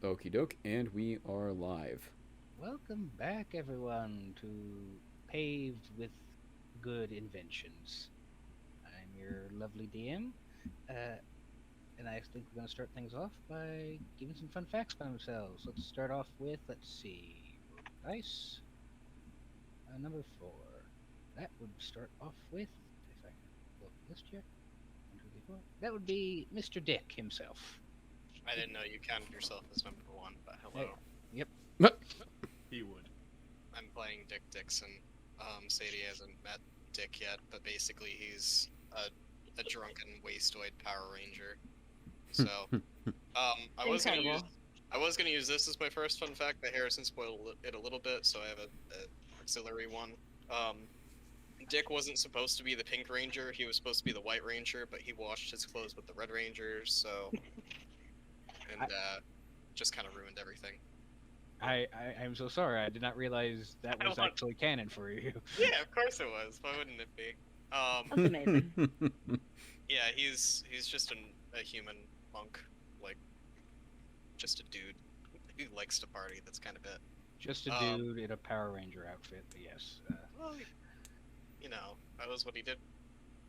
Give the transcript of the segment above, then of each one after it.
Okie doke, and we are live. Welcome back, everyone, to Paved with Good Inventions. I'm your lovely DM, and I think we're going to start things off by giving some fun facts by themselves. Let's start off with, let's see, dice. Number 4. That would start off with, if I can pull up the list here, 1, 2, 3, 4. That would be Mr. Dick himself. I didn't know you counted yourself as number one, but hello. Yep. He would. I'm playing Dick Dickson. Sadie hasn't met Dick yet, but basically he's a drunken wastoid Power Ranger. So, I was gonna use this as my first fun fact, but Harrison spoiled it a little bit, so I have a auxiliary one. Dick wasn't supposed to be the Pink Ranger; he was supposed to be the White Ranger, but he washed his clothes with the Red Rangers, so and just kind of ruined everything. I'm so sorry. I did not realize that was actually canon for you. Yeah, of course it was. Why wouldn't it be? That's amazing. Yeah, he's just a human monk, like just a dude who likes to party. That's kind of it. Just a dude in a Power Ranger outfit, but yes. Well, you know, that was what he did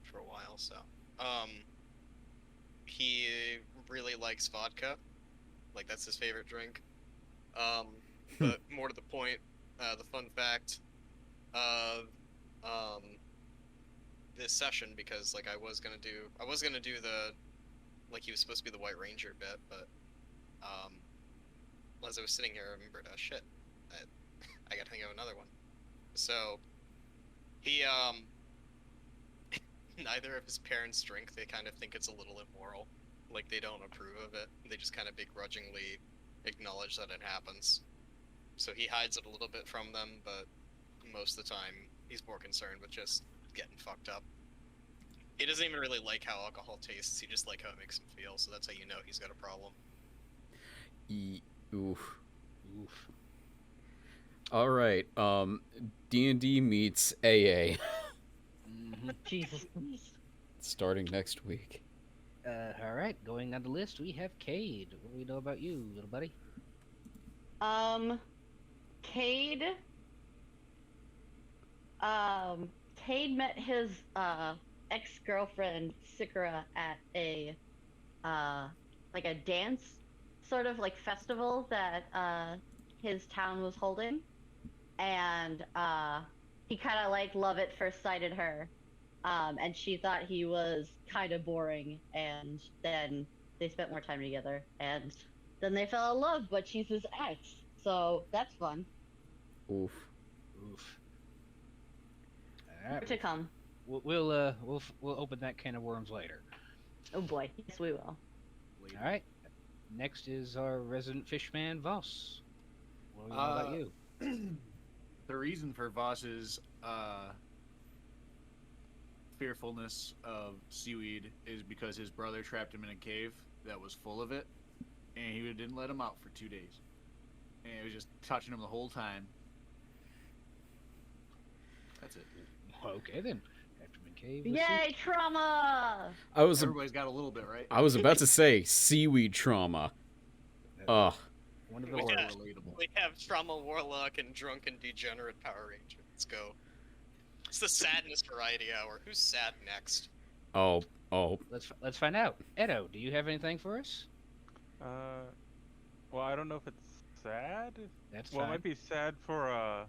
for a while. So, he really likes vodka. Like that's his favorite drink. But more to the point, the fun fact of this session, because like I was gonna do the like he was supposed to be the White Ranger bit, but as I was sitting here, I remembered, shit, I gotta think of another one. So he neither of his parents drink. They kind of think it's a little immoral, like they don't approve of it. They just kind of begrudgingly acknowledge that it happens. So he hides it a little bit from them, but most of the time he's more concerned with just getting fucked up. He doesn't even really like how alcohol tastes, he just like how it makes him feel, so that's how you know he's got a problem. Oof. Alright, D&D meets AA. Jesus. Starting next week. Alright, going on the list, we have Cade. What do we know about you, little buddy? Cade. Cade met his ex-girlfriend Sikra at a like a dance sort of like festival that his town was holding, and he kind of like love at first sighted her, and she thought he was kind of boring, and then they spent more time together, and then they fell in love, but she's his ex, so that's fun. Oof. All right, To come. we'll open that can of worms later. Oh boy, yes we will. All right. Next is our resident fishman, Voss. What do we know about you? The reason for Voss's fearfulness of seaweed is because his brother trapped him in a cave that was full of it, and he didn't let him out for 2 days. And it was just touching him the whole time. That's it. Okay then. Afterman Cave. Yay, trauma! Everybody's got a little bit, right? I was about to say seaweed trauma. Ugh. One of the We worst. have, we have Trauma Warlock and Drunken Degenerate Power Ranger. Let's go. It's the sadness variety hour. Who's sad next? Oh. Let's find out. Edo, do you have anything for us? Well, I don't know if it's sad. That's Well, it fine. might be sad for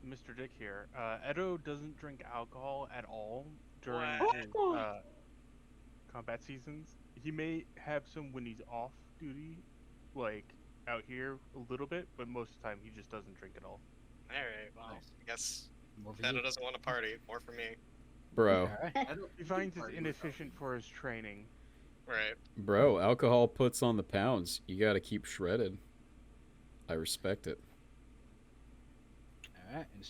Mr. Dick here. Edo doesn't drink alcohol at all during What? his combat seasons. He may have some when he's off duty, like out here a little bit, but most of the time he just doesn't drink at all. Alright, well, Nice. I guess More for Edo you. doesn't want to party. More for me. Bro. All right. He finds it inefficient for his training. Right. Bro, alcohol puts on the pounds. You gotta keep shredded. I respect it. All right. And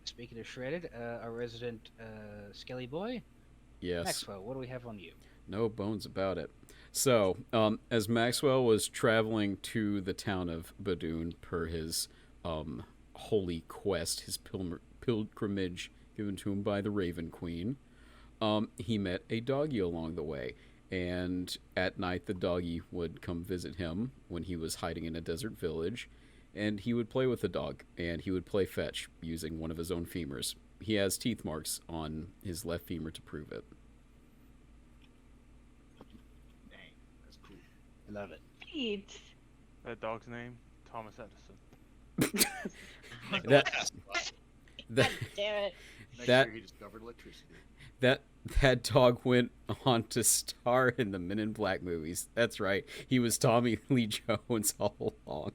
speaking of shredded, our resident Skelly boy, Yes. Maxwell. What do we have on you? No bones about it. So, as Maxwell was traveling to the town of Badoon per his holy quest, his pilgrimage given to him by the Raven Queen, he met a doggy along the way. And at night, the doggy would come visit him when he was hiding in a desert village, and he would play with the dog, and he would play fetch using one of his own femurs. He has teeth marks on his left femur to prove it. Dang, that's cool. I love it. Pete. That dog's name? Thomas Edison. That God damn it. Next That- year he discovered electricity. that dog went on to star in the Men in Black movies. That's right. He was Tommy Lee Jones all along.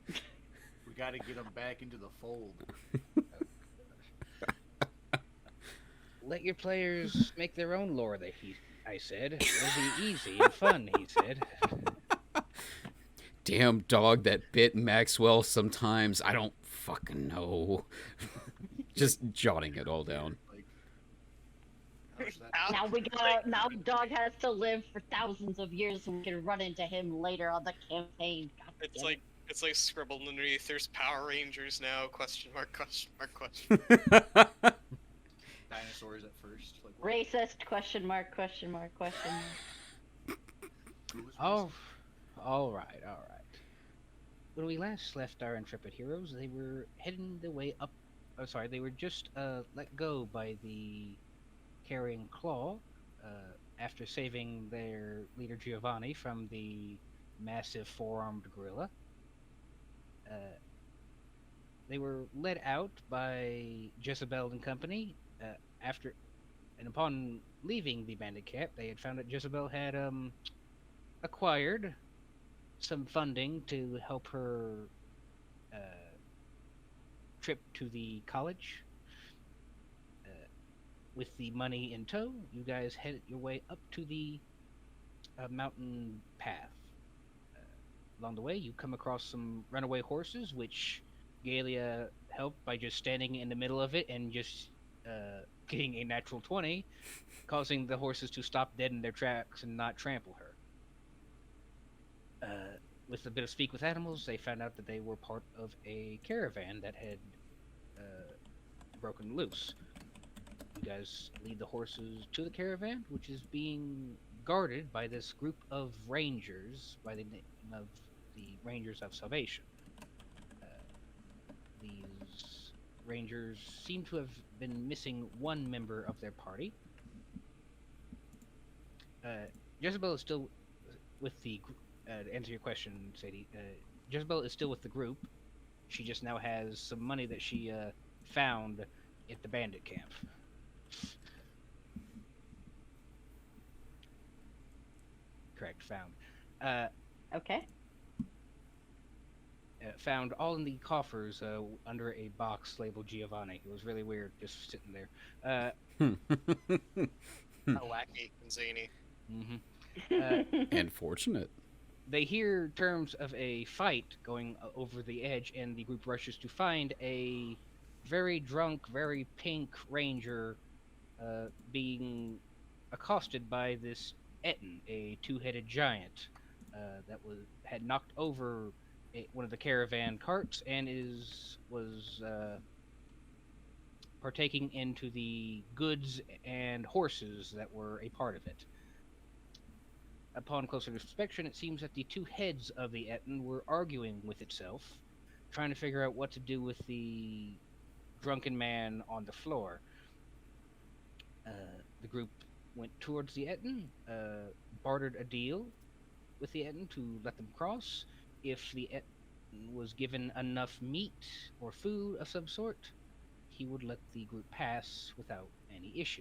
We got to get him back into the fold. Let your players make their own lore, I said. It'll be easy and fun, he said. Damn dog that bit Maxwell sometimes. I don't fucking know. Just jotting it all down. Like, how's that? Now the dog has to live for thousands of years so we can run into him later on the campaign. God It's damn it. like it's like scribbled underneath. There's Power Rangers now? Question mark? Question mark? Question. Dinosaurs at first. Like, what? Racist, question mark, question mark, question mark. Who was Oh, all right. When we last left our intrepid heroes, they were heading the way up. Oh, sorry, they were just let go by the Carrying Claw after saving their leader Giovanni from the massive four-armed gorilla. They were led out by Jezebel and company and upon leaving the bandit camp, they had found that Jezebel had acquired some funding to help her trip to the college. With the money in tow, you guys head your way up to the mountain path. Along the way, you come across some runaway horses, which Gaylia helped by just standing in the middle of it and just getting a natural 20, causing the horses to stop dead in their tracks and not trample her. With a bit of speak with animals, they found out that they were part of a caravan that had broken loose. You guys lead the horses to the caravan, which is being guarded by this group of rangers by the name of the Rangers of Salvation. These rangers seem to have been missing one member of their party. Jezebel is still with the to answer your question, Sadie, Jezebel is still with the group. She just now has some money that she found at the bandit camp. Correct, found. Okay. Found all in the coffers under a box labeled Giovanni. It was really weird, just sitting there. Wacky and zany. And fortunate. They hear terms of a fight going over the edge, and the group rushes to find a very drunk, very pink ranger being accosted by this Etten, a two-headed giant that had knocked over one of the caravan carts and was partaking into the goods and horses that were a part of it. Upon closer inspection, it seems that the two heads of the Etten were arguing with itself, trying to figure out what to do with the drunken man on the floor. The group went towards the Etten, bartered a deal with the Etten to let them cross. If the Etten was given enough meat or food of some sort, he would let the group pass without any issue.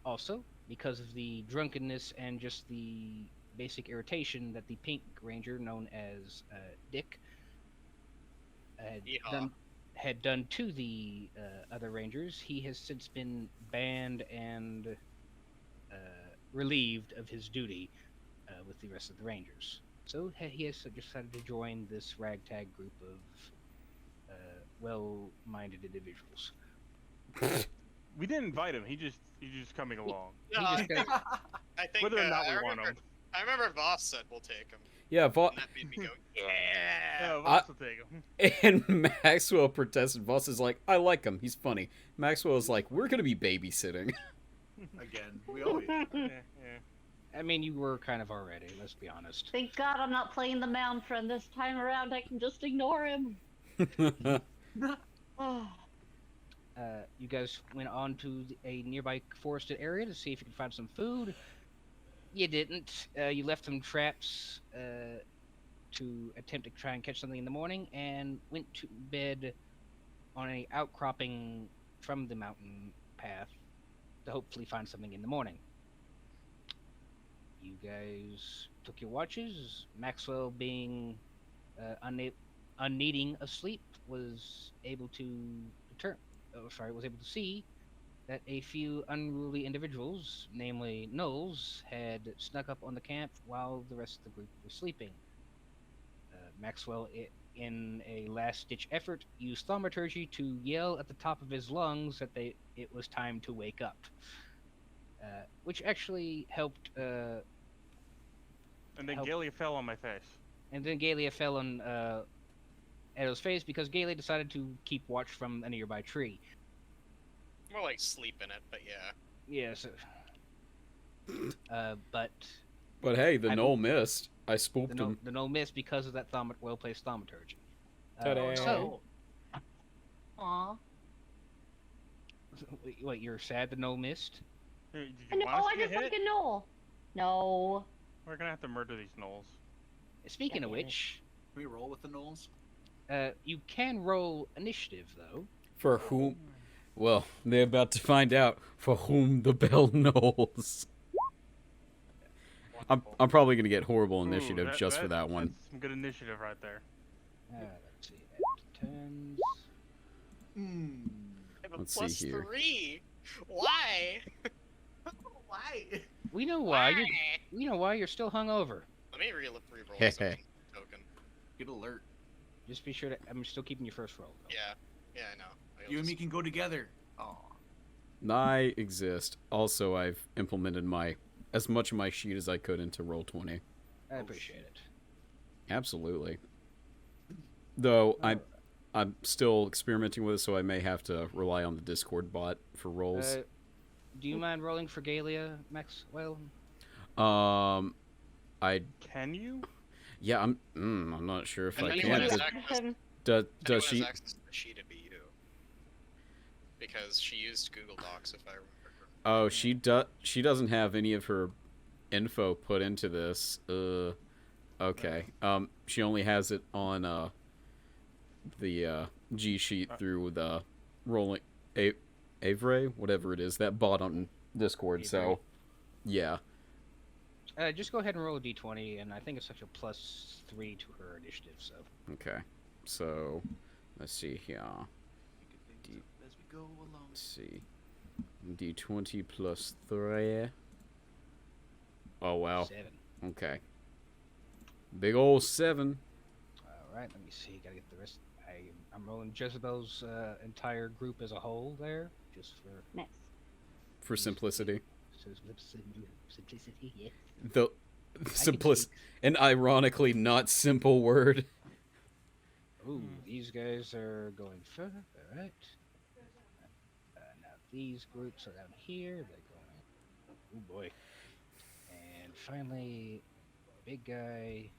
Also, because of the drunkenness and just the basic irritation that the pink ranger, known as Dick, had done to the other rangers, he has since been banned and relieved of his duty with the rest of the rangers. So he has decided to join this ragtag group of well-minded individuals. We didn't invite him. He's just coming along. No, He just I think Whether or not we I want remember, him. I remember Voss said we'll take him. Yeah, And that made me go, yeah. Yeah, Voss will take him. and Maxwell protested. Voss is like, I like him. He's funny. Maxwell is like, we're going to be babysitting. Again, we always. Yeah. I mean, you were kind of already. Let's be honest. Thank God I'm not playing the mound friend this time around. I can just ignore him. Oh. You guys went on to a nearby forested area to see if you could find some food. You didn't. You left some traps to attempt to try and catch something in the morning, and went to bed on an outcropping from the mountain path to hopefully find something in the morning. You guys took your watches. Maxwell, being unneeding a sleep, was able to was able to see that a few unruly individuals, namely gnolls, had snuck up on the camp while the rest of the group was sleeping. Maxwell, in a last-ditch effort, used thaumaturgy to yell at the top of his lungs that it was time to wake up, which actually helped. And then Help. Gaylia fell on my face. And then Gaylia fell on Edo's face because Gaylia decided to keep watch from a nearby tree. More like sleep in it, but yeah. Yes. But But hey, the I Gnoll missed. I spooked the him. Gnoll missed because of that well-placed thaumaturgy. Ta-da. So, Aw. wait, you're sad the Gnoll missed? Hey, did And you want us oh, I to get just hit? like a Gnoll. No. We're gonna have to murder these gnolls. Speaking of Okay. which, Can we roll with the gnolls? you can roll initiative, though. For whom? Well, they're about to find out for whom the bell knolls. I'm probably gonna get horrible initiative just for that one. That's some good initiative right there. Let's see. Tens. I have a Let's see plus here. 3. Why? Why? We know why. We know why you're still hungover. Let me re-roll something token. Get alert. Just be sure that I'm still keeping your first roll. Though. Yeah, I know. You and me can go together. Oh. I exist. Also, I've implemented as much of my sheet as I could into Roll20. I appreciate it. Absolutely. Though I'm still experimenting with it, so I may have to rely on the Discord bot for rolls. Do you mind rolling for Gaylia, Maxwell? Can you? Yeah, I'm not sure if And I anyone can. has Does, access, does anyone she? has access to the sheet, it'd be you. Because she used Google Docs, if I remember correctly. Oh, she doesn't have any of her info put into this. Okay. She only has it on the G sheet through the rolling Avray, whatever it is, that bot on Discord. So, yeah. Just go ahead and roll a d20, and I think it's such a +3 to her initiative. So Okay. So, let's see here. As we go along. Let's see. D20 plus 3. Oh, wow. 7. Okay. Big ol' 7. All right, let me see. Gotta get the rest. I'm rolling Jezebel's entire group as a whole there, just for Nice. For simplicity. simplicity. Yeah. The an ironically not simple word. Ooh, these guys are going further. All right. Now these groups are down here. They're going. Oh boy. And finally, big guy.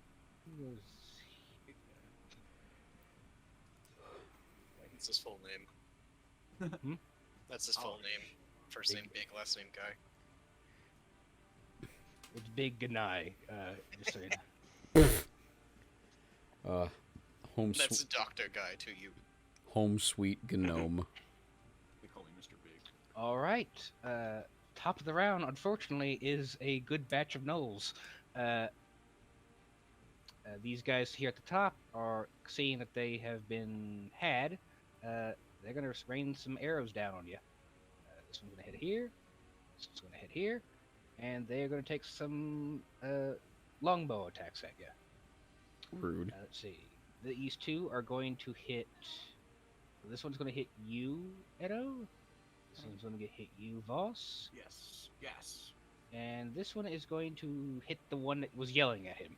Who was? That's his full name. Hmm? That's his full name. First name Big, last name Guy. It's Big Ganai. Just saying. That's Dr. Guy to you. Home sweet gnome. We call him Mr. Big. All right. Top of the round, unfortunately, is a good batch of gnolls. These guys here at the top are seeing that they have been had. They're going to rain some arrows down on you. This one's going to hit here. This one's going to hit here. And they're going to take some longbow attacks at you. Rude. Let's see. These two are going to hit. This one's going to hit you, Edo. This one's going to hit you, Voss. Yes. Yes. And this one is going to hit the one that was yelling at him.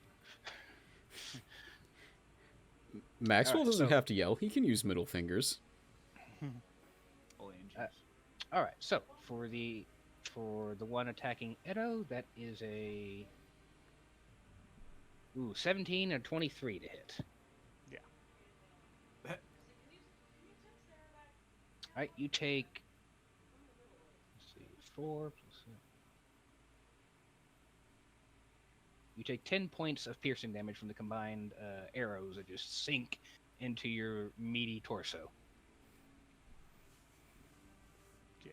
Maxwell Alright, doesn't so- have to yell. He can use middle fingers. All angels. All right. So for for the one attacking Edeo, that is a 17 and 23 to hit. Yeah. All right, you take. Let's see, 4 plus. You take 10 points of piercing damage from the combined arrows that just sink into your meaty torso. Okay.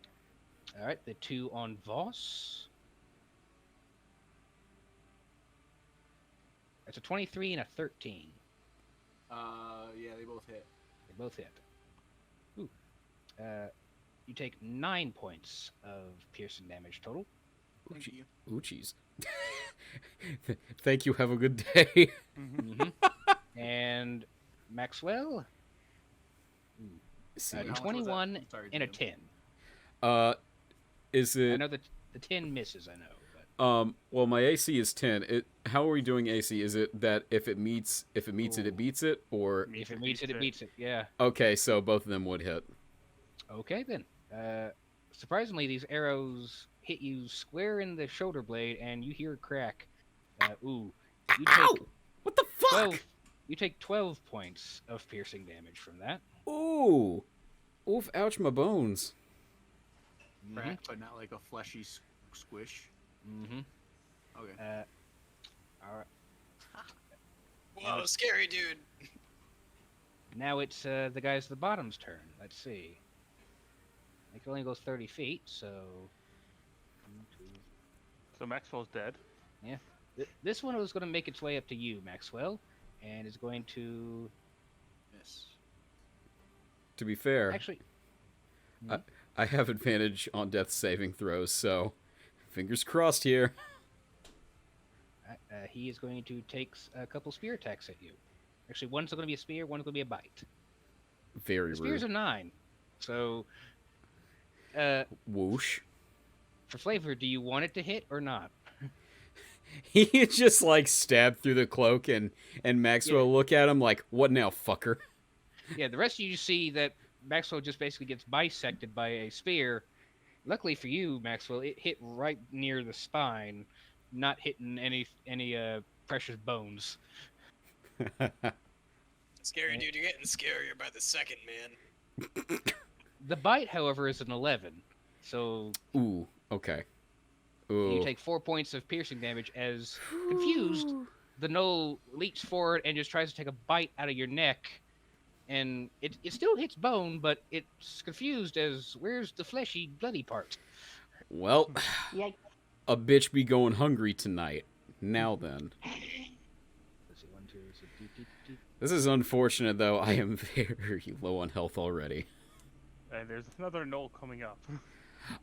All right, the 2 on Voss. That's a 23 and a 13. Yeah, they both hit. They both hit. Ooh. You take 9 points of piercing damage total. Thank you. Oochies. Thank you. Have a good day. Mm-hmm. And Maxwell, See. How much was that? 21 I'm sorry, and a DM. 10. Is I it? know that the 10 misses. I know. But... Well, my AC is 10. How are we doing AC? Is it that if it meets it, it beats it, or If it meets it, it beats it. Yeah. okay? So both of them would hit. Okay then. Surprisingly, these arrows hit you square in the shoulder blade, and you hear a crack. You take Ow! What the fuck? 12. You take 12 points of piercing damage from that. Ooh. Oof! Ouch! My bones. Crack, but not like a fleshy squish. Mm-hmm. Okay. All right. Whoa, scary dude. Now it's the guys at the bottom's turn. Let's see. They can only go 30 feet, so... So Maxwell's dead. Yeah. This one was going to make its way up to you, Maxwell, and is going to... Miss. To be fair, Actually... I have advantage on death saving throws, so fingers crossed here. he is going to take a couple spear attacks at you. Actually, one's going to be a spear, one's going to be a bite. Very The spears rude. are 9, so... Whoosh. For flavor, do you want it to hit or not? He just like stabbed through the cloak, and Maxwell look at him like, "What now, fucker?" Yeah, the rest of you see that Maxwell just basically gets bisected by a spear. Luckily for you, Maxwell, it hit right near the spine, not hitting any precious bones. Scary dude, you're getting scarier by the second, man. The bite, however, is an 11, so Ooh. Okay. Ooh. you take 4 points of piercing damage as, confused, the gnoll leaps forward and just tries to take a bite out of your neck. And it still hits bone, but it's confused as, where's the fleshy, bloody part? Well, Yikes. a bitch be going hungry tonight. Now then. Let's see, 1, 2, so This is unfortunate, though. I am very low on health already. And there's another Gnoll coming up.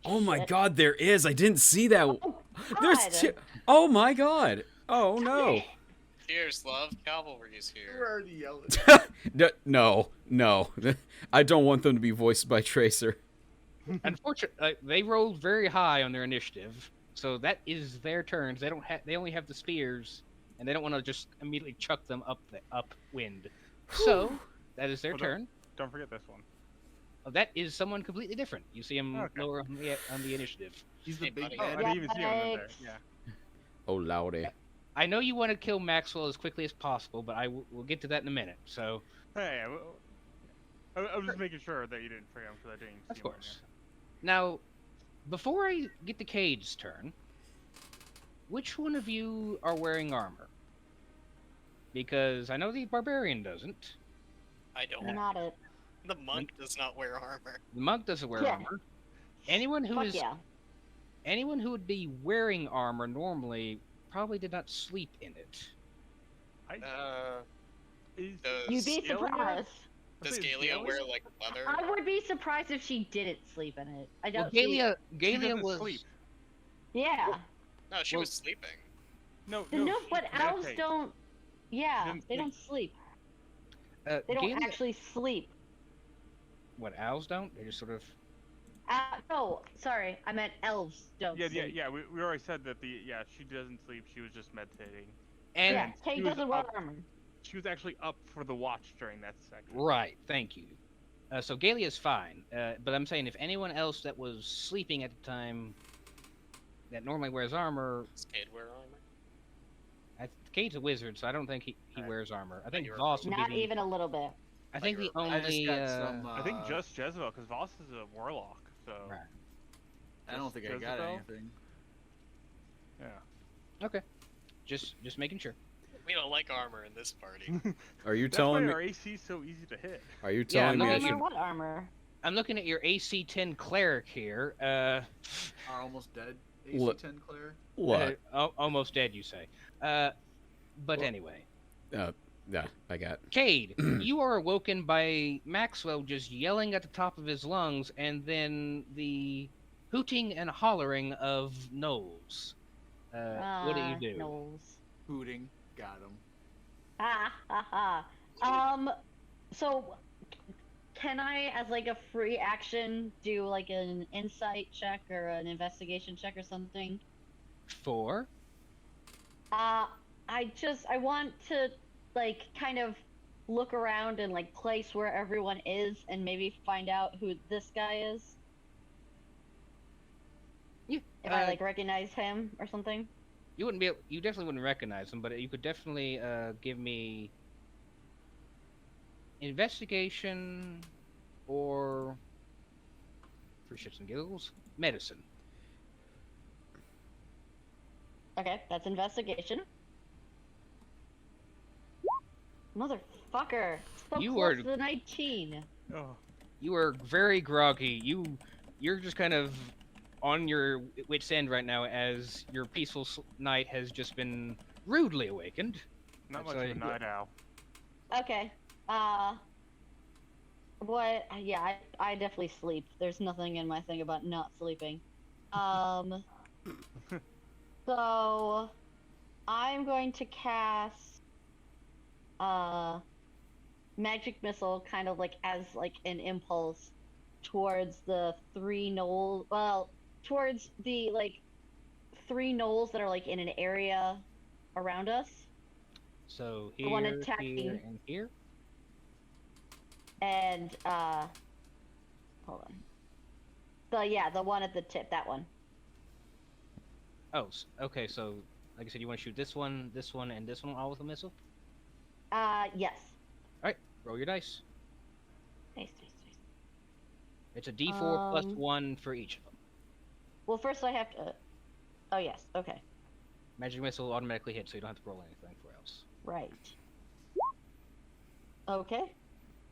Oh my Shit. god, there is! I didn't see that! Oh, There's God. two! Oh my god! Oh no! Cheers, love. Cavalry's We're here. already yelling. No. I don't want them to be voiced by Tracer. Unfortunately, they rolled very high on their initiative, so that is their turns. They only have the spears, and they don't want to just immediately chuck them upwind. So that is their Hold on. turn. Don't forget this one. That is someone completely different. You see him Okay. lower on the initiative. He's the Hey, big buddy. Oh, I bad. didn't even see him in there. Yikes. Yeah. Oh, lordy. I know you want to kill Maxwell as quickly as possible, but we'll get to that in a minute. So, Hey, I was just making sure that you didn't forget him because I didn't see of him in course. Now, before I get to Cade's turn, which one of you are wearing armor? Because I know the barbarian doesn't. I don't. Not it. The monk does not wear armor. The monk doesn't wear Yeah. armor. Anyone who Fuck is yeah. anyone who would be wearing armor normally probably did not sleep in it. there. Does You'd be Gaylia- surprised. does Is Gaylia Gaylia- wear like leather? I would be surprised if she didn't sleep in it. I Well, don't see. She Gaylia doesn't was sleep. Yeah. No, she Well- was sleeping. No, No, she but owls meditates. don't. Yeah, didn't they sleep. don't sleep. They They don't actually sleep. What owls don't? They just sort of. No, sorry, I meant elves don't Yeah, sleep. we already said that she doesn't sleep. She was just meditating. And Yeah, Cade she was doesn't wear up. armor. She was actually up for the watch during that second. right, thank you. So Gaylia's fine, but I'm saying if anyone else that was sleeping at the time that normally wears armor. Does Cade wear armor? Cade's a wizard, so I don't think he Alright. wears armor. I think you're a Voss would Not be the, even a little bit. I think the you're a rogue. I just only. got some. I think just Jezebel, because Voss is a warlock, so. Right. I don't think I got Jezebel? anything. Yeah. Okay. Just making sure. We don't like armor in this party. Are you That's telling why me? our AC is so easy to hit. Are you Yeah, telling me I Armor, should? what armor? I'm looking at your AC 10 cleric here. Are almost dead. AC Look. 10 Claire. What? Almost dead, you say. But anyway. Yeah, I got. Cade, you are awoken by Maxwell just yelling at the top of his lungs, and then the hooting and hollering of gnolls. What do you do? Knowles. Hooting. Got him. Ha ha ha. So can I, as like a free action, do like an insight check or an investigation check or something? 4. I want to like kind of look around and like place where everyone is and maybe find out who this guy is. Yeah. If I like recognize him or something. You wouldn't be. You definitely wouldn't recognize him, but you could definitely give me investigation or, for shits and giggles, medicine. Okay, that's investigation. Motherfucker! So You close are- to the 19. Oh. You are very groggy. You're just kind of on your wit's end right now, as your peaceful night has just been rudely awakened. Not That's much of a right. night owl. Okay. What? Yeah, I definitely sleep. There's nothing in my thing about not sleeping. So I'm going to cast magic missile, kind of like as like an impulse towards the 3 gnolls. Well, towards the like 3 gnolls that are like in an area around us. So The one here, attacking. here, and here. And hold on. The one at the tip, that one. Oh, okay. So, like I said, you want to shoot this one, and this one all with a missile. Yes. Roll your dice. Nice. It's a D4 plus Um, 1 for each of them. Well, first I have to. Oh yes. Okay. Magic missile will automatically hit, so you don't have to roll anything for else. Right. Okay.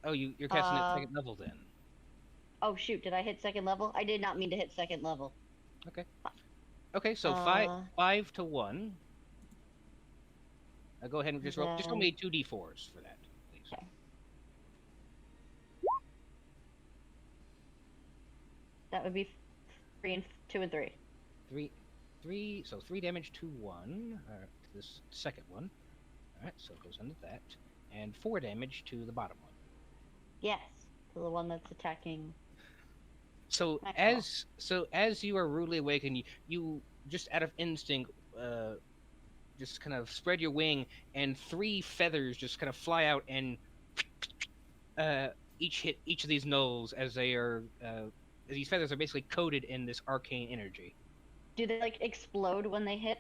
Oh, you're casting at Uh, second level then. Oh shoot! Did I hit second level? I did not mean to hit second level. Okay, so uh, 5 to 1. Go ahead and just roll. Just roll then- me 2d4s for that, please. Okay. That would be 2 and 3. 3. So 3 damage to 1. To this second one. All right, so it goes into that, and 4 damage to the bottom one. Yes. To the one that's attacking. So Maxwell. as you are rudely awakened, you just out of instinct, just kind of spread your wing, and 3 feathers just kind of fly out and each hit each of these gnolls as they are. These feathers are basically coated in this arcane energy. Do they like explode when they hit?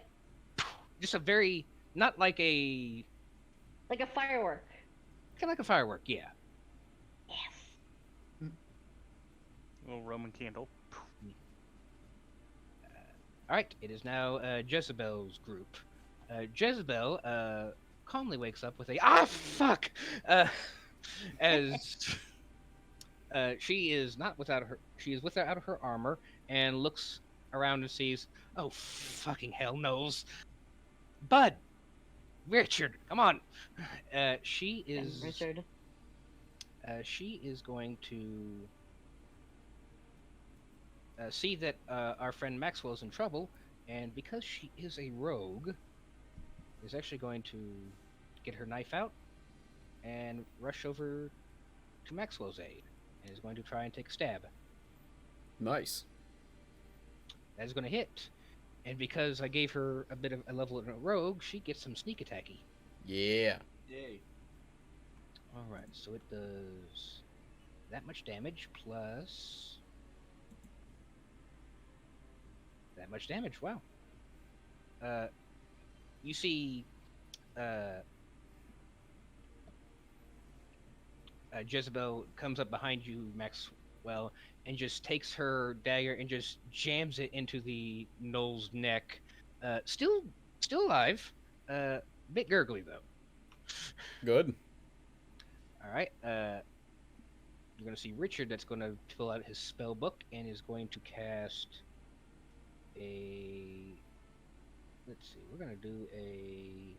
Just a very not like a Like a firework. kind of like a firework, yeah. Yes. Little Roman candle. All right, it is now Jezebel's group. Jezebel calmly wakes up with a fuck, as she is not without her. She is without her armor and looks around and sees. Oh fucking hell knows, Bud, Richard, come on. She And is. Richard. She is going to see that our friend Maxwell is in trouble, and because she is a rogue, is actually going to get her knife out and rush over to Maxwell's aid, and is going to try and take a stab. Nice. That is going to hit, and because I gave her a bit of a level of a rogue, she gets some sneak attacky. Yeah. Yay. All right, so it does that much damage plus. That much damage. Wow. You see, Jezebel comes up behind you, Maxwell, and just takes her dagger and just jams it into the Gnoll's neck. Still alive. Bit gurgly though. Good. All right. You're going to see Richard. That's going to fill out his spell book and is going to cast a. Let's see. We're going to do a.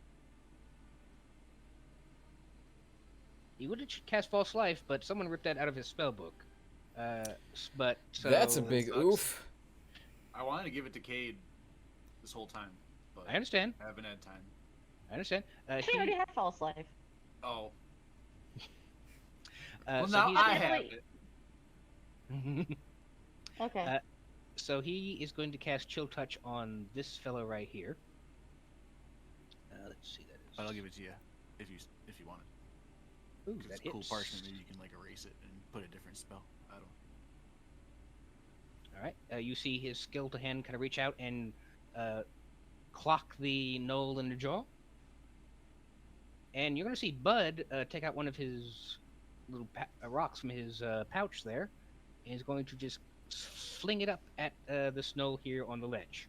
He would have cast False Life, but someone ripped that out of his spell book. But so That's a big sucks. oof. I wanted to give it to Cade this whole time, but I understand. I haven't had time. I understand. He already had false life. Oh, well, well, now I have wait. it. Okay. So he is going to cast Chill Touch on this fellow right here. Let's see. That is. But I'll give it to you if you want it. Ooh, 'Cause that it's cool hits. parchment that you can like erase it and put a different spell. I don't. All right. You see his skeletal hand kind of reach out and clock the Gnoll in the jaw. And you're going to see Bud take out one of his little rocks from his pouch there, and he's going to just fling it up at this Gnoll here on the ledge.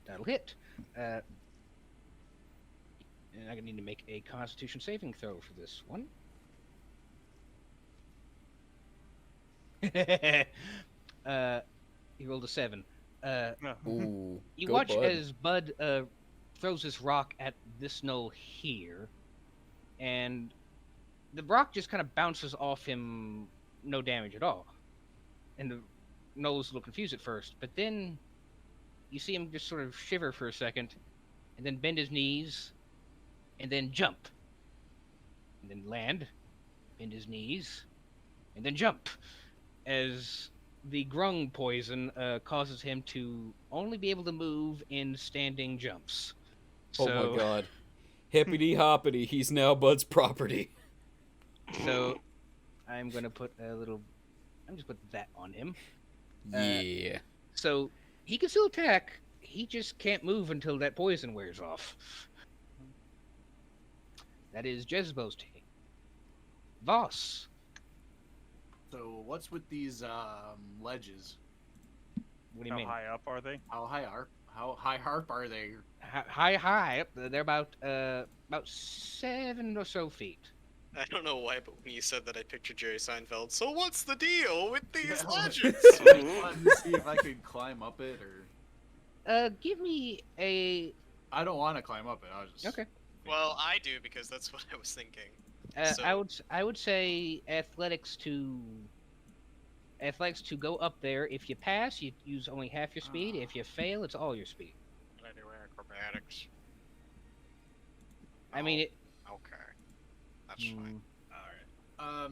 That'll hit. And I'm going to need to make a Constitution saving throw for this one. He rolled a 7. Ooh. You go watch Bud. as Bud throws this rock at this Gnoll here, and the rock just kind of bounces off him, no damage at all. And the Gnoll's a little confused at first, but then you see him just sort of shiver for a second, and then bend his knees, and then jump, and then land, bend his knees, and then jump, as the grung poison causes him to only be able to move in standing jumps. Oh my god. Hippity hoppity, he's now Bud's property. So I'm gonna put a little. I'm just put that on him. Yeah. So he can still attack. He just can't move until that poison wears off. That is Jezebel's turn. Voss. So what's with these ledges? What do you How mean? high up are they? How high harp are they? High up. They're about 7 or so feet. I don't know why, but when you said that, I pictured Jerry Seinfeld. So what's the deal with these ledges? I wanted to see if I could climb up it, or Give me a. I don't want to climb up it. I was just Okay. Well, I do because that's what I was thinking. I would say athletics to go up there. If you pass, you use only half your speed. If you fail, it's all your speed. I do acrobatics. I mean, Okay, that's fine. All right.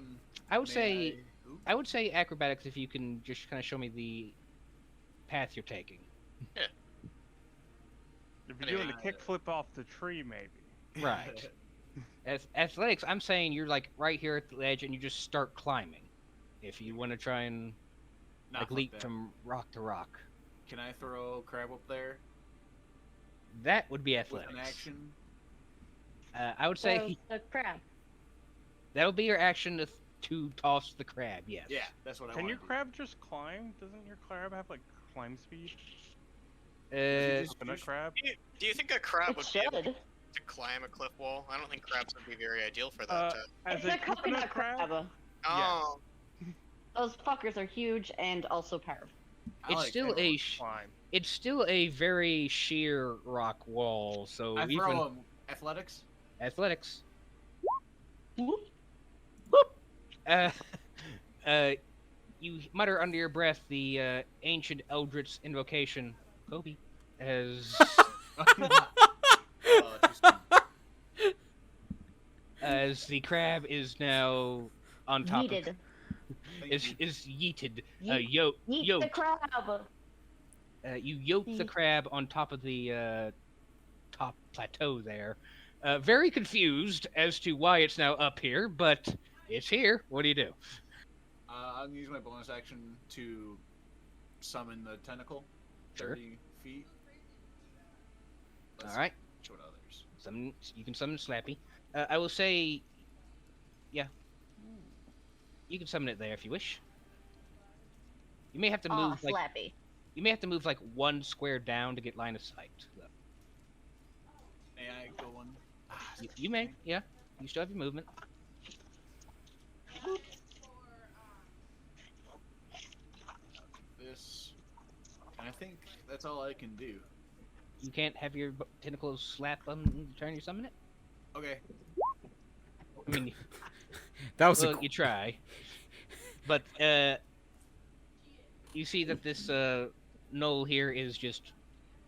I would may say Oop. I would say acrobatics if you can just kind of show me the path you're taking. If you're doing a kickflip off the tree, maybe. Right. Athletics, I'm saying you're like right here at the edge and you just start climbing. If you want to try and Not like like leap that. from rock to rock, Can I throw crab up there? that would be With athletics. an action? I would say The crab. that'll be your action to toss the crab. Yes. Yeah, that's what I Can want your crab just climb? Doesn't your crab have like climb speed? just- Coconut crab? Do you think a crab It would be able should. to climb a cliff wall? I don't think crabs would be very ideal for that. Uh, to... As It's a a coconut crab. Oh, Those fuckers are huge and also powerful. It's still a Climb. it's still a very sheer rock wall. So I even throw him athletics. athletics. Whoop. You mutter under your breath the ancient eldritch invocation. Kobe as as the crab is now on top Yeeted. of is yeeted. Yeet the Yoked. crab. You yoke the Yeet. crab on top of the top plateau there. Very confused as to why it's now up here, but it's here. What do you do? I'm gonna use my bonus action to summon the tentacle. Sure. 30 feet. Let's All right. see what others. You can summon Slappy. I will say, yeah. You can summon it there if you wish. You may have to Aw, move like Slappy. you may have to move like 1 square down to get line of sight. though. May I go one? You may, yeah. You still have your movement. This. And I think that's all I can do. You can't have your tentacles slap on the turn you summon it. Okay. I mean, That was well, you try, but you see that this Gnoll here is just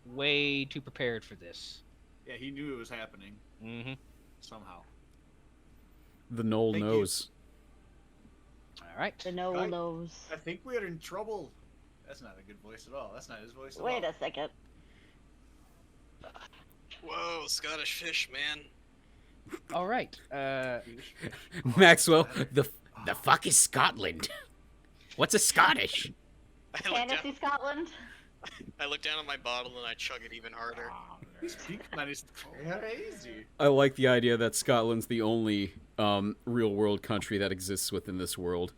way too prepared for this. Yeah, he knew it was happening Mm-hmm. somehow. the Gnoll Thank you. knows. All right. The no Right. knows. I think we're in trouble. That's not a good voice at all. That's not his voice at all. Wait a second. Whoa, Scottish fish, man. All right. Maxwell, the fuck is Scotland? What's a Scottish? I look, Fantasy down, Scotland? I look down at my bottle and I chug it even harder. He's peaked on his crazy. I like the idea that Scotland's the only real world country that exists within this world.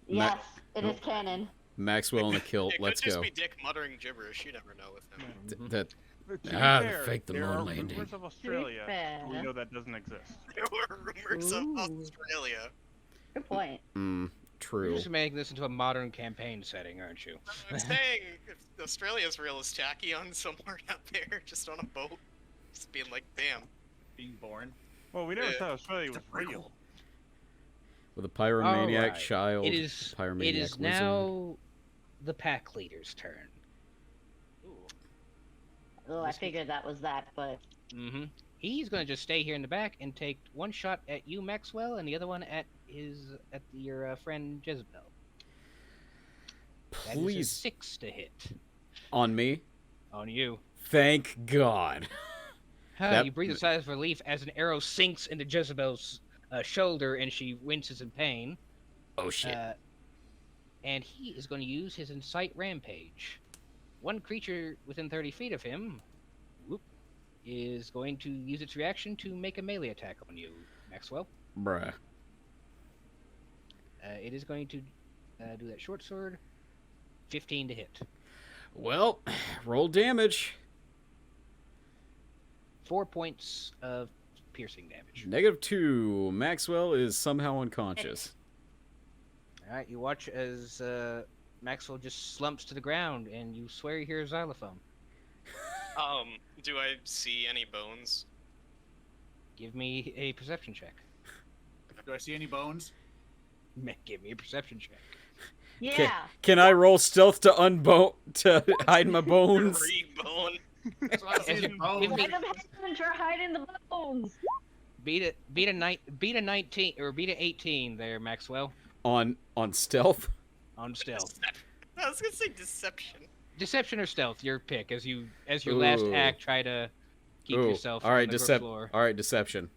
Yes, it is Nope. canon. Maxwell in a kilt. It Let's could just go. be Dick muttering gibberish. You never know with him. That But to be the fake the there moon are landing. rumors of Australia. fair. We know that doesn't exist. There were rumors of Ooh. Australia. Good point. You're true. just making this into a modern campaign setting, aren't you? I'm saying if Australia's real as tacky on somewhere out there, just on a boat, just being like, damn. Being born. Well, we never Yeah. thought Australia was It's a prequel. real. With a pyromaniac Alright. child. It is. Pyromaniac It is wizard. now the pack leader's turn. Oh, I figured that was that, but Mm-hmm. He's gonna just stay here in the back and take one shot at you, Maxwell, and the other one at your friend Jezebel. That is a Please 6 to hit on me. on you. Thank God. That- You breathe a sigh of relief as an arrow sinks into Jezebel's shoulder, and she winces in pain. Oh shit. And he is going to use his Incite Rampage. One creature within 30 feet of him is going to use its reaction to make a melee attack on you, Maxwell. Bruh. It is going to do that short sword. 15 to hit. Well, roll damage. 4 points of piercing damage. -2. Maxwell is somehow unconscious. Alright, you watch as Maxwell just slumps to the ground, and you swear you hear a xylophone. Do I see any bones? Give me a perception check. Do I see any bones? Give me a perception check. yeah. Can I roll stealth to hide my bones? Re-bone. So I see any bones. Give me- Let them have for hiding the bones. Beat a 19 or beat a 18 there, Maxwell, On stealth? on stealth. I was gonna say deception. Deception or stealth, your pick. As your last Ooh. act, try to keep Ooh. yourself All right, on the floor. All right, deception.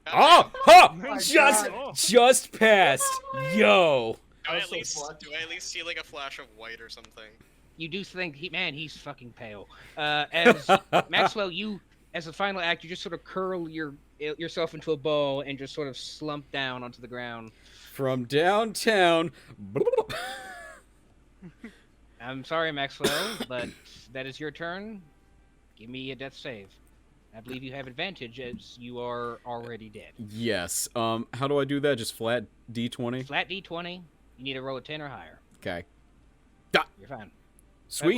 Oh! Oh! my Just God. just passed. Yo. Do I I was at so least plucked. do I at least see like a flash of white or something? You do think he's fucking pale. As Maxwell, you as a final act, you just sort of curl yourself into a ball and just sort of slump down onto the ground. From downtown. I'm sorry, Maxwell, but that is your turn. Give me a death save. I believe you have advantage as you are already dead. Yes. How do I do that? Just flat D20? Flat D20. You need to roll a 10 or higher. Okay. You're fine. Sweet.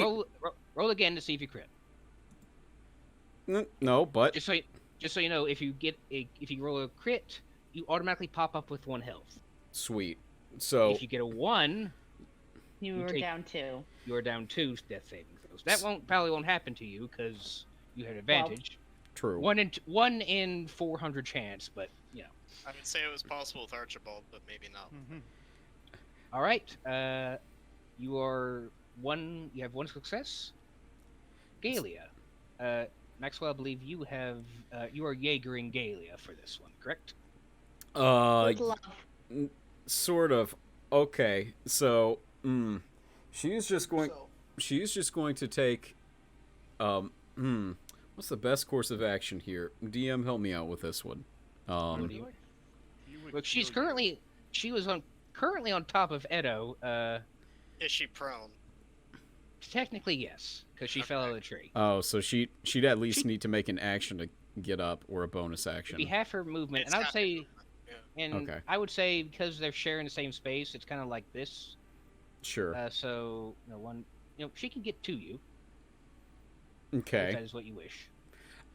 Roll again to see if you crit. No, but Just so you know, if you roll a crit, you automatically pop up with 1 health. sweet. So If you get a 1, You You were take- down 2. you are down 2 death saving throws. That probably won't happen to you because you had advantage. true. 1 in 400 chance, but you know. I would say it was possible with Archibald, but maybe not. Mhm. All right. You have 1 success. Gaylia. Maxwell, I believe you are Jaegering Gaylia for this one, correct? With love. Sort of. Okay. So, She's just going. So, She's just going to take. What's the best course of action here? DM, help me out with this one. What do you- You would Look, she's kill you. currently currently on top of Edo. Is she prone? Technically yes, because she fell out of the tree. Oh, so she'd at least need to make an action to get up, or a bonus It'd action. be half her movement, It's and I would half say, your movement, yeah. and Okay. I would say because they're sharing the same space, it's kind of like this. Sure. So she can get to you. Okay. If that is what you wish.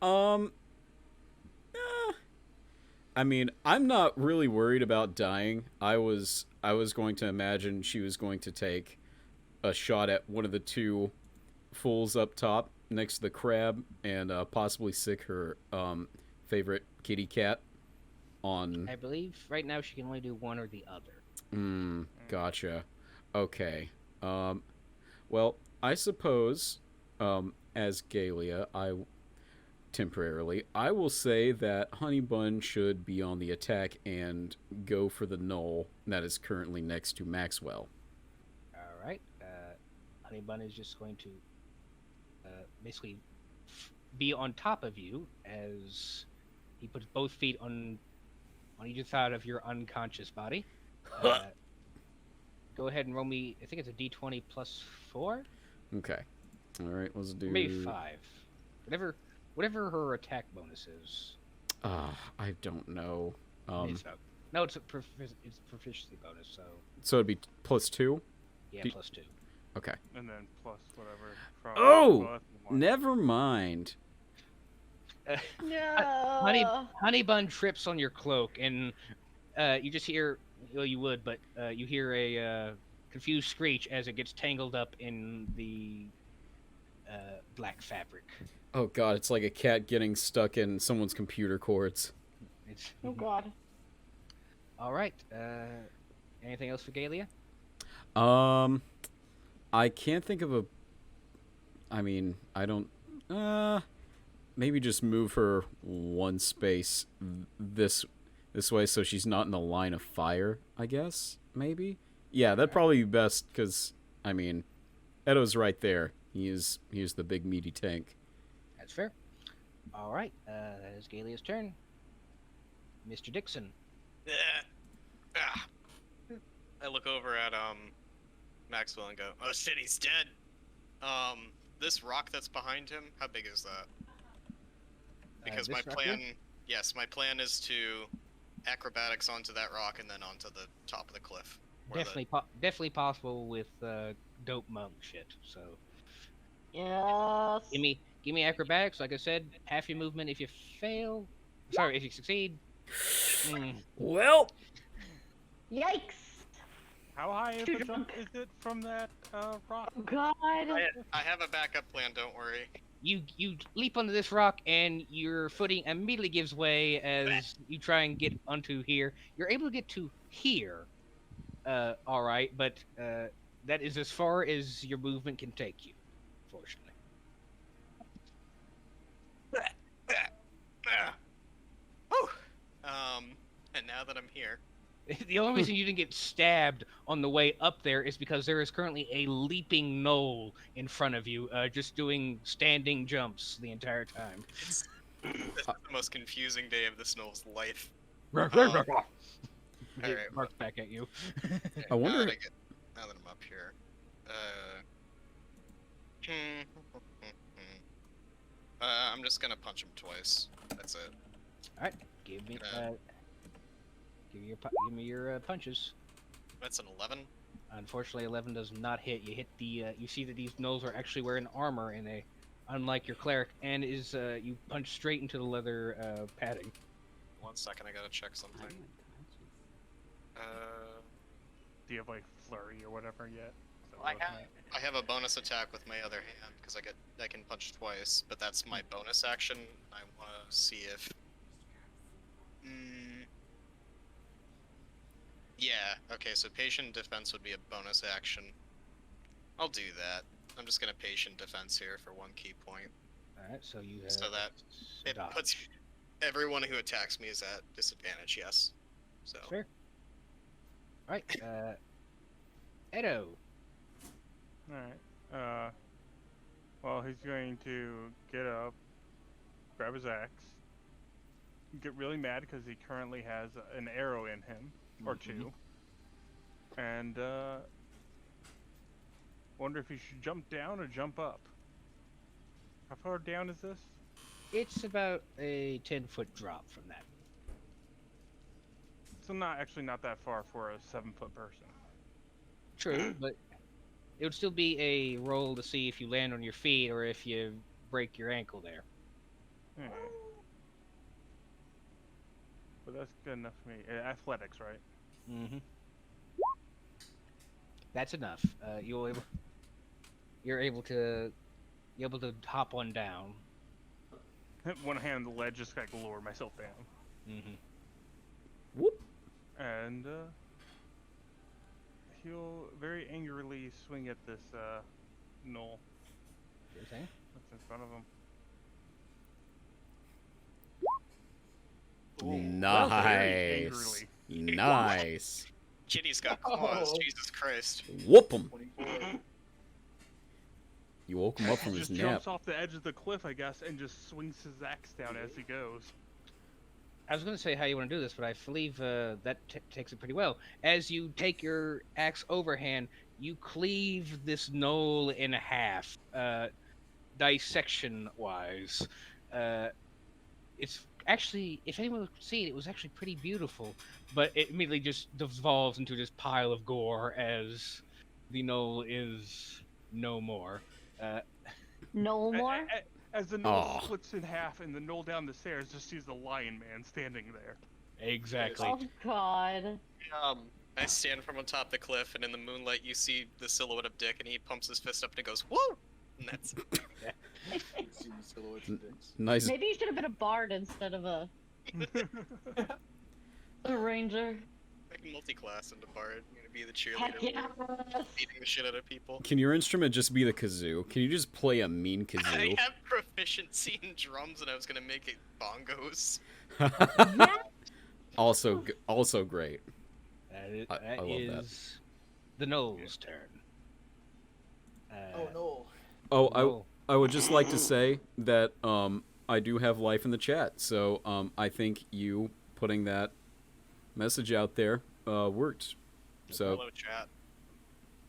I mean, I'm not really worried about dying. I was going to imagine she was going to take a shot at one of the two fools up top next to the crab and possibly sick her favorite kitty cat on. I believe right now she can only do one or the other. Gotcha. Okay. Well, I suppose as Gaylia, I will say that Honey Bun should be on the attack and go for the Gnoll that is currently next to Maxwell. All right. Honey Bun is just going to basically be on top of you as he puts both feet on either side of your unconscious body. Go ahead and roll me. I think it's a D20 plus 4, Okay. All right, let's do. maybe 5, whatever her attack bonus is. I don't know. It's a proficiency bonus, so So it'd be +2. yeah, D- plus 2. Okay. And then plus whatever. From Oh! plus one. Never mind. No. Honey Bun trips on your cloak, and you just hear. Well, you would, but you hear a confused screech as it gets tangled up in the black fabric. Oh god, it's like a cat getting stuck in someone's computer cords. It's Oh God. all right. Anything else for Gaylia? I can't think of a. I mean, I don't. Maybe just move her one space this way so she's not in the line of fire. I guess maybe. Yeah, that'd probably be best because I mean, Edo's right there. He is the big meaty tank. That's fair. All right. That is Gaylia's turn. Mr. Dickson. I look over at Maxwell and go, "Oh shit, he's dead." This rock that's behind him, how big is that? Because This my rock here? plan, yes, my plan is to acrobatics onto that rock and then onto the top of the cliff. where the- Definitely possible with dope monk shit. So Yes. give me acrobatics. Like I said, half your movement if you fail. Sorry, if you succeed. Well, Yikes. How high is Too the jump? drunk. Is it from that rock? Oh God. I have a backup plan. Don't worry. You leap onto this rock and your footing immediately gives way as you try and get onto here. You're able to get to here, all right, but that is as far as your movement can take you, fortunately. Oh. And now that I'm here, The only reason you didn't get stabbed on the way up there is because there is currently a leaping gnoll in front of you, just doing standing jumps the entire time. this is the most confusing day of the Snow's life. It Alright, barks back at you. I wonder- Now that I'm up here, I'm just gonna punch him twice. That's it. All right, give me your punches. That's an 11. Unfortunately, 11 does not hit. You hit the. You see that these gnolls are actually wearing armor, and they, unlike your cleric, and is you punch straight into the leather padding. 1 second, I gotta check something. Do you have like flurry or whatever yet? Is that what I we're looking have, I have a bonus attack with my other hand because I can punch twice, but that's my bonus action. I want to see if. Yeah. Okay. So patient defense would be a bonus action. I'll do that. I'm just gonna patient defense here for 1 key point. All right, so you have. So that it dodge. puts everyone who attacks me is at disadvantage. Yes. So. Fair. All right, Edo. Alright. Well, he's going to get up, grab his axe, get really mad because he currently has an arrow in him, or two, and wonder if he should jump down or jump up. How far down is this? It's about a 10-foot drop from that. So not that far for a 7-foot person. True, but it would still be a roll to see if you land on your feet or if you break your ankle there. Alright. But that's good enough for me. Athletics, right? Mm-hmm. That's enough. You're able to hop on down. One hand on the ledge, just like lower myself down. Mm-hmm. Whoop. And he'll very angrily swing at this gnoll Okay. that's in front of him. Nice. Nice. Kitty's got claws. Jesus Christ. Whoop him. You woke him up from his Just nap. jumps off the edge of the cliff, I guess, and just swings his axe down as he goes. I was going to say how you want to do this, but I believe that takes it pretty well. As you take your axe overhand, you cleave this gnoll in half, dissection-wise. It's actually, if anyone could see it, it was actually pretty beautiful, but it immediately just devolves into this pile of gore as the gnoll is no more. No more? As the gnoll splits in half and the gnoll down the stairs just sees the lion man standing there. Exactly. Oh god. I stand from on top of the cliff, and in the moonlight, you see the silhouette of Dick, and he pumps his fist up and he goes, "Woo!" And that's Nice. Maybe you should have been a bard instead of a ranger. like multi-class into Bard. I'm gonna be the Heck cheerleader, yeah. beating the shit out of people. Can your instrument just be the kazoo? Can you just play a mean I kazoo? have proficiency in drums, and I was gonna make it bongos. Yeah. Also great. That I love that. is the gnoll's turn. Oh no. Oh, I would just like to say that I do have life in the chat, so I think you putting that message out there worked. So Hello, chat.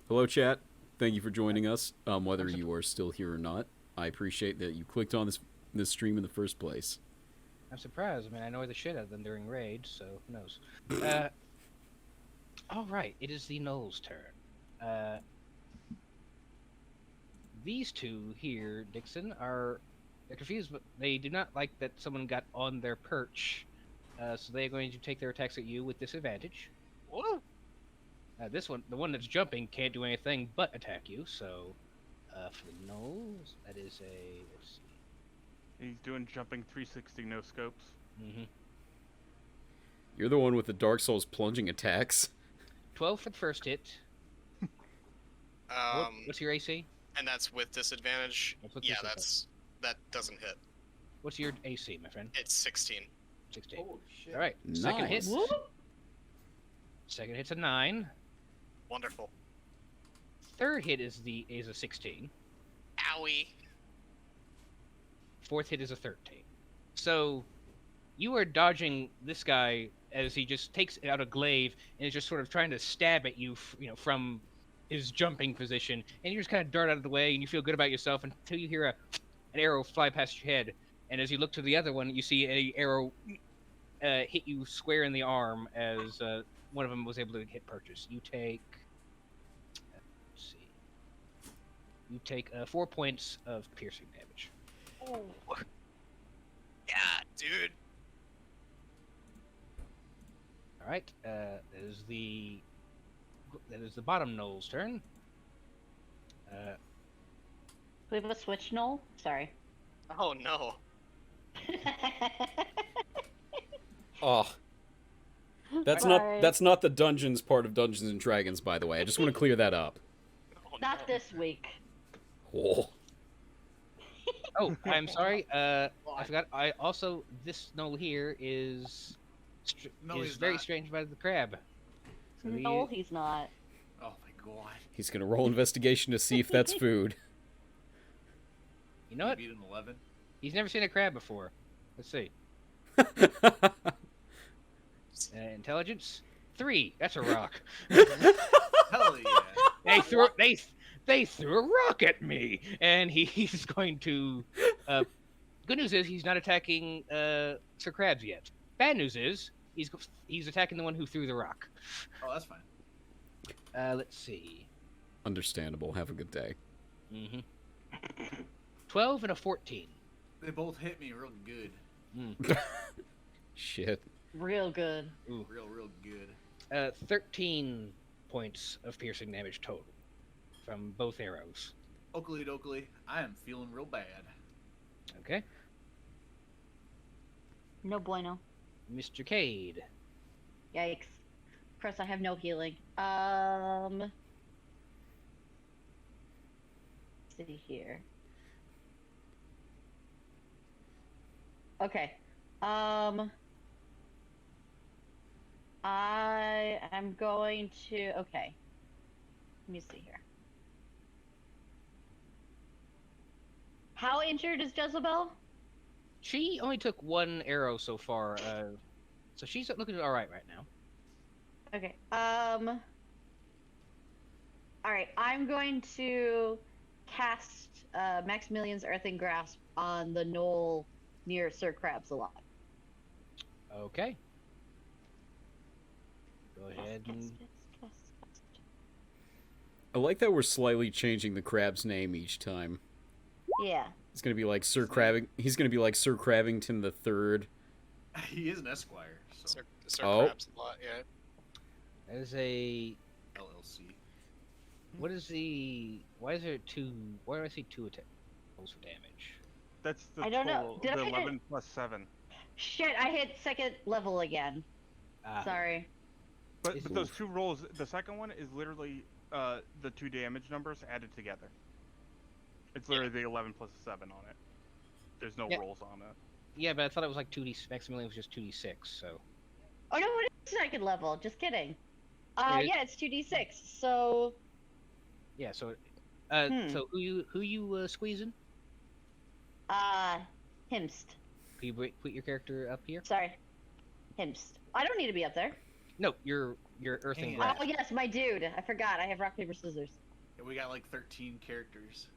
hello chat, thank you for joining us. Whether you are still here or not, I appreciate that you clicked on this stream in the first place. I'm surprised. I mean, I know the shit out of them during raids, so who knows. All right, it is the gnoll's turn. These two here, Dickson, they're confused, but they do not like that someone got on their perch. So they are going to take their attacks at you with disadvantage. Whoa! This one, the one that's jumping, can't do anything but attack you. So, for the gnolls, that is a. Let's see. He's doing jumping 360 no scopes. Mm-hmm. You're the one with the Dark Souls plunging attacks. 12 for the first hit. What's your AC? And that's with disadvantage. That's with Yeah, disadvantage. that doesn't hit. What's your AC, my friend? It's 16. 16. Holy shit. All right. Second hit. Nice. Second hit's a 9. Wonderful. Third hit is a 16. Owie. Fourth hit is a 13. So you are dodging this guy as he just takes out a glaive and is just sort of trying to stab at you, from his jumping position, and you just kind of dart out of the way, and you feel good about yourself until you hear an arrow fly past your head. And as you look to the other one, you see an arrow hit you square in the arm as one of them was able to hit purchase. You take, let's see, you take 4 points of piercing damage. Oh. Yeah, dude. All right, that is the bottom gnoll's turn. We have a switch gnoll? Sorry. Oh no. Oh. That's Sorry. not the dungeons part of Dungeons and Dragons, by the way. I just want to clear that up. Oh, Not no. this week. Oh. Oh, I'm sorry. I forgot. This gnoll here is No, he's very not. strange about the crab. So No, he's not. Oh my God. He's gonna roll investigation to see if that's food. You know what? Beat an 11. He's never seen a crab before. Let's see. Intelligence 3. That's a rock. Hell yeah. They threw a rock at me, and he's going to. Good news is he's not attacking Sir Krabs yet. Bad news is he's attacking the one who threw the rock. Oh, that's fine. Let's see. Understandable. Have a good day. 12 and a 14. They both hit me real good. Shit. Real good. Ooh. Real good. 13 points of piercing damage total from both arrows. Oakley dokley, I am feeling real bad. Okay. No bueno. Mr. Cade. Yikes. Of course, I have no healing. Let's see here. Okay. I am going to. Okay. Let me see here. How injured is Jezebel? She only took one arrow so far, so she's looking all right now. Okay. All right. I'm going to cast Maximilian's Earthing Grasp on the Gnoll near Sir Krabs a lot. Okay. Go ahead and... I like that we're slightly changing the crab's name each time. Yeah. It's gonna be like Sir Crabbing. He's gonna be like Sir Crabbington the Third. He is an esquire, so. Sir Oh. Krabs a lot, yeah. That is a... LLC. What is the... Why is there two... Why do I see 2 attack rolls for damage? That's the I don't know. total. Did The I hit 11 plus 7. Shit, I hit second level again. Sorry. But Is- those 2 rolls, the second one is literally the 2 damage numbers added together. It's literally the 11 plus 7 on it. There's no Yeah. rolls on it. Yeah, but I thought it was like 2d... Maximilian was just 2d6, so... Oh no, it is second level. Just kidding. It is? Yeah, it's 2d6. So Yeah, so... Hmm. So who you squeezing? Himst. Can you put your character up here? Sorry. Himst. I don't need to be up there. No, your earthing Hey, grasp. Oh yes, my dude. I forgot. I have rock paper scissors. Yeah, we got like 13 characters.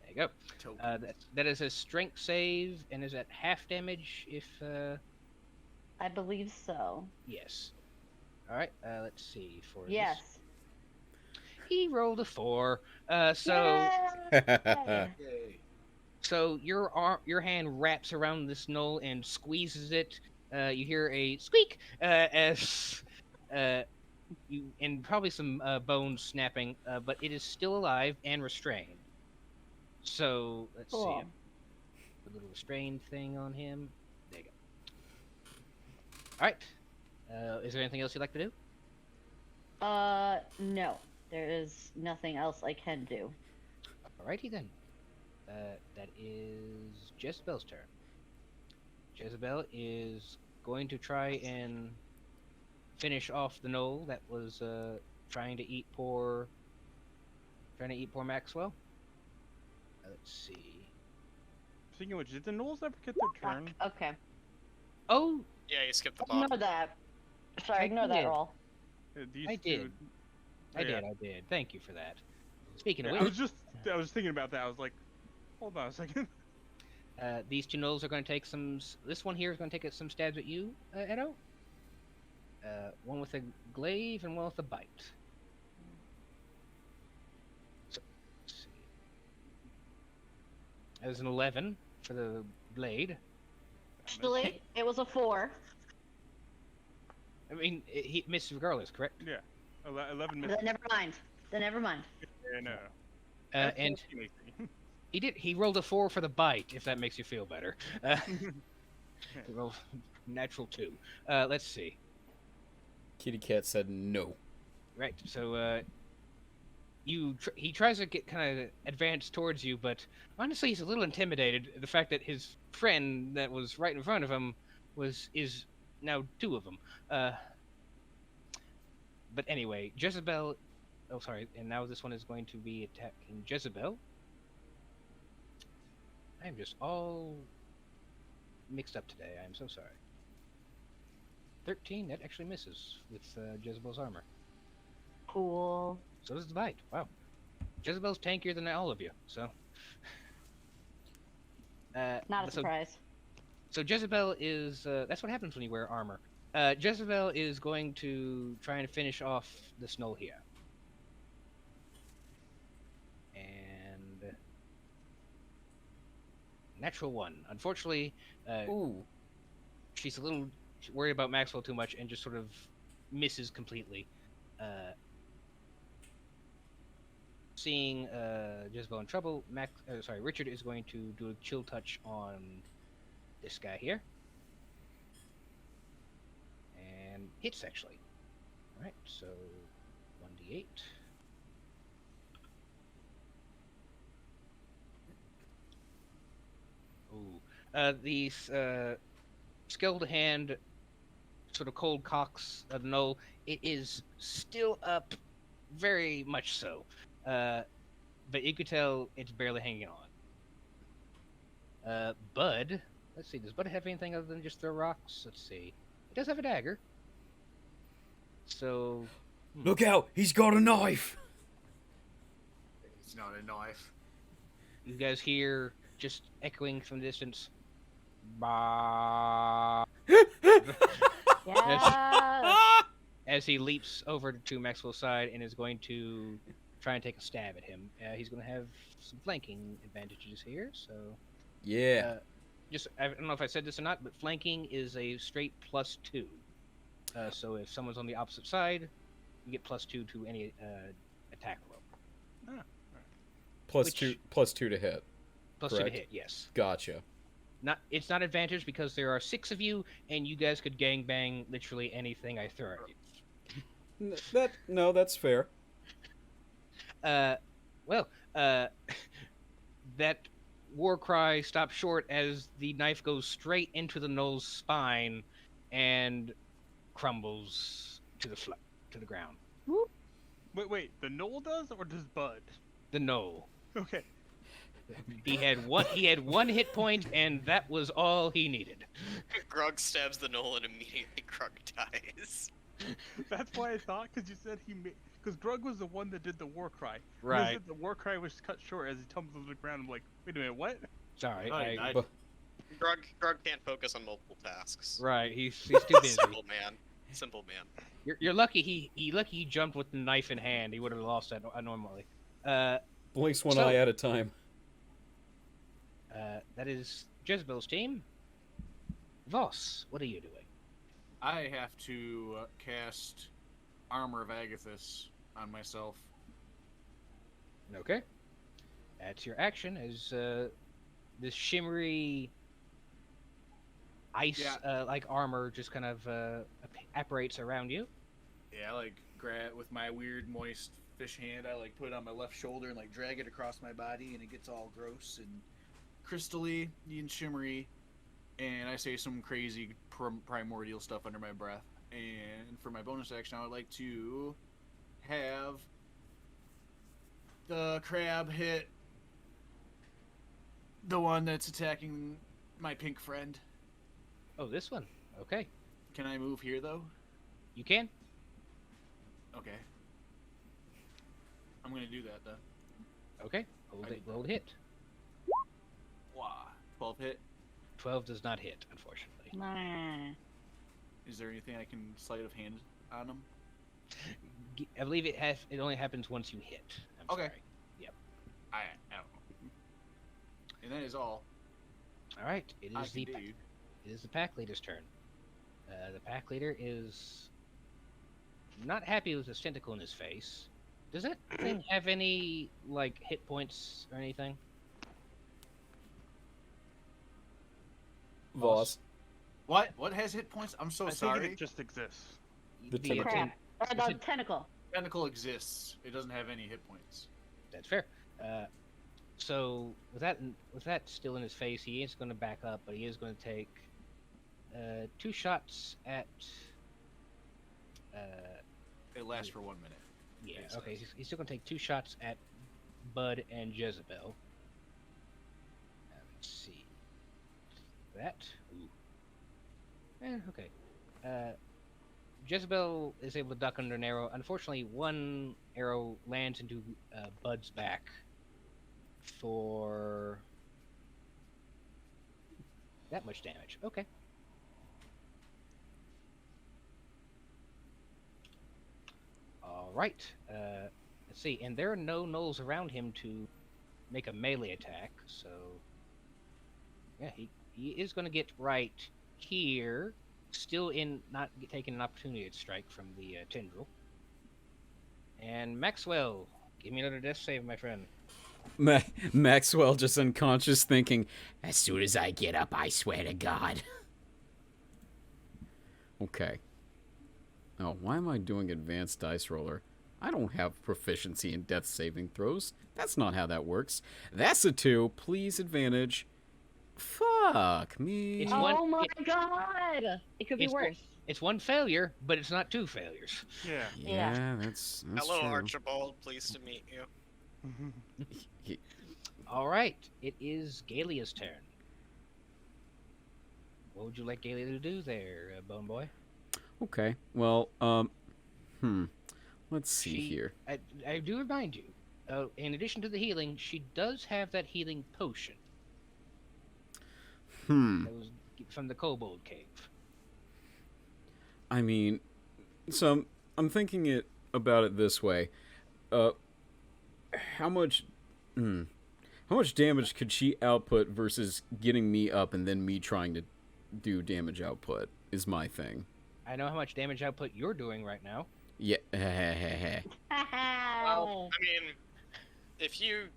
There you go. Tokens. That is a strength save and is at half damage if I believe so. yes. All right. Let's see for this. Yes. He rolled a 4. So Yay! Yay. so your hand wraps around this gnoll and squeezes it. You hear a squeak as you and probably some bones snapping, but it is still alive and restrained. So let's see. Cool. The little restrained thing on him. There you go. All right. Is there anything else you'd like to do? No. There is nothing else I can do. Alrighty then. That is Jezebel's turn. Jezebel is going to try and finish off the gnoll that was trying to eat poor Maxwell. Let's see. Speaking of which, did the Gnolls ever get their turn? Okay. Oh, Yeah, you skipped the bottom. Ignore that. Sorry, I ignore that did. roll. These I did. two- I yeah. did. Thank you for that. Speaking Yeah, of I which, was thinking about that. I was like, hold on a second. these 2 gnolls are going to take some. This one here is going to take some stabs at you, Edo. One with a glaive and one with a bite. So, let's see. That was an 11 for the blade. Actually, it was a 4. I mean, he misses regardless, correct? Yeah, 11 Then misses. never mind. Then never mind. Yeah, no. And he rolled a 4 for the bite, if that makes you feel better. He rolled natural 2. Let's see. Kitty Cat said no. Right. So he tries to get kind of advanced towards you, but honestly, he's a little intimidated. The fact that his friend that was right in front of him is now 2 of them. But anyway, Jezebel. Oh, sorry. And now this one is going to be attacking Jezebel. I'm just all mixed up today. I'm so sorry. 13. That actually misses with Jezebel's armor. Cool. So does the bite. Wow. Jezebel's tankier than all of you. So. Not a surprise. So Jezebel is. That's what happens when you wear armor. Jezebel is going to try and finish off this Gnoll here. And natural 1. Unfortunately, she's a little worried about Maxwell too much and just sort of misses completely. Seeing Jezebel in trouble, Richard is going to do a chill touch on this guy here. And hits, actually. Alright, so 1d8. Ooh. The skeletal hand sort of cold cocks of Gnoll. It is still up, very much so. But you could tell it's barely hanging on. Bud, let's see, does Bud have anything other than just throw rocks? Let's see. He does have a dagger. So... Look out! He's got a knife! It's not a knife. You guys hear, just echoing from the distance, bah. Yeah. As he leaps over to Maxwell's side and is going to try and take a stab at him. He's going to have some flanking advantages here, so... Yeah. I don't know if I said this or not, but flanking is a straight +2. So if someone's on the opposite side, you get +2 to any attack roll. Plus two to hit. +2 to hit, yes. Gotcha. It's not advantage because there are 6 of you, and you guys could gangbang literally anything I throw at you. That's fair. That war cry stops short as the knife goes straight into the Gnoll's spine and crumbles to the ground. Wait, the Gnoll does, or does Bud? The Gnoll. Okay. He had one hit point, and that was all he needed. Grog stabs the Gnoll and immediately Grog dies. That's why I thought, because you said because Grug was the one that did the war cry. Right. You said the war cry was cut short as he tumbles to the ground. I'm like, wait a minute, what? Sorry. Grog can't focus on multiple tasks. Right. He's too busy. Simple man. You're lucky he jumped with the knife in hand. He would have lost that normally. Blinks one eye at a time. That is Jezebel's team. Voss, what are you doing? I have to cast Armor of Agathis on myself. Okay. That's your action as this shimmery ice like armor just kind of apparates around you. Yeah, I like grab with my weird moist fish hand. I like put it on my left shoulder and like drag it across my body, and it gets all gross and crystally and shimmery. And I say some crazy primordial stuff under my breath. And for my bonus action, I would like to have the crab hit the one that's attacking my pink friend. Oh, this one. Okay. Can I move here, though? You can. Okay. I'm going to do that, then. Okay. Roll to hit. Wow. 12 hit. 12 does not hit, unfortunately. Nah. Is there anything I can sleight of hand on him? I believe it only happens once you hit. I'm Okay. sorry. Yep. I don't know. And that is all. All right. It I is can the do. It is the pack leader's turn. The pack leader is not happy with his tentacle in his face. Does that thing have any like hit points or anything? Voss. What? What has hit points? I'm so I sorry. think it just exists. The tentacle. Crap. Or the tentacle. Tentacle exists. It doesn't have any hit points. That's fair. So with that still in his face, he is going to back up, but he is going to take 2 shots at It lasts for 1 minute. Yeah, okay. He's still gonna take 2 shots at Bud and Jezebel. Let's see. That. Ooh. Okay. Jezebel is able to duck under an arrow. Unfortunately, one arrow lands into Bud's back for that much damage. Okay. All right. Let's see. And there are no gnolls around him to make a melee attack, so yeah, he is going to get right here. Still not taking an opportunity to strike from the tendril. And Maxwell, give me another death save, my friend. Maxwell just unconscious thinking, as soon as I get up, I swear to God. Okay. Oh, why am I doing advanced dice roller? I don't have proficiency in death saving throws. That's not how that works. That's a 2. Please advantage. Fuck me. It's Oh my god! It could be worse. It's 1 failure, but it's not 2 failures. Yeah. Yeah, that's Hello, true. Archibald. Pleased to meet you. All right, it is Gaylia's turn. What would you like Gaylia to do there, Bone Boy? Okay. Well, let's see here. I do remind you, in addition to the healing, she does have that healing potion. That was from the Kobold Cave. I mean, so I'm thinking about it this way. How much damage could she output versus getting me up and then me trying to do damage output is my thing. I know how much damage output you're doing right now. Yeah. Well, I mean, if you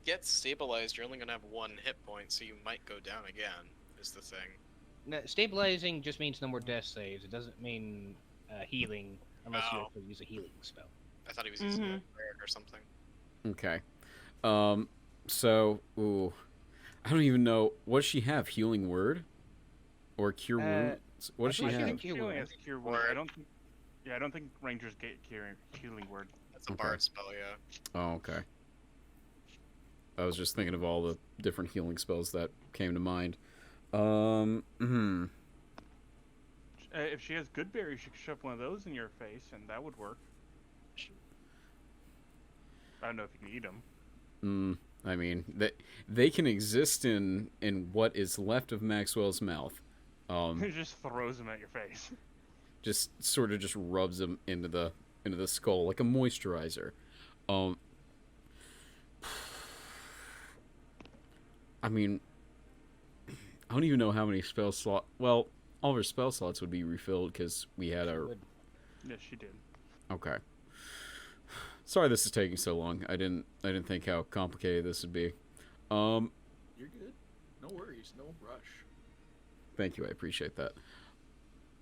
get stabilized, you're only gonna have 1 hit point, so you might go down again. Is the thing. No, stabilizing just means no more death saves. It doesn't mean healing unless you have to use a healing spell. I thought he was using a cleric or something. Okay. So, I don't even know. What does she have? Healing word? Or cure wounds? What does she have? Cure word. I don't think rangers get healing word. That's a bard spell, yeah. Oh, okay. I was just thinking of all the different healing spells that came to mind. If she has good berries, she could shove one of those in your face, and that would work. I don't know if you can eat them. I mean, they can exist in what is left of Maxwell's mouth. He just throws them at your face. Just sort of just rubs them into the skull like a moisturizer. I mean, I don't even know how many spell slots. Well, all of our spell slots would be refilled because we had our. Yes, she did. Okay. Sorry, this is taking so long. I didn't think how complicated this would be. You're good. No worries. No rush. Thank you. I appreciate that.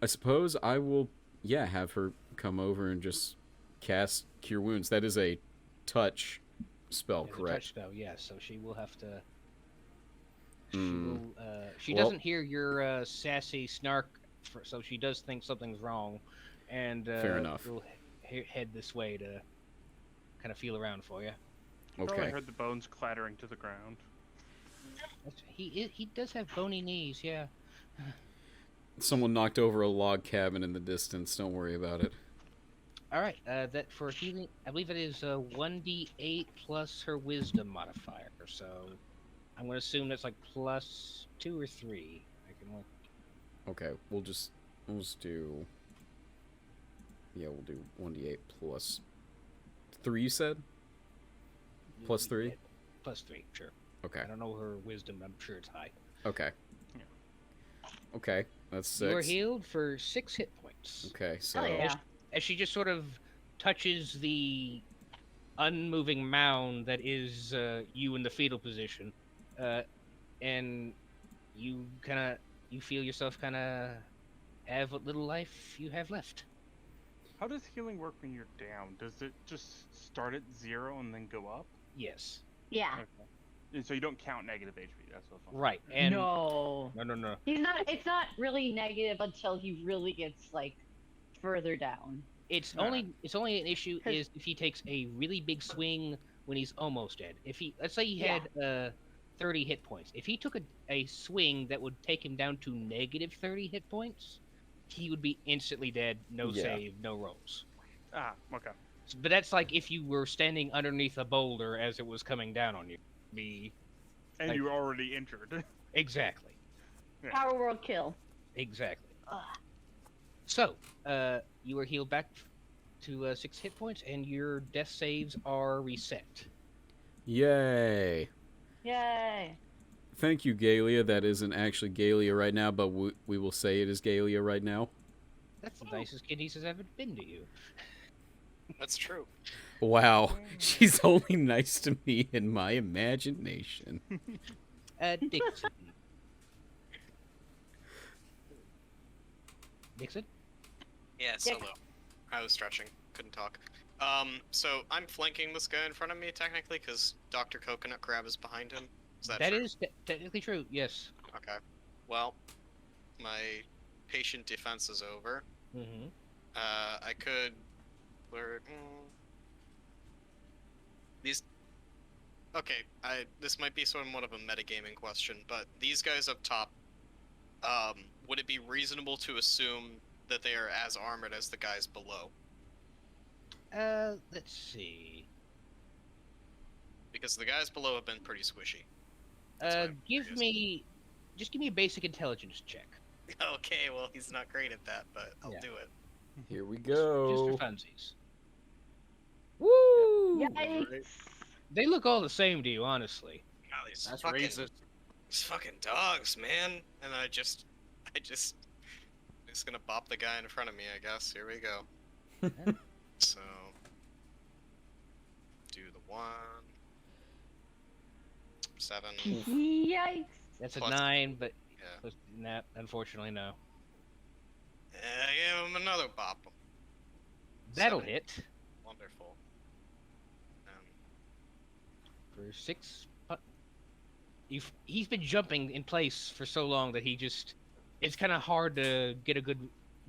I suppose I will, have her come over and just cast Cure Wounds. That is a touch spell, correct? Touch spell, yes. So she will have to. She doesn't hear your sassy snark, so she does think something's wrong, and fair enough. Will head this way to kind of feel around for you. Okay. I heard the bones clattering to the ground. He does have bony knees, yeah. Someone knocked over a log cabin in the distance. Don't worry about it. All right. That for healing, I believe it is 1d8 plus her wisdom modifier. So I'm going to assume that's like plus 2 or 3. I can look. Okay, we'll just do. Yeah, we'll do 1d8 plus 3. You said. Plus 3. Plus 3, sure. Okay. I don't know her wisdom. I'm sure it's high. Okay. Yeah. Okay, that's 6. You are healed for 6 hit points. Okay, so. Oh, yeah. As she just sort of touches the unmoving mound that is you in the fetal position, and you feel yourself kind of have what little life you have left. How does healing work when you're down? Does it just start at 0 and then go up? Yes. Yeah. Okay. And so you don't count negative HP. That's what I'm Right. And No. No. He's not. It's not really negative until he really gets like further down. It's Nah. only an issue 'Cause- is if he takes a really big swing when he's almost dead. If he, let's say he Yeah. had 30 hit points. If he took a swing that would take him down to negative 30 hit points, he would be instantly dead. No Yeah. save, no rolls. Ah, okay. But that's like if you were standing underneath a boulder as it was coming down on you. And Like- you were already injured. Exactly. Yeah. Power World kill. Exactly. Ugh. So, you are healed back to 6 hit points, and your death saves are reset. Yay. Yay. Thank you, Gaylia. That isn't actually Gaylia right now, but we will say it is Gaylia right now. That's the nicest kid he's ever been to you. That's true. Wow. She's only nice to me in my imagination. Dickson. Dickson? Yes, Yeah. hello. I was stretching, couldn't talk. So I'm flanking this guy in front of me technically because Dr. Coconut Crab is behind him. Is that That true? is technically true, yes. Okay. Well, my patient defense is over. Mm-hmm. I could. These. Okay, this might be somewhat of a metagaming question, but these guys up top, would it be reasonable to assume that they are as armored as the guys below? Let's see. Because the guys below have been pretty squishy. That's what I'm Give curious. me... Just give me a basic intelligence check. Okay, well, he's not great at that, but I'll Yeah. do it. Here we Just go. for funsies. Woo! Yikes. They look all the same to you, honestly. God, these That's fucking, racist. these fucking dogs, man. And I just gonna bop the guy in front of me, I guess. Here we go. So, do the 1, 7. Yikes. That's a Plus- 9, but Yeah. nah, unfortunately, no. Give him another bop. That'll 7. hit Wonderful. for 6. He's been jumping in place for so long that it's kind of hard to get a good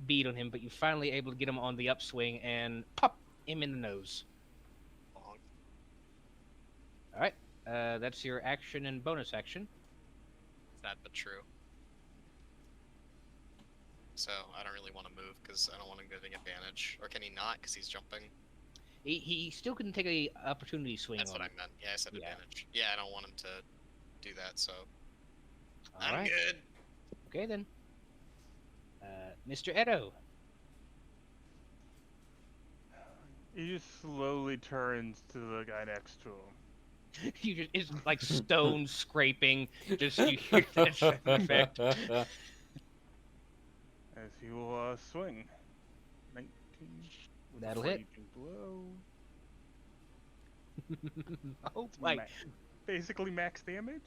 beat on him, but you're finally able to get him on the upswing and pop him in the nose. Long. All right, that's your action and bonus action. Sad but true. So I don't really want to move because I don't want to get an advantage. Or can he not? Because he's jumping. He still can take a opportunity swing. That's on what I it. meant. Yeah, I said Yeah. advantage. Yeah, I don't want him to do that. So All I'm right. good. Okay then. Mr. Edo. He just slowly turns to the guy next to him. You just it's like stone scraping. Just you hear that sound effect. As he will swing. 19. with That'll hit. raging blow. Oh It's my! basically max damage.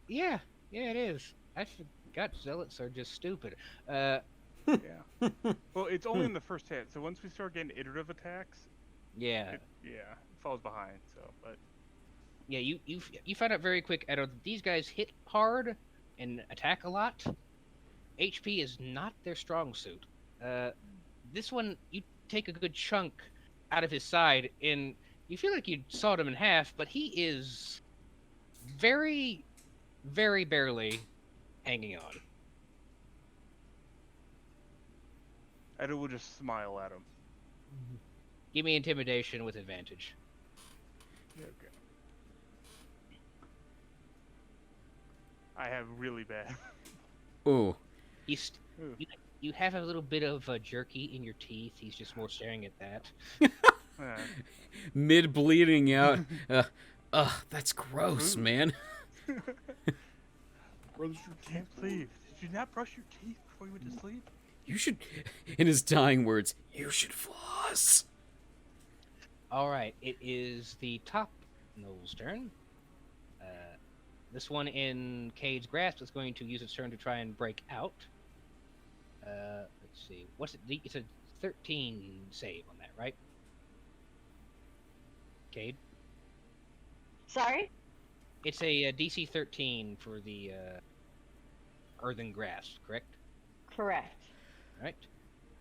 Yeah, it is. I forgot zealots are just stupid. Yeah. Well, it's only in the first hit, so once we start getting iterative attacks, Yeah, it falls behind. So, but yeah. You find out very quick, Edo, that these guys hit hard and attack a lot. HP is not their strong suit. This one, you take a good chunk out of his side, and you feel like you sawed him in half, but he is very, very barely hanging on. Edo will just smile at him. Give me intimidation with advantage. Okay. I have really bad. Ooh. He's, Ooh. you have a little bit of jerky in your teeth. He's just more staring at that. Mid bleeding out. That's gross, Ooh. man. Can't believe. Did you not brush your teeth before you went to sleep? You should, in his dying words, you should floss. All right, it is the top Gnoll's turn. This one in Cade's grasp is going to use its turn to try and break out. Let's see. What's it? It's a 13 save on that, right? Cade? Sorry? It's a DC 13 for the Earthen Grasp, correct? Correct. All right.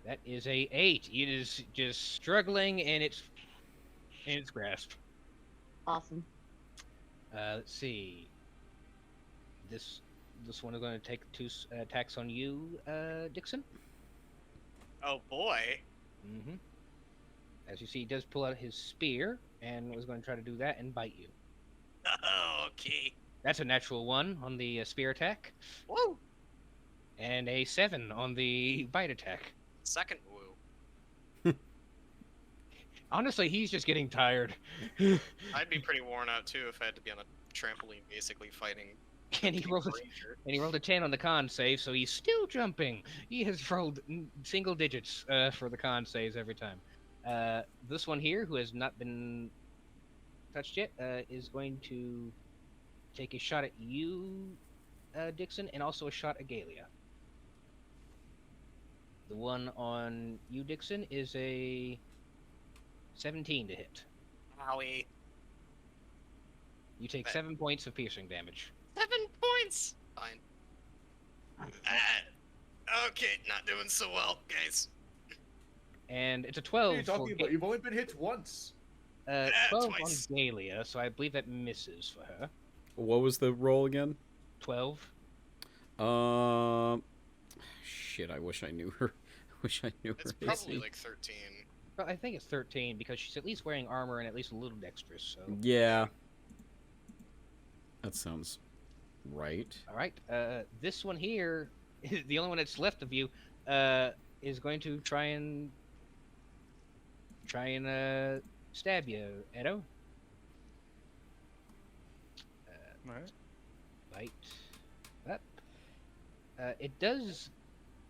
That is a 8. It is just struggling in its grasp. Awesome. Let's see. This one is going to take 2 attacks on you, Dickson. Oh boy. Mm-hmm. As you see, he does pull out his spear and was going to try to do that and bite you. Oh, okay. That's a natural 1 on the spear attack. Woo! And a 7 on the bite attack. Second woo. Honestly, he's just getting tired. I'd be pretty worn out too if I had to be on a trampoline basically fighting. And he rolled a 10 on the con save, so he's still jumping. He has rolled single digits for the con saves every time. This one here, who has not been touched yet, is going to take a shot at you, Dickson, and also a shot at Gaylia. The one on you, Dickson, is a 17 to hit. Howie. You take 7 points of piercing damage. 7 points! Fine. Okay, not doing so well, guys. And it's a What 12 are you talking about? You've only been hit once. 12 twice. on Gaylia, so I believe that misses for her. What was the roll again? 12. Shit, I wish I knew her. I wish I knew It's her. probably AC. like 13. Well, I think it's 13 because she's at least wearing armor and at least a little dexterous. So. Yeah. That sounds right. All right. This one here, the only one that's left of you, is going to try and stab you, Edo. Alright. Bite. Up.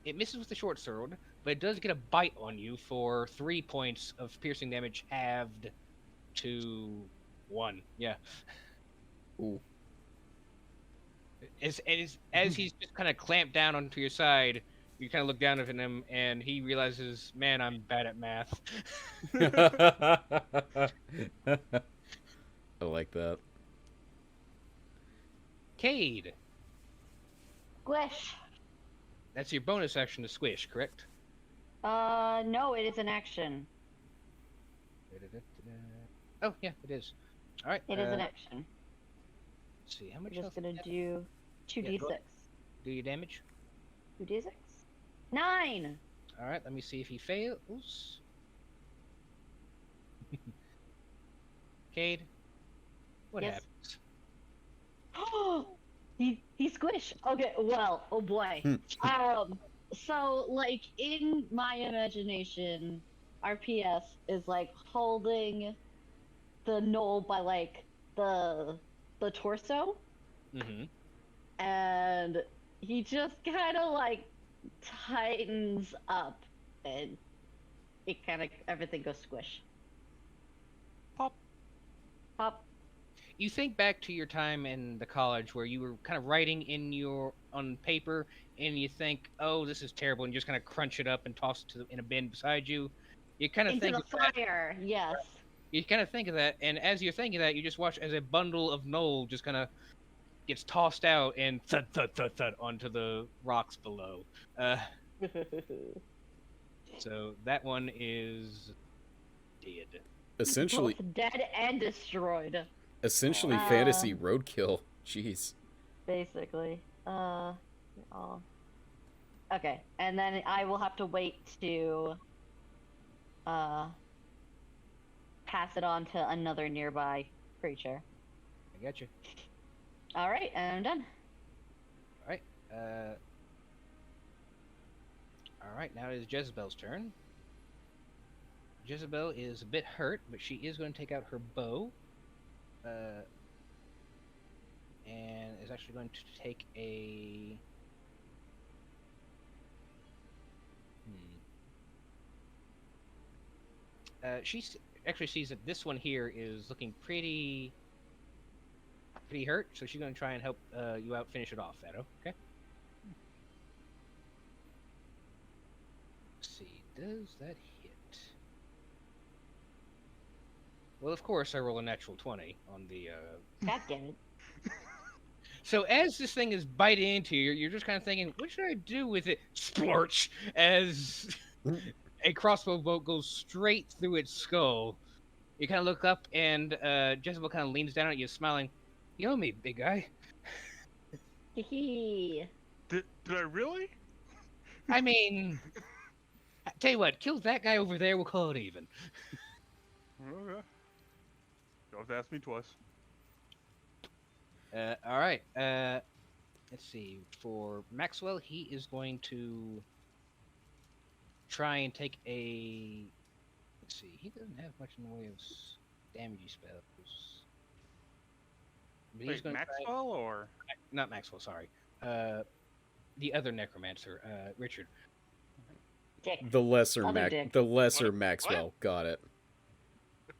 It misses with the short sword, but it does get a bite on you for 3 points of piercing damage, halved to 1. Yeah. Ooh. As he's just kind of clamped down onto your side, you kind of look down at him, and he realizes, man, I'm bad at math. I like that. Cade, Squish. that's your bonus action to squish, correct? No, it is an action. Oh, yeah, it is. All right. It is an action. Let's see, how much I'm health just gonna do you have? do 2d6. Yeah, go ahead. Do your damage. 2d6. 9. All right, let me see if he fails. Cade, what Yes. happens? Oh, he squished. Okay, well, oh boy. So like in my imagination, RPS is like holding the gnoll by like the torso, Mm-hmm. and he just kind of like tightens up, and it kind of everything goes squish. Pop. Pop. You think back to your time in the college where you were kind of writing on paper, and you think, "Oh, this is terrible," and you just kind of crunch it up and toss it in a bin beside you. You kind of Into think the fire. Yes. you kind of think of that, and as you're thinking that, you just watch as a bundle of gnoll just kind of gets tossed out and thud thud thud thud onto the rocks below. So that one is dead. Essentially, Both dead and destroyed. essentially fantasy roadkill. Jeez. Basically. Okay, and then I will have to wait to pass it on to another nearby creature. I got you. All right, and I'm done. All right. All right. Now it is Jezebel's turn. Jezebel is a bit hurt, but she is going to take out her bow. And is actually going to take a. She actually sees that this one here is looking pretty hurt, so she's going to try and help you out finish it off, Edo. Okay. Let's see, does that hit? Well, of course, I roll a natural 20 on the. God damn it. So as this thing is biting into you, you're just kind of thinking, what should I do with it? Splorch! As A crossbow bolt goes straight through its skull. You kind of look up, and Jezebel kind of leans down at you, smiling. You know me, big guy. Hee. Did I really? I mean, tell you what, kill that guy over there, we'll call it even. Okay. Don't have to ask me twice. All right. Let's see. For Maxwell, he is going to try and take a. Let's see. He doesn't have much in the way of damagey spells. But he's Wait, gonna Maxwell or? not Maxwell. Sorry. The other necromancer, Richard. Dick. The lesser Other dick. What? Maxwell. Got it.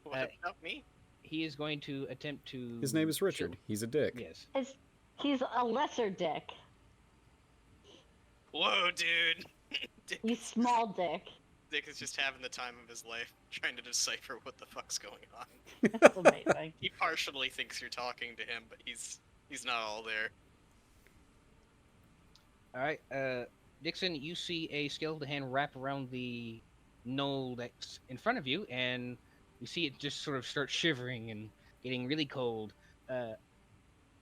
What about me? He is going to attempt to. His name is Richard. He's a dick. Yes. He's a lesser dick. Whoa, dude. Dick, You small dick. Dick is just having the time of his life, trying to decipher what the fuck's going on. That's amazing. He partially thinks you're talking to him, but he's not all there. All right, Dickson, you see a skeleton hand wrap around the gnoll that's in front of you, and you see it just sort of start shivering and getting really cold.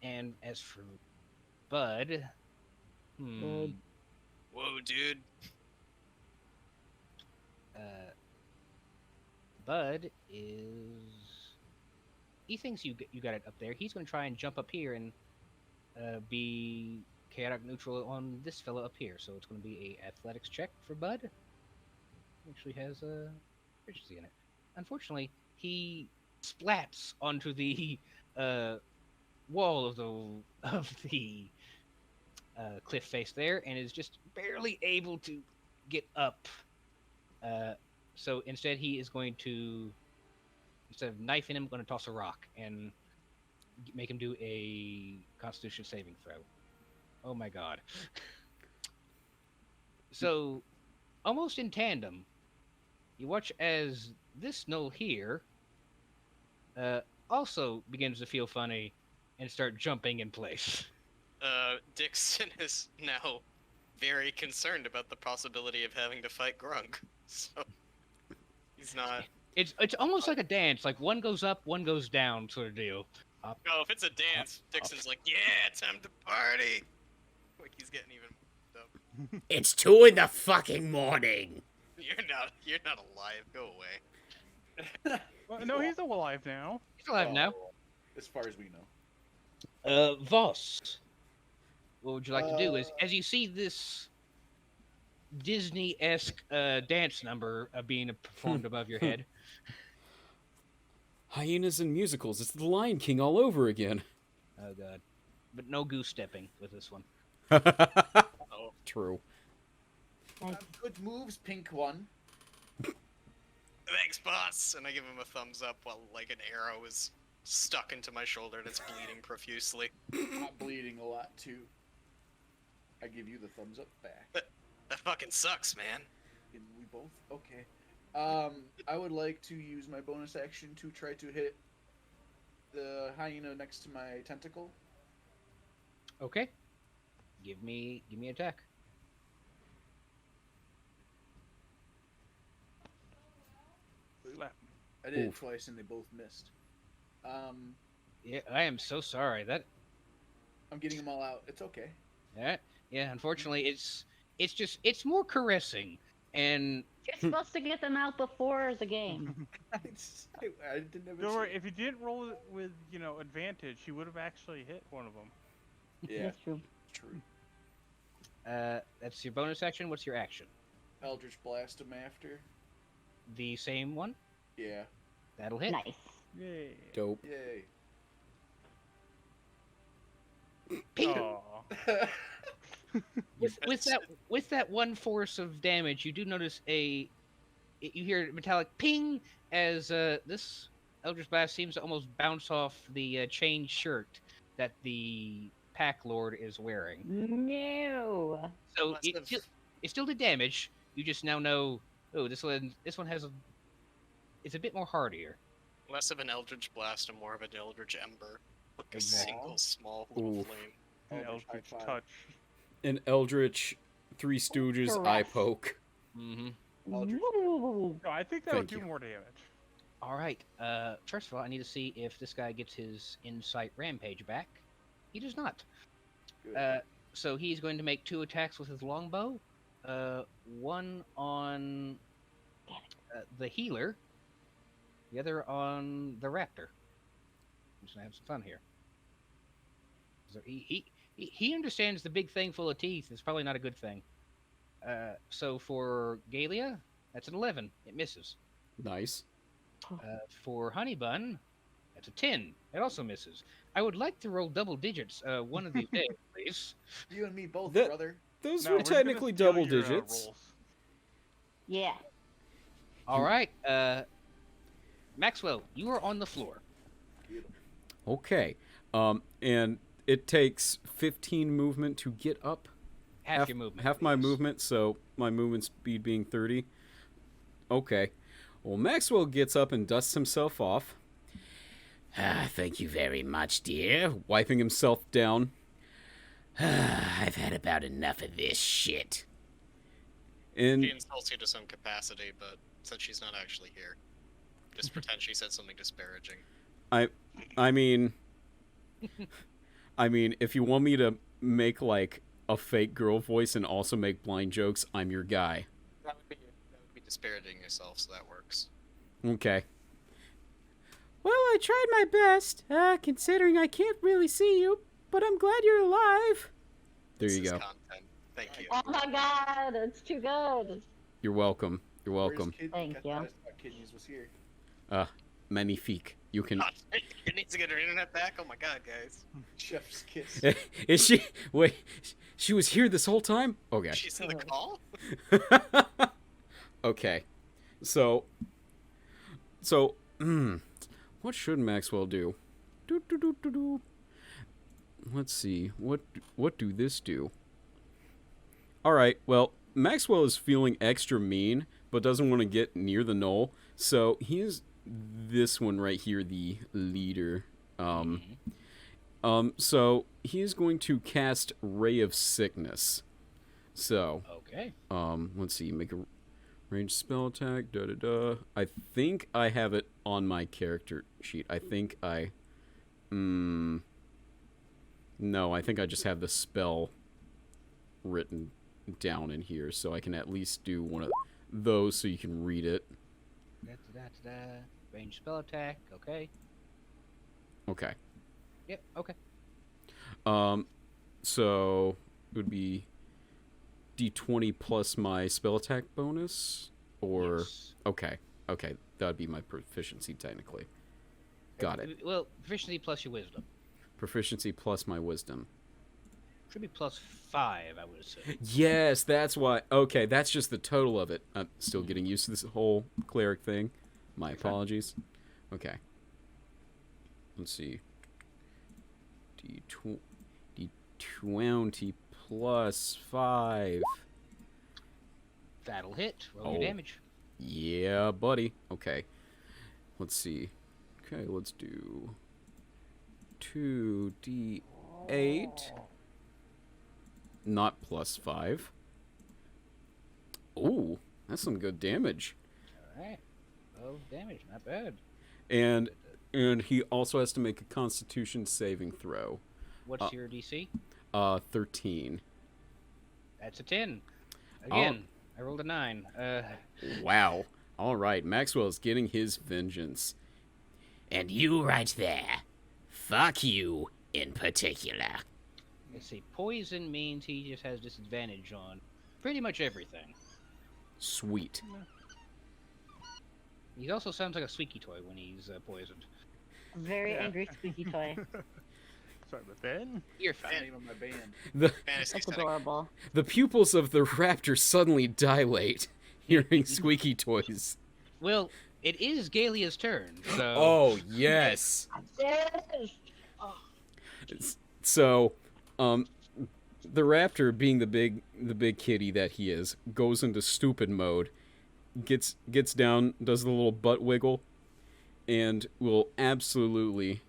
And as for Bud, Bud. Whoa, dude. Bud is. He thinks you got it up there. He's going to try and jump up here and be chaotic neutral on this fella up here. So it's going to be a athletics check for Bud. Actually has a proficiency in it. Unfortunately, he splats onto the wall of the cliff face there, and is just barely able to get up. So instead, he is going to, instead of knifing him, going to toss a rock and make him do a Constitution saving throw. Oh my god! So, almost in tandem, you watch as this gnoll here also begins to feel funny and start jumping in place. Dickson is now very concerned about the possibility of having to fight Grunk. So he's not. It's almost like a dance, like one goes up, one goes down, sort of deal. Up. Oh, if it's a dance, Dixon's like, yeah, time to party. Like he's getting even up. It's 2 in the fucking morning. You're not alive. Go away. Well, no, he's alive now. He's alive now. As far as we know. Voss, what would you like to do? Is as you see this Disney-esque dance number being performed above your head. Hyenas and musicals. It's the Lion King all over again. Oh god, but no goose stepping with this one. Oh, True. Good moves, pink one. thanks, boss. And I give him a thumbs up while like an arrow is stuck into my shoulder and it's bleeding profusely. I'm bleeding a lot too. I give you the thumbs up back. That fucking sucks, man. And we both okay. I would like to use my bonus action to try to hit the hyena next to my tentacle. Okay, give me attack. Slap. I did it Oof. twice and they both missed. Yeah, I am so sorry. That I'm getting them all out. It's okay. yeah. Unfortunately, it's more caressing and. You're supposed to get them out before the game. I didn't ever Don't worry, see if you didn't roll it with, advantage, you would have actually hit one of them. it. Yeah, That's true. true. That's your bonus action. What's your action? Eldritch Blast him after. The same one. Yeah. That'll hit. Nice. Yay. Dope. Yay. Aw. With that one force of damage, you do notice you hear a metallic ping as this Eldritch Blast seems to almost bounce off the chain shirt that the Pack Lord is wearing. No. So Must it have- still did damage. You just now know. Oh, this one has it's a bit more hardier. Less of an Eldritch Blast and more of an Eldritch Ember. Like a Exactly. single small little Oof. flame. An Eldritch Eldritch high five. touch. An Eldritch Three Stooges eye Caress. poke. Mm-hmm. Eldritch. Ooh. No, I think that would Thank do you. more damage. All right. First of all, I need to see if this guy gets his insight rampage back. He does not. Good. So he's going to make 2 attacks with his longbow. One on the healer, the other on the raptor. I'm just gonna have some fun here. So he understands the big thing full of teeth is probably not a good thing. So for Gaylia, that's an 11. It misses. Nice. For Honeybun, that's a 10. It also misses. I would like to roll double digits one of these days, please. You and me both, That- brother. Those No, were we're gonna technically steal double your, digits. rolls. Yeah. All right. Maxwell, you are on the floor. Okay. And it takes 15 movement to get up. Half your movement. Half my please. movement, so my movement speed being 30. Okay. Well, Maxwell gets up and dusts himself off. Thank you very much, dear. Wiping himself down. I've had about enough of this shit. And She insults you to some capacity, but since she's not actually here, just pretend she said something disparaging. I mean, if you want me to make like a fake girl voice and also make blind jokes, I'm your guy. That would be disparaging yourself, so that works. Okay. Well, I tried my best, considering I can't really see you, but I'm glad you're alive. There This you is go. content. Thank you. Oh my god, it's too good. You're welcome. You're Where's welcome. Thank you. I thought Kidneys was here. Magnifique. You can. God, it needs to get her internet back. Oh my god, guys. Chef's kiss. Is she? Wait, she was here this whole time? Okay. She's in the call. Okay. So, what should Maxwell do? Do. Let's see. What do this do? All right. Well, Maxwell is feeling extra mean, but doesn't want to get near the Gnoll. So he is this one right here, the leader. So he is going to cast Ray of Sickness. So, Okay. let's see. Make a ranged spell attack. I think I have it on my character sheet. I think I. No, I think I just have the spell written down in here, so I can at least do one of those so you can read it. Range spell attack. Okay. Okay. Yep. Okay. So it would be D20 plus my spell attack bonus, or Yes. okay, that would be my proficiency technically. Got it. Well, proficiency plus your wisdom. Proficiency plus my wisdom. Should be plus 5, I would assume. Yes, that's why. Okay, that's just the total of it. I'm still getting used to this whole cleric thing. My apologies. Okay. Let's see. D20 plus 5. That'll hit. Roll Oh. your damage. Yeah, buddy. Okay. Let's see. Okay, let's do 2d8. Not plus 5. Ooh, that's some good damage. All right. 12 damage. Not bad. And he also has to make a Constitution saving throw. What's your DC? 13. That's a 10. Again, I rolled a 9. Wow. All right, Maxwell's getting his vengeance. And you right there. Fuck you in particular. Let's see. Poison means he just has disadvantage on pretty much everything. Sweet. He also sounds like a squeaky toy when he's poisoned. Very Yeah. angry squeaky toy. Sorry, but then You're The fine. name of my band. The Fantasy That's setting. adorable. the pupils of the raptor suddenly dilate, hearing squeaky toys. Well, it is Gaylia's turn, so... Oh, yes. Yes! So, the raptor, being the big kitty that he is, goes into stupid mode, gets down, does the little butt wiggle, and will absolutely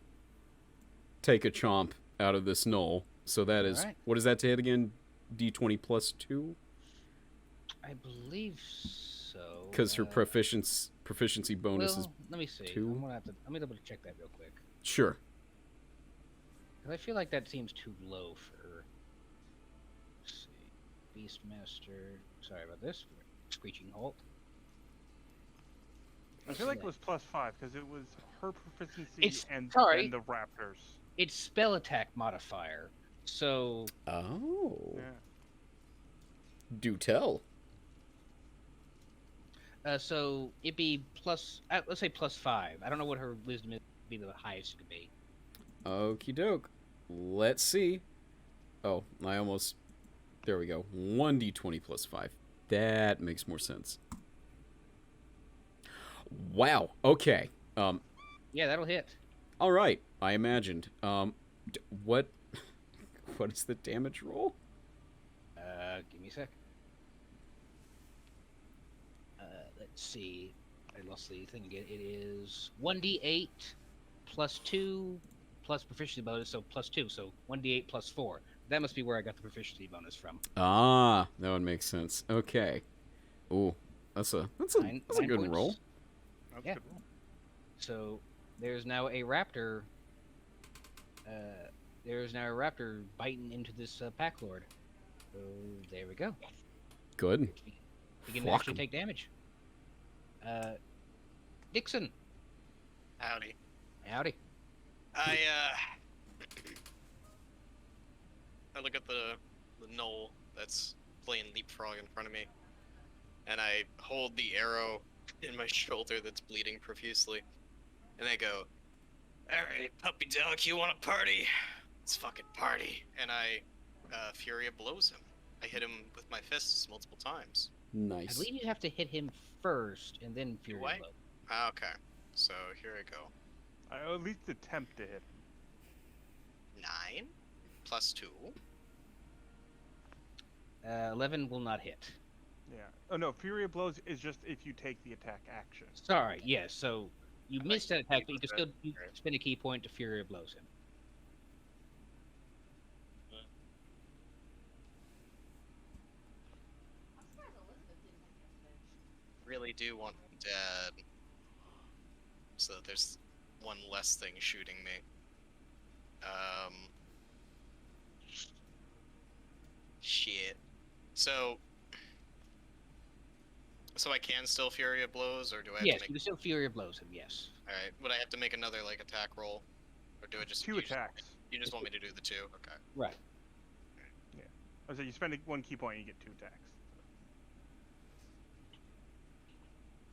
take a chomp out of this Gnoll. So that is, Alright. what is that to hit again? D20 plus 2? I believe so. So. Because her proficiency bonus is well, let me see. 2. Let me double check that real quick. Sure. 'Cause I feel like that seems too low for her. Let's see. Beastmaster. Sorry about this. Screeching Halt. I feel like it was +5 because it was her proficiency It's- and sorry. then the raptors. It's spell attack modifier. So. Oh. Yeah. Do tell. So it'd be plus. Let's say +5. I don't know what her wisdom is. Be the highest it could be. Okie doke. Let's see. Oh, I almost. There we go. 1d20 plus 5. That makes more sense. Wow. Okay. Yeah, that'll hit. All right. I imagined. What is the damage roll? Give me a sec. Let's see. I lost the thing again. It is 1d8 plus 2 plus proficiency bonus, so +2. So 1d8 plus 4. That must be where I got the proficiency bonus from. Ah, that would make sense. Okay. Ooh, that's a Nine good points. roll. That's Yeah. good. So there's now a raptor. Biting into this pack lord. So there we go. Good. He can Flock actually 'em. take damage. Dickson. Howdy. Howdy. I look at the gnoll that's playing leapfrog in front of me, and I hold the arrow in my shoulder that's bleeding profusely, and I go, "Alright, puppy dog, you want to party? Let's fucking party!" And I Furia blows him. I hit him with my fists multiple times. I Nice. believe you have to hit him first and then Fury I? Blow. Okay, so here I go. I at least attempt to hit him. 9 plus 2. 11 will not hit. Yeah. Oh no, Fury of Blows is just if you take the attack action. Sorry, yes. So you I missed like that attack, to but you can keep still it. you spend a key point to Fury Blows him. Really do want him dead. So there's one less thing shooting me. Shit. So I can still Fury of Blows, or do I have Yes, to you make... can still Fury Blows him. Yes. Alright, would I have to make another, like, attack roll? Or do I just... 2 you just- attacks. You just want me to do the 2? Okay. Right. So you spend 1 key point, you get 2 attacks.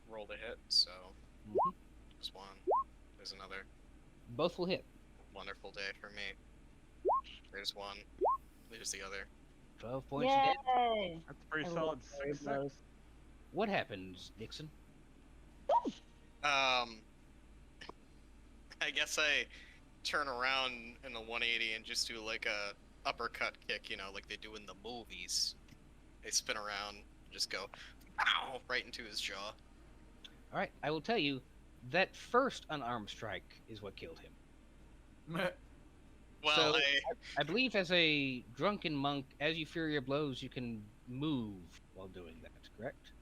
Roll the hit, so... Mhm. Just one. There's another. Both will hit. Wonderful day for me. There's one. There's the other. 12 points of damage. Yay! That's a pretty I solid love Fury 6 blows. What happens, Dixon? I guess I turn around in a 180 and just do like a uppercut kick, you know, like they do in the movies. They spin around, just go, ow, right into his jaw. All right, I will tell you that first unarmed strike is what killed him. Well, So- I believe as a drunken monk, as you Fury of Blows, you can move while doing that, correct?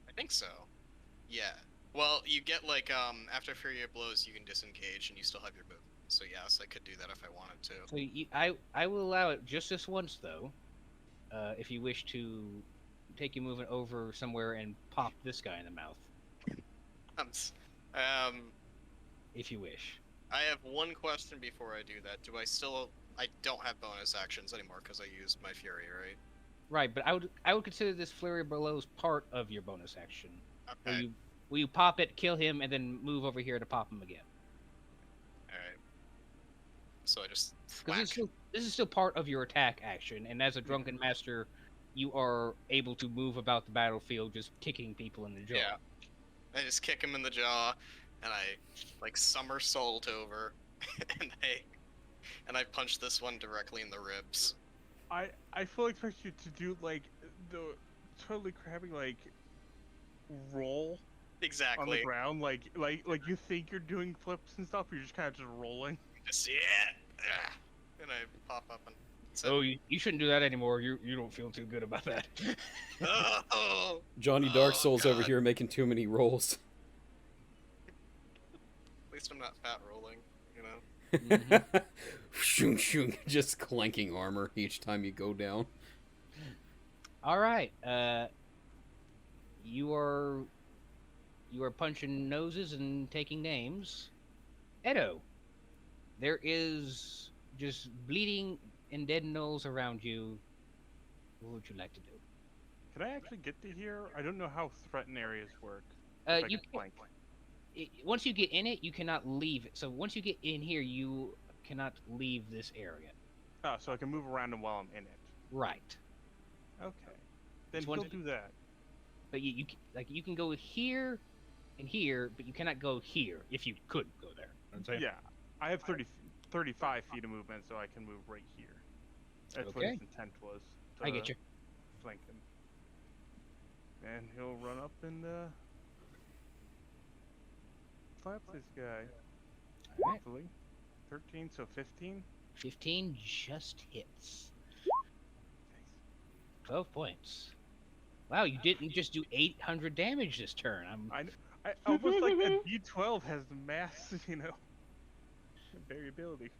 I think so. Yeah. Well, you get like, after Fury of Blows, you can disengage and you still have your move. So yes, I could do that if I wanted to. So I will allow it just this once, though, if you wish to take your movement over somewhere and pop this guy in the mouth, if you wish. I have one question before I do that. I don't have bonus actions anymore because I used my Fury, right? Right, but I would consider this Flurry of Blows part of your bonus action. Okay. Will you pop it, kill him, and then move over here to pop him again? Alright. So I just Because whack. this is still part of your attack action, and as a drunken master, you are able to move about the battlefield just kicking people in the jaw. Yeah. I just kick him in the jaw, and I like somersault over, and I punch this one directly in the ribs. I fully expect you to do like the totally crappy like roll on the Exactly. ground, like you think you're doing flips and stuff, you're just kind of just rolling. Just yeah. And I pop up and Oh, you shouldn't do that anymore. You don't feel too good about that. Oh, Johnny Dark Oh, Souls over God. here making too many rolls. at least I'm not fat rolling, you know. Shoong, shoong, just clanking armor each time you go down. All right. You are punching noses and taking names. Edo, there is just bleeding and dead gnolls around you. What would you like to do? Can I actually get to here? I don't know how threatened areas work. You flank. once you get in it, you cannot leave it. So once you get in here, you cannot leave this area. Oh, so I can move around them while I'm in it. Right. Okay. Then It's he'll one- do that. But you can go here and here, but you cannot go here if you could go there. Yeah. I have 35 feet of movement, so I can move right here. That's what Okay. his intent was. I get you. Flank him. And he'll run up and slap this guy. All right. Hopefully. 13, so 15. 15 just hits. 12 points. Wow, you didn't just do 800 damage this turn. I almost like that D12 has the mass, variability.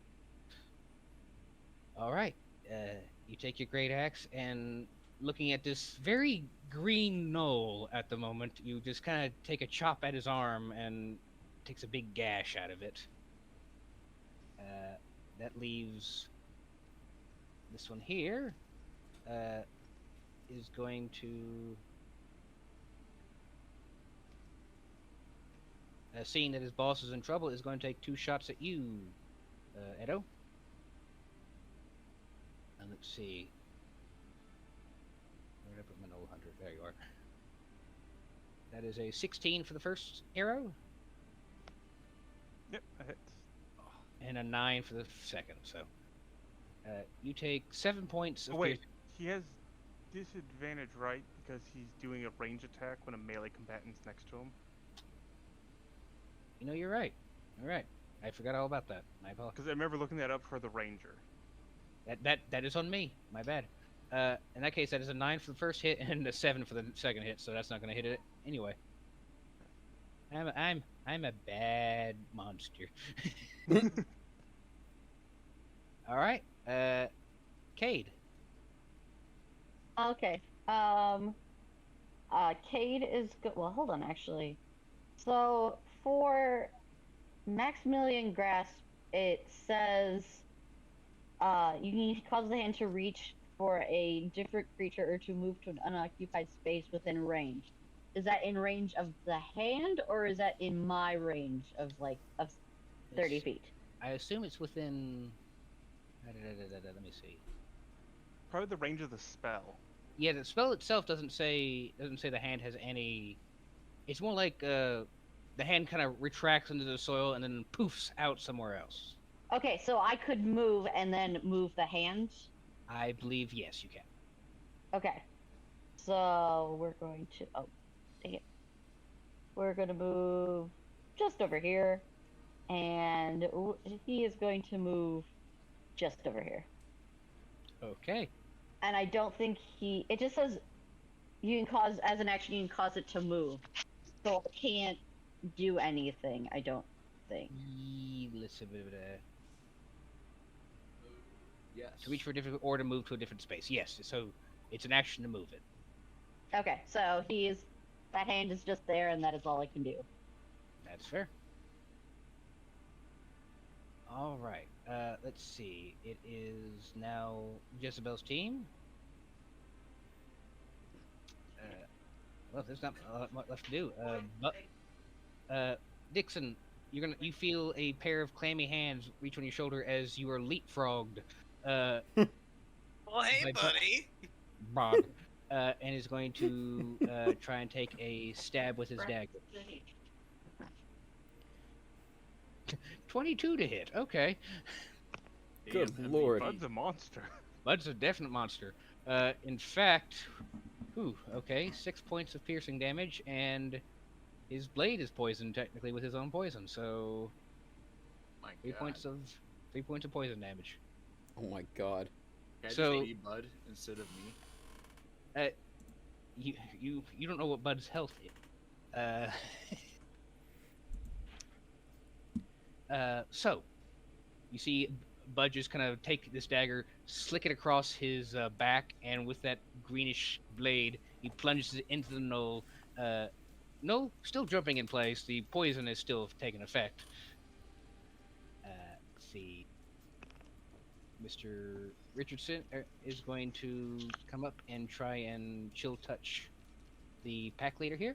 All right. You take your great axe and looking at this very green gnoll at the moment, you just kind of take a chop at his arm and takes a big gash out of it. That leaves this one here. Is going to, seeing that his boss is in trouble, is going to take 2 shots at you, Edo. And let's see. Where did I put my Gnoll Hunter? There you are. That is a 16 for the first arrow, Yep, that hits. and a 9 for the second. So, you take 7 points of Oh, wait. piercing. He has disadvantage, right? Because he's doing a range attack when a melee combatant's next to him. You know, you're right. All right. I forgot all about that. My apologies. Because I remember looking that up for the ranger. That is on me. My bad. In that case, that is a 9 for the first hit and a 7 for the second hit. So that's not going to hit it anyway. I'm a bad monster. All right. Cade. Okay. Cade is good. Well, hold on, actually. So for Maximilian Grasp, it says you need to cause the hand to reach for a different creature or to move to an unoccupied space within range. Is that in range of the hand, or is that in my range of 30 feet? I assume it's within. Let me see. Probably the range of the spell. Yeah, the spell itself doesn't say the hand has any. It's more like the hand kind of retracts into the soil and then poofs out somewhere else. Okay, so I could move and then move the hand. I believe yes, you can. Okay, so we're going to. Oh, dang it. We're going to move just over here, and he is going to move just over here. Okay. And I don't think it just says you can cause, as an action, you can cause it to move. So I can't do anything, I don't think. Let's see. Yes. To reach for a different, or to move to a different space. Yes, so it's an action to move it. Okay, so that hand is just there, and that is all I can do. That's fair. All right. Let's see. It is now Jezebel's team. Well, there's not a lot left to do. But Dickson, you feel a pair of clammy hands reach on your shoulder as you are leapfrogged. Well, hey, My buddy. Bob, and is going to try and take a stab with his dagger. 22 to hit. Okay. Good Damn, lord. Bud's a monster. Bud's a definite monster. In fact, okay, 6 points of piercing damage, and his blade is poisoned technically with his own poison. So My 3 God. points of poison damage. Oh my god. Can I just So- say Bud instead of me? You don't know what Bud's health is. So you see Bud just kind of take this dagger, slick it across his back, and with that greenish blade, he plunges it into the gnoll. Gnoll still jumping in place. The poison is still taking effect. Let's see. Mr. Richardson is going to come up and try and chill touch the pack leader here.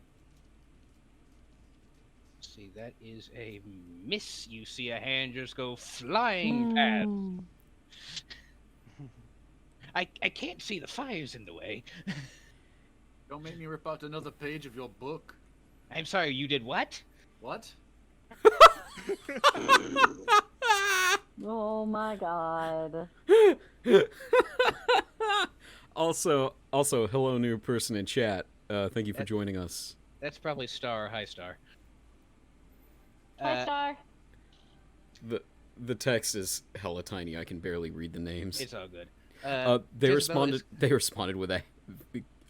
Let's see, that is a miss. You see a hand just go flying past. I can't see the fires in the way. Don't make me rip out another page of your book. I'm sorry, you did what? What? Oh my god. Also, hello, new person in chat. Thank you for joining us. That's probably Star. Hi, Star. Hi, Star. The text is hella tiny. I can barely read the names. It's all good. They Jezebel responded with a,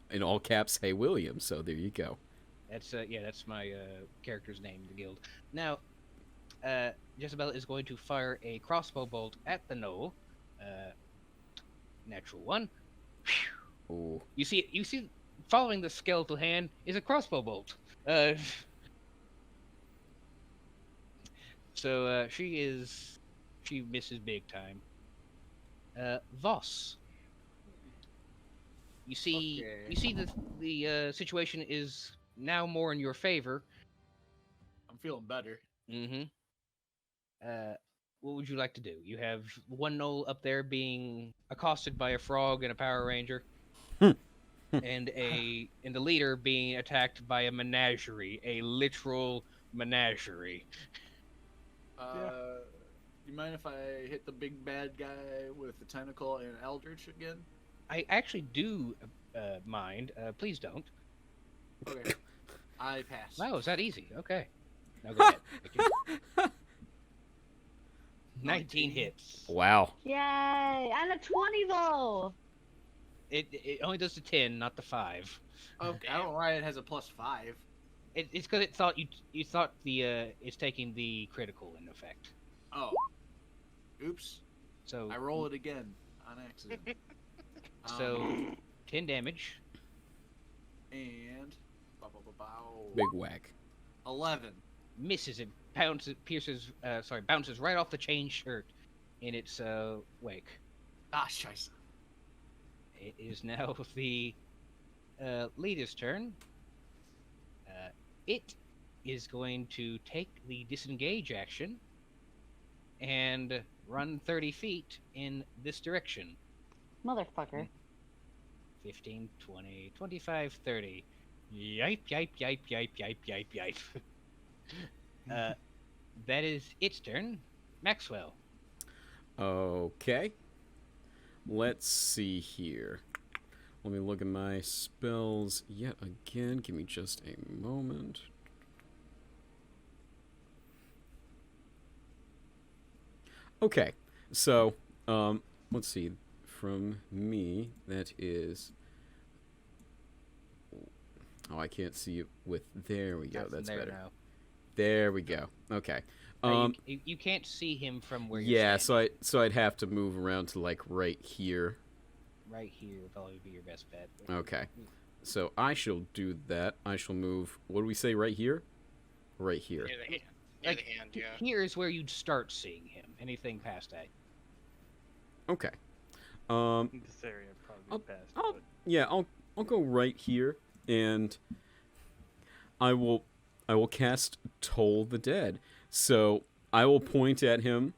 in all caps, "Hey William." So there you go. That's that's my character's name, the guild. Now, Jezebel is going to fire a crossbow bolt at the gnoll. Natural one. Ooh. You see, following the skeletal hand is a crossbow bolt. So she misses big time. Voss. You see the situation is now more in your favor. I'm feeling better. Mm-hmm. What would you like to do? You have one gnoll up there being accosted by a frog and a Power Ranger, and the leader being attacked by a menagerie, a literal menagerie. You mind if I hit the big bad guy with the tentacle and Eldritch again? I actually do mind. Please don't. Okay. I pass. Wow, is that easy? Okay. Now go ahead. Thank you. 19 hits. Wow. Yay! And a 20 though. It only does the 10, not the 5. Okay. I don't know why it has a +5. It's because it thought you thought the it's taking the critical in effect. Oh. Oops. So I roll it again on accident. So 10 damage. And Big whack. 11. Misses it, bounces right off the chain shirt in its wake. Ah, scheiße. It is now the leader's turn. It is going to take the disengage action and run 30 feet in this direction. Motherfucker. 15, 20, 25, 30. Yipe, yipe, yipe, yipe, yipe, yipe, yipe. That is its turn. Maxwell. Okay. Let's see here. Let me look at my spells yet again. Give me just a moment. Okay, so, let's see. From me, that is... Oh, I can't see it with... There we go, that's there better. now. There we go. Okay. You can't see him from where you're Yeah, standing. so I'd have to move around to, like, right here. Right here would probably be your best bet. Okay. So I shall do that. I shall move... What do we say, right here? Right here. Near the hand. Like, Near the hand, yeah. Here is where you'd start seeing him. Anything past that. Okay. This area probably best. I'll- but Yeah, I'll go right here, and I will cast Toll the Dead. So I will point at him,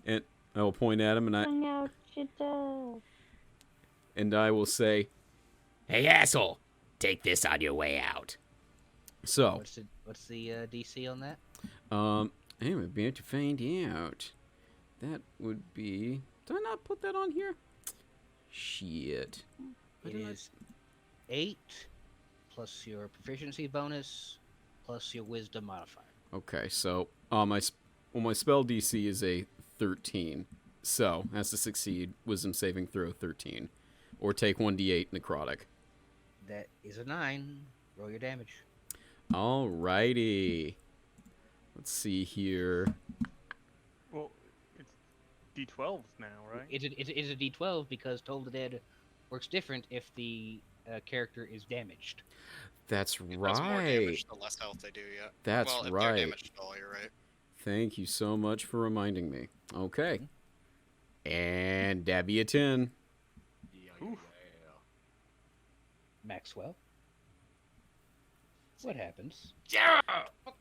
and I will point at him, and Bring out your dad. I will say, "Hey asshole, take this on your way out." So, What's the DC on that? I'm about to find out. That would be. Did I not put that on here? Shit. It is 8 plus your proficiency bonus plus your wisdom modifier. Okay, so my spell DC is a 13. So, has to succeed wisdom saving throw 13. Or take 1d8 necrotic. That is a 9. Roll your damage. Alrighty. Let's see here. Well, it's D12s now, right? It's a D12 because Toll the Dead works different if the character is damaged. That's It does more right. damage the less health they do, yeah. That's well, if right. they're damaged at all, you're right. Thank you so much for reminding me. Okay. And Dabby a 10. Oof. Maxwell. What happens? Yeah! Fuck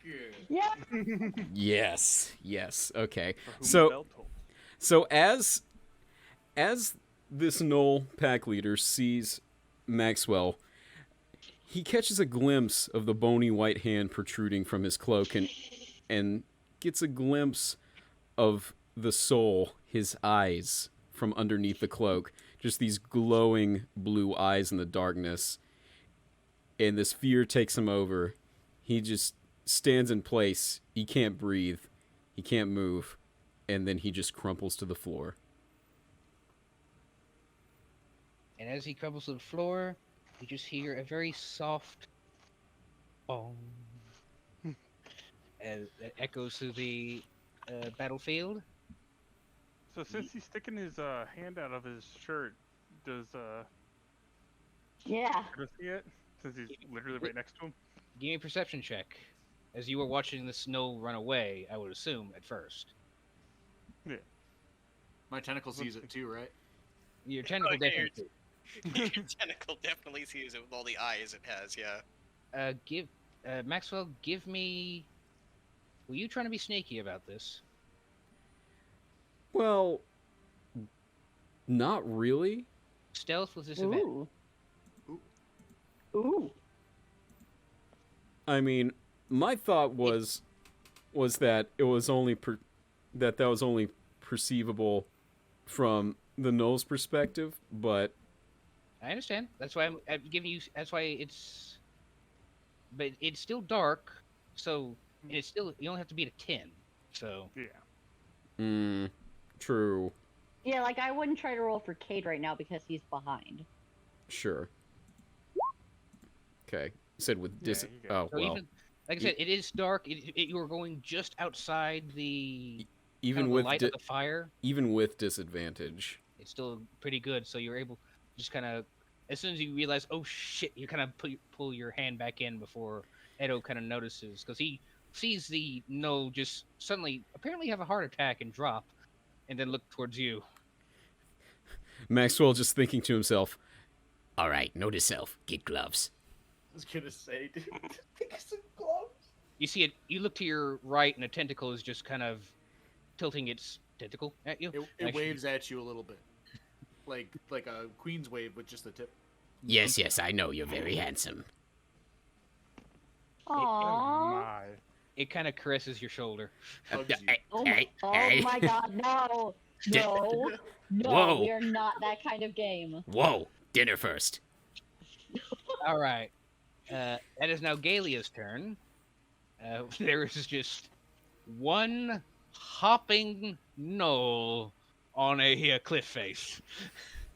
yeah! Yeah. Yes. Yes. Okay. For whom So the bell tolls. So as this Gnoll pack leader sees Maxwell, he catches a glimpse of the bony white hand protruding from his cloak and gets a glimpse of the soul, his eyes from underneath the cloak, just these glowing blue eyes in the darkness. And this fear takes him over. He just stands in place. He can't breathe. He can't move. And then he just crumples to the floor. And as he crumbles to the floor, you just hear a very soft boom as that echoes through the battlefield. So since he's sticking his hand out of his shirt, does Yeah. Chris see it? Since he's literally right next to him. Give me a perception check. As you were watching the snow run away, I would assume at first. Yeah. My tentacle sees it too, right? Your tentacle Okay, definitely. Your tentacle definitely sees it with all the eyes it has, yeah. Maxwell, give me. Were you trying to be sneaky about this? Well, not really. Stealth with disadvantage. Ooh. Ooh. I mean, my thought was that it was only that was only perceivable from the Gnoll's perspective, but I understand. That's why I'm giving you. That's why it's. But it's still dark, so and it's still. You only have to beat a 10. So. Yeah. True. Yeah, like I wouldn't try to roll for Cade right now because he's behind. Sure. Okay. Said with Yeah, you got oh So well. even, like I said, it is dark. You are going just outside the Even kind of with the light of the fire. even with disadvantage. It's still pretty good. So you're able just kind of as soon as you realize, oh shit, you kind of pull your hand back in before Edo kind of notices because he sees the Gnoll just suddenly apparently have a heart attack and drop, and then look towards you. Maxwell just thinking to himself, "All right, note to self, get gloves." I was gonna say, dude. Pick some gloves. You see it. You look to your right, and a tentacle is just kind of tilting its tentacle at you. It Actually, waves at you a little bit, like a queen's wave with just the tip. Yes, I know you're very handsome. Aww. My. It kind of caresses your shoulder. Hugs you. Oh my god, no. No. No, Whoa. we're not that kind of game. Whoa, dinner first. All right. That is now Gaylia's turn. There is just one hopping Gnoll on a cliff face.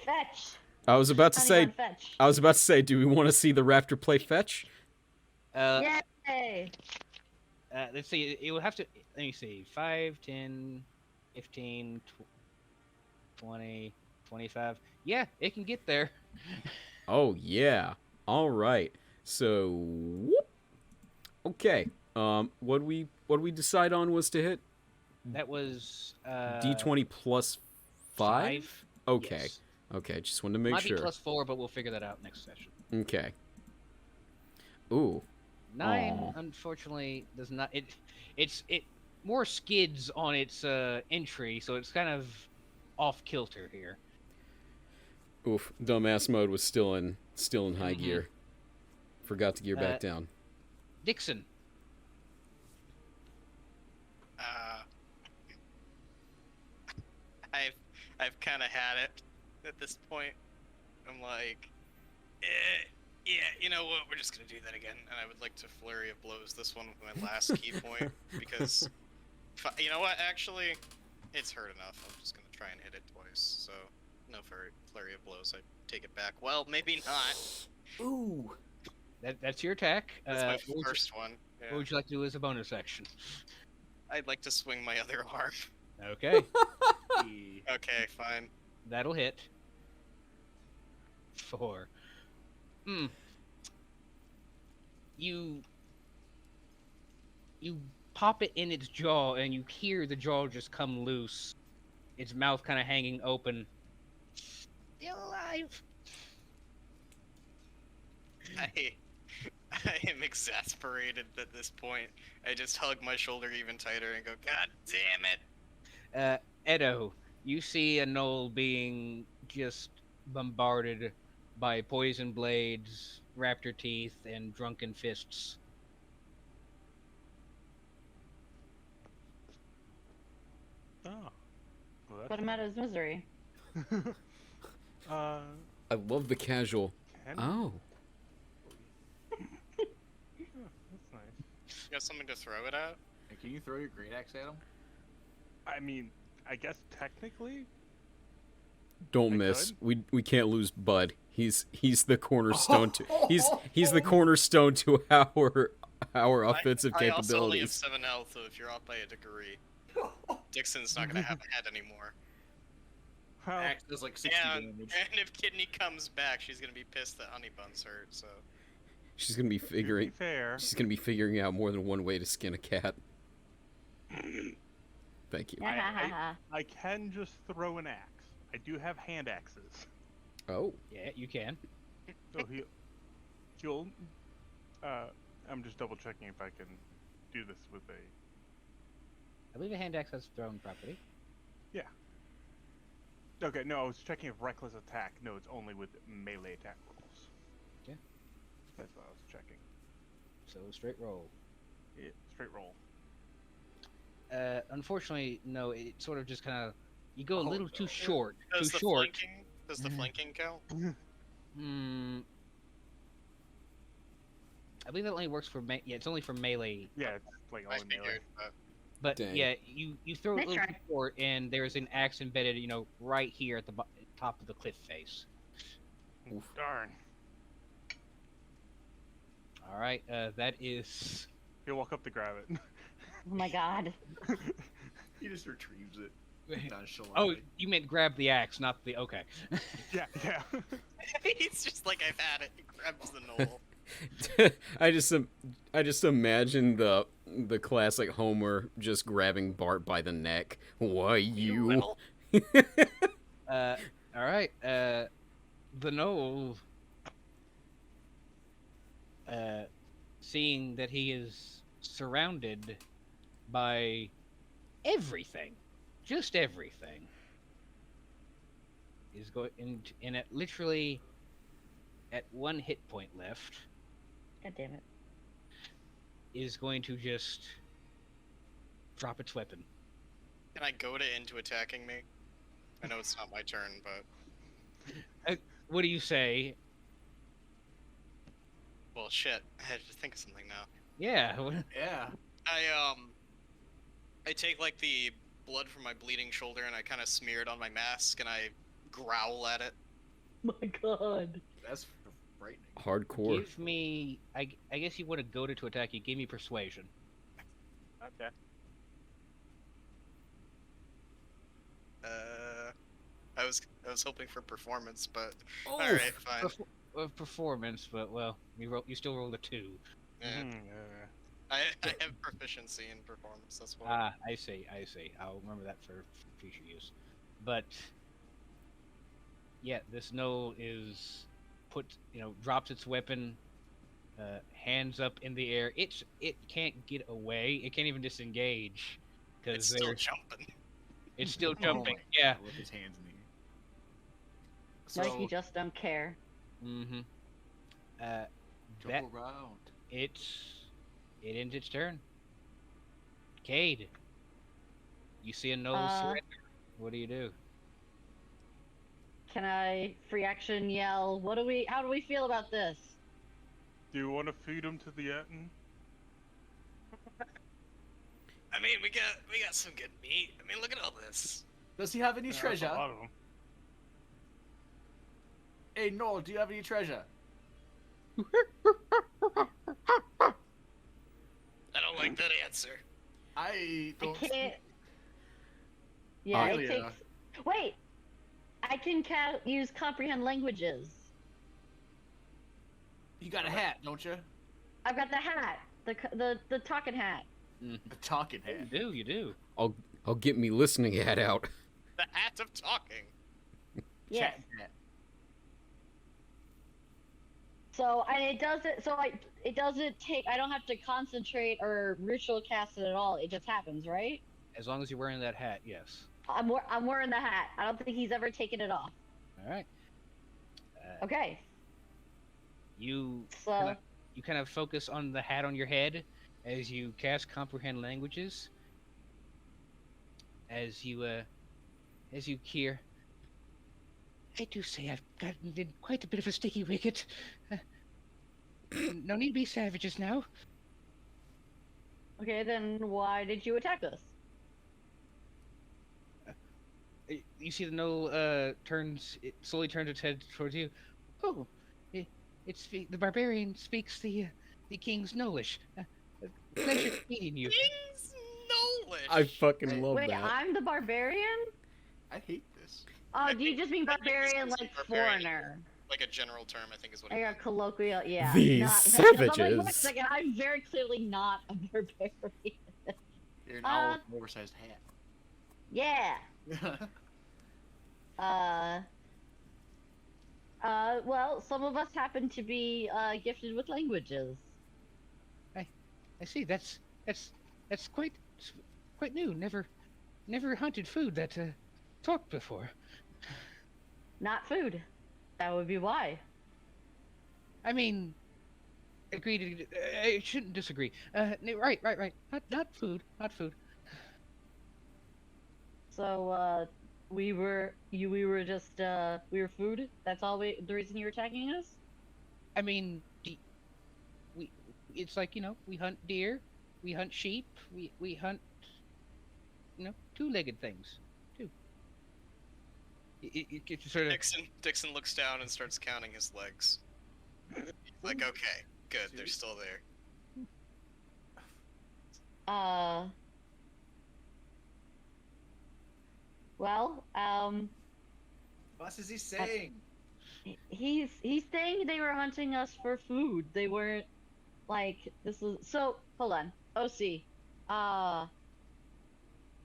Fetch. I was about to Anyone say, fetch. do we want to see the raptor play fetch? Yay. Let's see. It would have to. Let me see. 5, 10, 15, 20, 25. Yeah, it can get there. Oh yeah. All right. So, whoop. Okay. What we decide on was to hit That was D20 plus 5. Okay. Yes. Okay. Just wanted to make Might sure. be plus 4, but we'll figure that out next session. Okay. Ooh. 9, Aw. unfortunately, does not. It more skids on its entry, so it's kind of off kilter here. Oof. Dumbass mode was still in high Mhm. gear. Forgot to gear back down. Dickson. I've kind of had it at this point. I'm like, yeah, you know what? We're just gonna do that again, and I would like to flurry of blows this one with my last key point because, you know what? Actually, it's hurt enough. I'm just gonna try and hit it twice. So no flurry of blows. I take it back. Well, maybe not. Ooh. That's your attack. That's my what would first one. What Yeah. would you like to do as a bonus action? I'd like to swing my other arm. Okay, Okay, fine. that'll hit. 4. You pop it in its jaw, and you hear the jaw just come loose. Its mouth kind of hanging open. Still alive. I am exasperated at this point. I just hug my shoulder even tighter and go, God damn it! Edo, you see a gnoll being just bombarded by poison blades, raptor teeth, and drunken fists. Oh. Well, Put him out of his misery. uh, I love the casual. can- Oh. Oh, that's nice. You got something to throw it at? Hey, can you throw your great axe at him? I mean, I guess technically. Don't I miss. could. We can't lose Bud. He's the cornerstone to he's the cornerstone to our offensive I also only have capabilities. 7 health, so if you're off by a degree, Dixon's not gonna have a head anymore. Well, Axe does like 60 And damage. if Kidney comes back, she's gonna be pissed that Honeybun's hurt. So She's gonna be to be figuring. fair, She's gonna be figuring out more than one way to skin a cat. Thank you. I can just throw an axe. I do have hand axes. Oh. Yeah, you can. So he'll. I'm just double checking if I can do this with a. I believe a hand axe has thrown property. Okay, no, I was checking if reckless attack. No, it's only with melee attack rolls. Okay. That's what I was checking. So straight roll. Yeah, straight roll. Unfortunately, no. It sort of just kind of you go a Oh, little no. too short. does Too the short. flanking does the flanking count? I believe that only works for yeah. It's only for melee. Yeah, it's like I only melee. figured. But Dang. yeah, you throw it a Nice little try. too short, and there's an axe embedded, right here at the top of the cliff face. Darn. All right, that is. He'll walk up to grab it. Oh my god. He just retrieves it. Nonchalantly. Oh, you meant grab the axe, not the. Okay. yeah, yeah. He's just like, I've had it. He grabs the knoll. I just imagine the classic Homer just grabbing Bart by the neck. Why you? will. All right. The gnoll, seeing that he is surrounded by everything, just everything, is going in at literally at 1 hit point left. God damn it. Is going to just drop its weapon. Can I go into attacking me? I know it's not my turn, but What do you say? well, shit. I had to think of something now. Yeah. Yeah. I take like the blood from my bleeding shoulder and I kind of smear it on my mask and I growl at it. My god. That's frightening. Hardcore. Give me. I guess you want to go to attack. You give me persuasion. Okay. I was hoping for performance, but Oh, all right, fine. Performance, but well, you still rolled a 2. Yeah. I have proficiency in performance. That's why. Ah, I see. I'll remember that for future use. But yeah, this gnoll is drops its weapon, hands up in the air. It can't get away. It can't even disengage It's because still jumping. it's still jumping. Yeah. With his hands in the air. Like you just don't care. Mm-hmm. Jump That around. it ends its turn. Cade, you see a gnoll surrender. What do you do? Can I free action yell? How do we feel about this? Do you want to feed him to the Etten? I mean, we got some good meat. I mean, look at all this. Does he have any That's treasure? a lot of them. Hey, Noel, do you have any treasure? I don't like that answer. I I don't. can't. Yeah, it Gaylia. takes. Wait, I can use comprehend languages. You got a hat, don't you? I've got the hat, the talking hat. The talking hat. You do. I'll get me listening hat out. The hat of talking. Yes. Chat hat. So and it doesn't. So it doesn't take. I don't have to concentrate or ritual cast it at all. It just happens, right? As long as you're wearing that hat, yes. I'm wearing the hat. I don't think he's ever taken it off. All right. Okay. You So kind of focus on the hat on your head as you cast comprehend languages. As you hear. I do say I've gotten in quite a bit of a sticky wicket. No need to be savages now. okay, then why did you attack us? You see the gnoll slowly turns its head towards you. Oh, the barbarian speaks the king's Gnollish. Pleasure meeting you. King's Knowledge. I fucking love Wait, that. I'm the barbarian? I hate this. Oh, I do you think- just mean I think this barbarian is like barbarian. foreigner? Like a general term, I think is what it I means. got colloquial, yeah. These not, 'cause I'm like, wait a savages. second, I'm very clearly not a barbarian. You're an owl Uh, with an oversized Yeah. hat. Well, some of us happen to be gifted with languages. I see. That's quite new. Never hunted food that talked before. Not food. That would be why. I mean, agreed. I shouldn't disagree. Right. Not food. So, we were food? That's all the reason you were attacking us? I mean, it's like, we hunt deer, we hunt sheep, we hunt, two-legged things, too. It sort of, Dickson looks down and starts counting his legs. He's like, okay, good, they're still there. Well, What is he saying? he's saying they were hunting us for food. They weren't like this is so hold on. OC.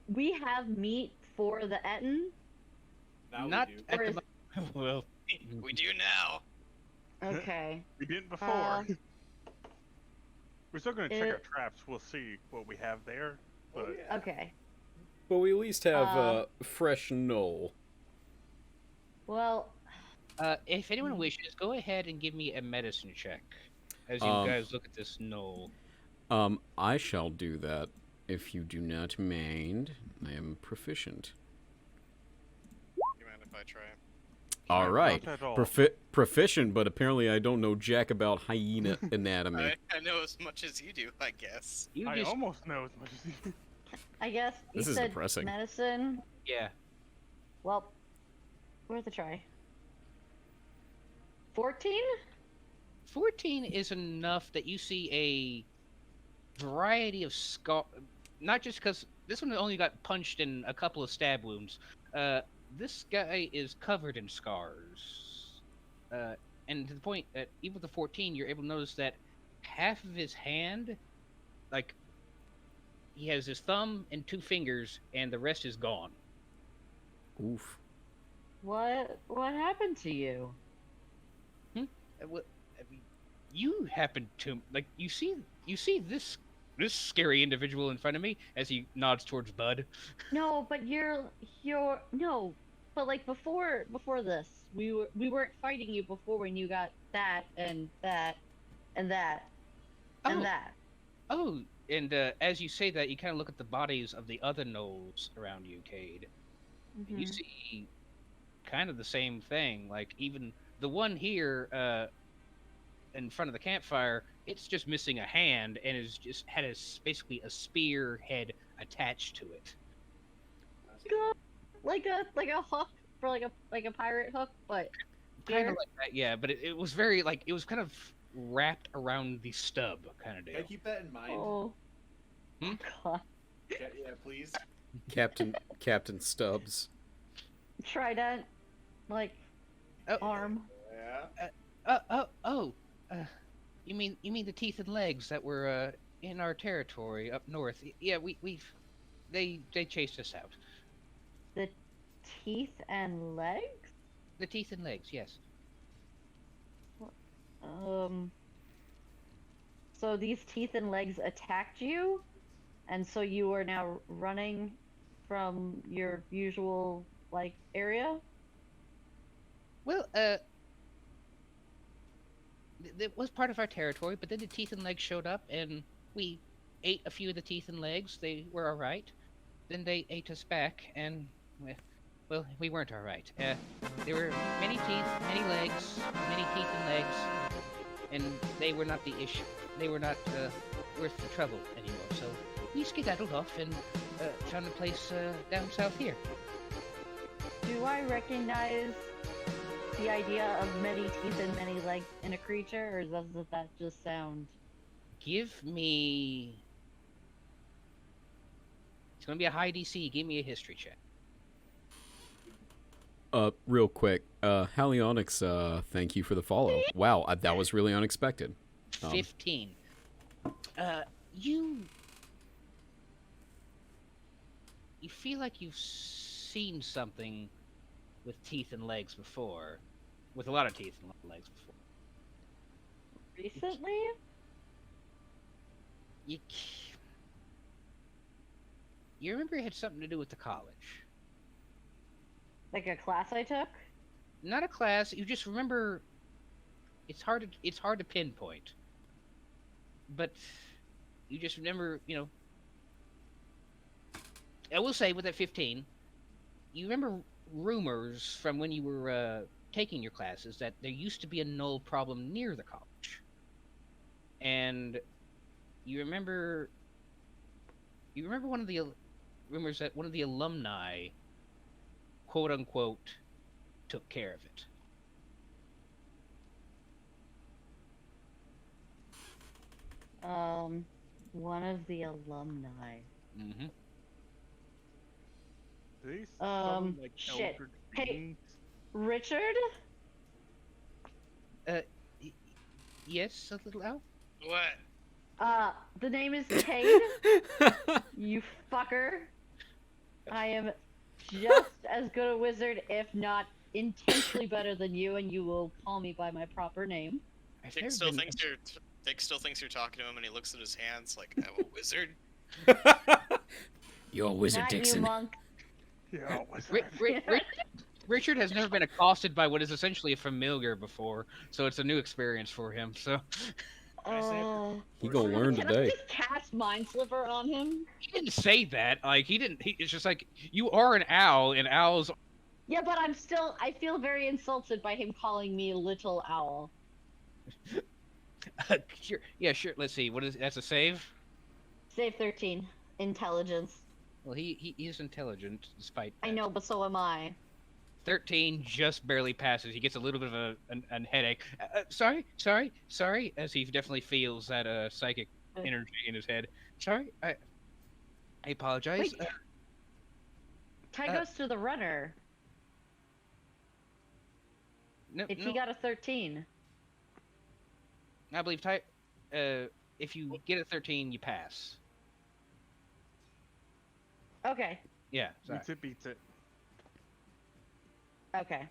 We have meat for the Etten. Now not we do. at Or the is- well, We do now. Okay. We didn't before. Uh, We're still gonna check it- our traps. We'll see what we have there. Oh, But yeah. Okay. But we at least have fresh Gnoll. Well, if anyone wishes, go ahead and give me a medicine check as you guys look at this gnoll. I shall do that if you do not mind. I am proficient. You mind if I try? All right. Not at all. Proficient, but apparently I don't know jack about hyena anatomy. I know as much as you do, I guess. You I just almost know as much as you. I guess you This is said depressing. medicine. yeah. Well, worth a try. 14? 14 is enough that you see a variety of scar. Not just because this one only got punched in a couple of stab wounds. This guy is covered in scars. And to the point that even with the 14, you're able to notice that half of his hand, like, he has his thumb and 2 fingers, and the rest is gone. Oof. What happened to you? You happen to you see this scary individual in front of me as he nods towards Bud. No, but you're no, but like before this, we weren't fighting you before when you got that and that and that and Oh. that. Oh, and as you say that, you kind of look at the bodies of the other gnolls around you, Cade. And you Mhm. see kind of the same thing. Like, even the one here, in front of the campfire, it's just missing a hand and is just had basically a spear head attached to it. Like a hook for like a pirate hook, but Kind here. of like that, yeah. But it was very like it was kind of wrapped around the stub, kind of Can deal. I keep that in mind? Oh. Hmm? God. Yeah, please. Captain Stubbs. Trident, like Oh, arm. Yeah. you mean the teeth and legs that were in our territory up north? Yeah, they chased us out. The teeth and legs. The teeth and legs, yes. So these teeth and legs attacked you, and so you are now running from your usual like area. Well, it was part of our territory, but then the teeth and legs showed up, and we ate a few of the teeth and legs. They were all right. Then they ate us back, and well, we weren't all right. There were many teeth, many legs, many teeth and legs, and they were not the issue. They were not worth the trouble anymore. So we skedaddled off and found a place down south here. Do I recognize the idea of many teeth and many legs in a creature, or does that just sound? Give me. It's gonna be a high DC. Give me a history check. Real quick, Halionyx, thank you for the follow. Wow, that was really unexpected. 15. You feel like you've seen something with teeth and legs before, with a lot of teeth and legs before. Recently? You remember it had something to do with the college? Like a class I took? Not a class. You just remember. It's hard to pinpoint. But you just remember, I will say with that 15, you remember rumors from when you were taking your classes that there used to be a Gnoll problem near the college. And you remember one of the rumors that one of the alumni, quote unquote, took care of it. One of the alumni. Mm-hmm. These sound like shit. elder Hey. beings. Richard? Yes, a little elf. What? The name is Cade. You fucker. I am just as good a wizard, if not intensely better than you, and you will call me by my proper name. Dick still thinks you're talking to him, and he looks at his hands like, I'm a wizard. You're a wizard, Not Dickson. you, monk. Yeah, wizard. Richard has never been accosted by what is essentially a familiar before, so it's a new experience for him. So He gonna learn Can I today. just cast Mind Slipper on him? he didn't say that. Like he didn't. It's just like you are an owl, and owls. Yeah, but I feel very insulted by him calling me Little Owl. Sure. Yeah, sure. Let's see. That's a save? Save 13. Intelligence. Well, he is intelligent, despite I that. know, but so am I. 13 just barely passes. He gets a little bit of a headache. Sorry, as he definitely feels that psychic energy in his head. Sorry, I apologize. Wait. Ty goes to the runner. No, If he got a 13. I believe Ty. If you get a 13, you pass. Okay. Yeah, sorry. Beats it. Okay.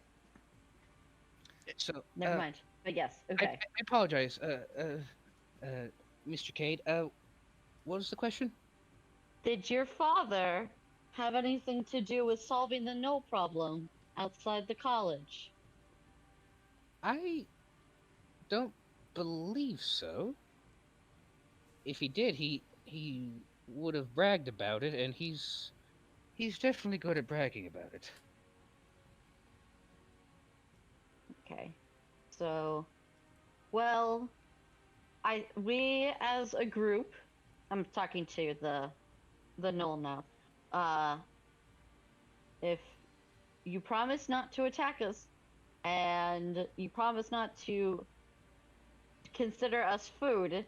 So Never mind. But yes. Okay. I apologize, Mr. Cade. What was the question? Did your father have anything to do with solving the no problem outside the college? I don't believe so. If he did, he would have bragged about it, and he's definitely good at bragging about it. Okay. So Well, we as a group, I'm talking to the Gnoll now. If you promise not to attack us, and you promise not to consider us food,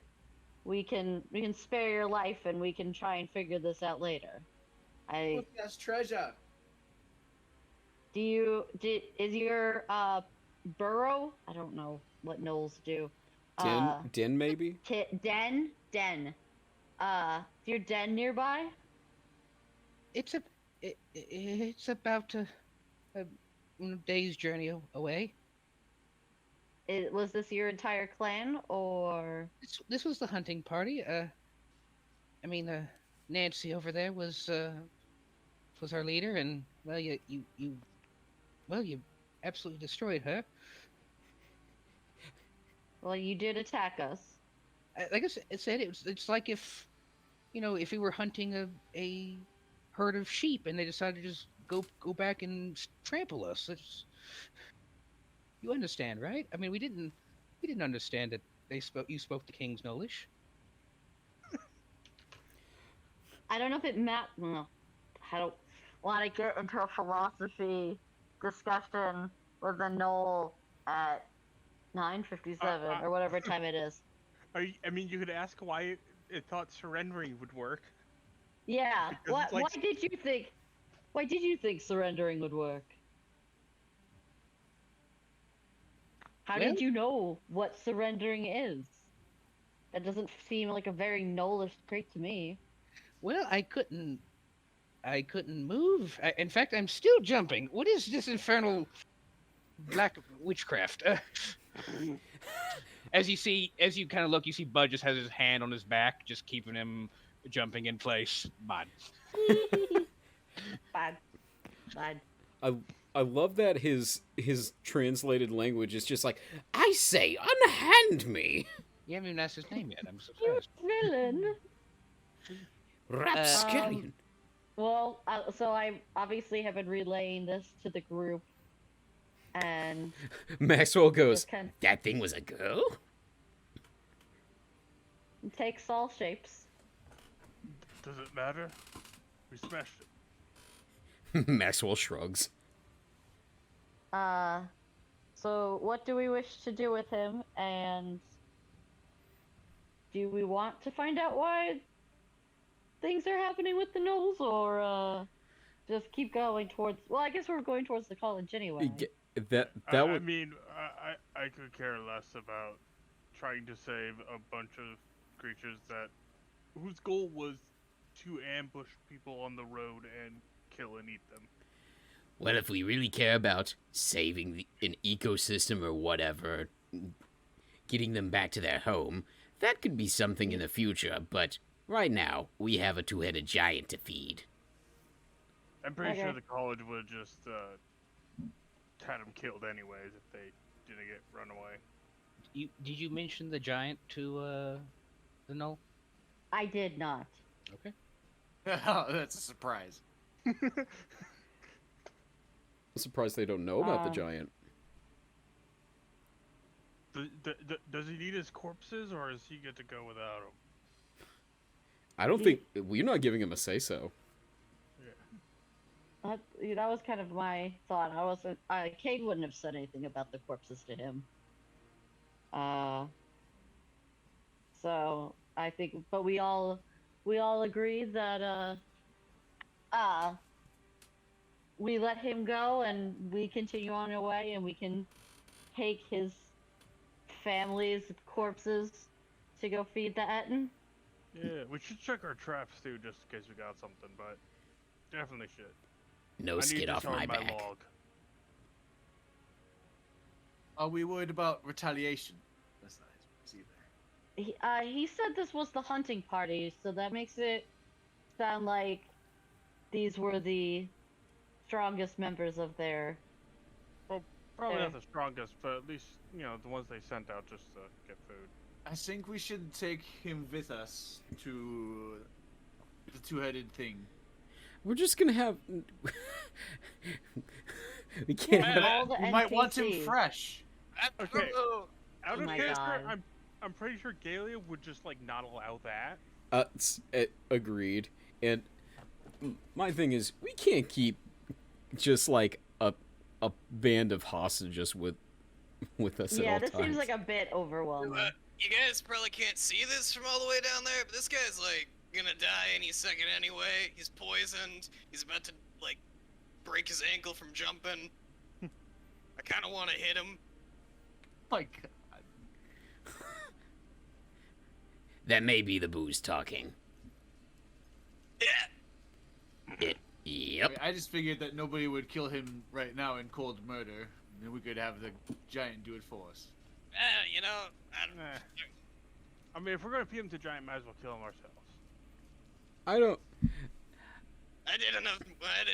we can spare your life and we can try and figure this out later. Look, that's treasure. Is your burrow? I don't know what gnolls do. Den maybe? Den. Is your den nearby? It's about a day's journey away. Was this your entire clan, or? This was the hunting party. Nancy over there was our leader, and well, you absolutely destroyed her. Well, you did attack us. Like I said, it's like if we were hunting a herd of sheep and they decided to just go back and trample us. You understand, right? I mean, we didn't understand that you spoke the King's Gnollish. I don't know if it well, I don't want to get into a philosophy discussion with a Gnoll at 9:57 or whatever time it is. You could ask why it thought surrendering would work. Yeah. Why did you think surrendering would work? How did you know what surrendering is? That doesn't seem like a very Gnollish trait to me. Well, I couldn't move. In fact, I'm still jumping. What is this infernal black witchcraft? As you kind of look, you see Bud just has his hand on his back, just keeping him jumping in place. Bud. Bad. I love that his translated language is just like, I say, unhand me. You haven't even asked his name yet. I'm You surprised. villain. Rapscallion. Well, so I obviously have been relaying this to the group, and Maxwell goes, kind that thing was a girl? of takes all shapes. Does it matter? We smashed it. Maxwell shrugs. So what do we wish to do with him, and do we want to find out why things are happening with the Gnolls, or just keep going towards? Well, I guess we're going towards the college anyway. I mean, I could care less about trying to save a bunch of creatures whose goal was to ambush people on the road and kill and eat them. Well, if we really care about saving an ecosystem or whatever, getting them back to their home, that could be something in the future, but right now, we have a two-headed giant to feed. I'm pretty sure the college would just had them killed anyways if they didn't get run away. Did you mention the giant to the Gnoll? I did not. Okay. That's a surprise. I'm surprised they don't know about the giant. Does he need his corpses, or does he get to go without them? I don't think... We're not giving him a say-so. That was kind of my thought. I wasn't... Cade wouldn't have said anything about the corpses to him. So, I think... But we all agree that, we let him go and we continue on our way, and we can take his family's corpses to go feed the Etten. Yeah, we should check our traps too, just in case we got something, but definitely should. No skid off my back. Log. Are we worried about retaliation? That's nice. See there. He said this was the hunting party, so that makes it sound like these were the strongest members of their... Well, probably not the strongest, but at least, the ones they sent out just to get food. I think we should take him with us to the two-headed thing. We're just gonna have... we can't have... all the We might want him NPCs. fresh. Okay. out Oh of my character, God. I'm pretty sure Gaylia would just like not allow that. Agreed. And my thing is, we can't keep just like a band of hostages with us at Yeah, all this times. seems like a bit overwhelming. You guys probably can't see this from all the way down there, but this guy's like gonna die any second anyway. He's poisoned. He's about to like break his ankle from jumping. I kind of want to hit him. My God. That may be the booze talking. Yeah. Yep. I just figured that nobody would kill him right now in cold murder, and then we could have the giant do it for us. You know, Eh. I mean, if we're gonna feed him to giant, might as well kill him ourselves. I don't. I did enough. I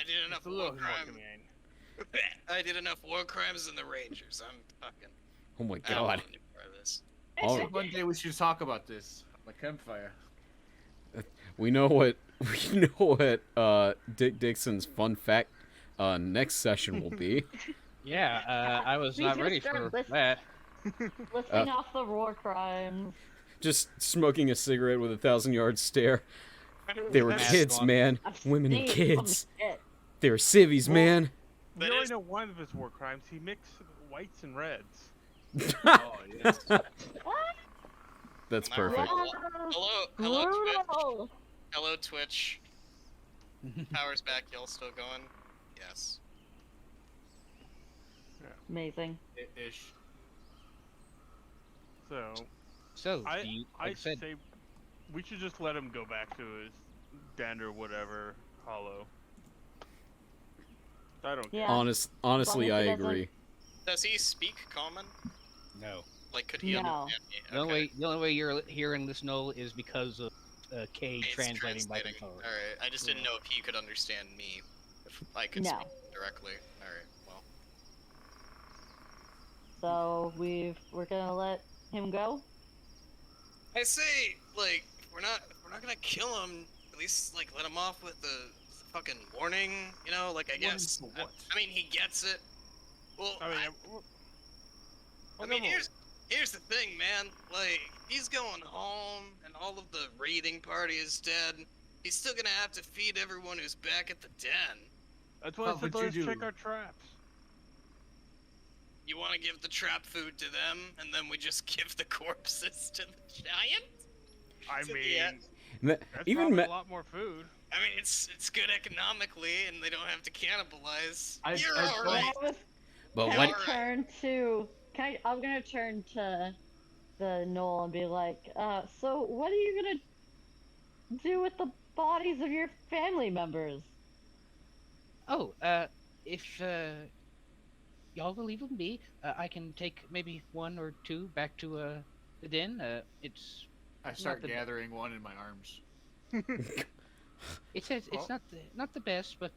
did enough It's a war little more crimes. humane. I did enough war crimes in the Rangers. I'm fucking. Oh my I don't god. want any part of this. All So one day we should talk about this. My campfire. we know what Dickson's fun fact next session will be. Yeah, I was We not just ready started for listening. that. Listing off the war crimes. Just smoking a cigarette with a 1,000-yard stare. They were Mask kids, on. man. Women and Abstain from kids. shit. They were civvies, man. We That already is- know one of his war crimes. He mixed whites and reds. Oh yes. That's Am I perfect. right? Hello, Twitch. Brutal. Hello, Twitch. Power's back. Y'all still going? Yes. Amazing. Ish. So So, I do you, I like I said, say we should just let him go back to his den or whatever hollow. I don't care. Yeah. Honestly, As I long as it agree. Does he speak common? no. Like, could he No. understand me? The only way you're hearing this Gnoll is because of Cade He's translating by the code. Alright, I just didn't know if he could understand me. If I could No. speak directly. Alright, well. So we're gonna let him go. I say, like, if we're not gonna kill him, at least, like, let him off with the fucking warning, you know? Like, I Warning guess. for what? I mean, he gets it. Well, I mean, I mean, here's the thing, man. Like, he's going home, and all of the raiding party is dead. He's still gonna have to feed everyone who's back at the den. that's why I What said would let's you check do? our traps. You want to give the trap food to them, and then we just give the corpses to the giant? I So, mean, yeah. that's Even probably me- a lot more food. I mean, it's good economically, and they don't have to cannibalize. I've You're heard all from- right. But Can what? I turn to? I'm gonna turn to the Gnoll and be like, so what are you gonna do with the bodies of your family members? Oh, if y'all will leave them be, I can take maybe one or two back to the den. It's I start the- gathering one in my arms. it says it's Well- not the best, but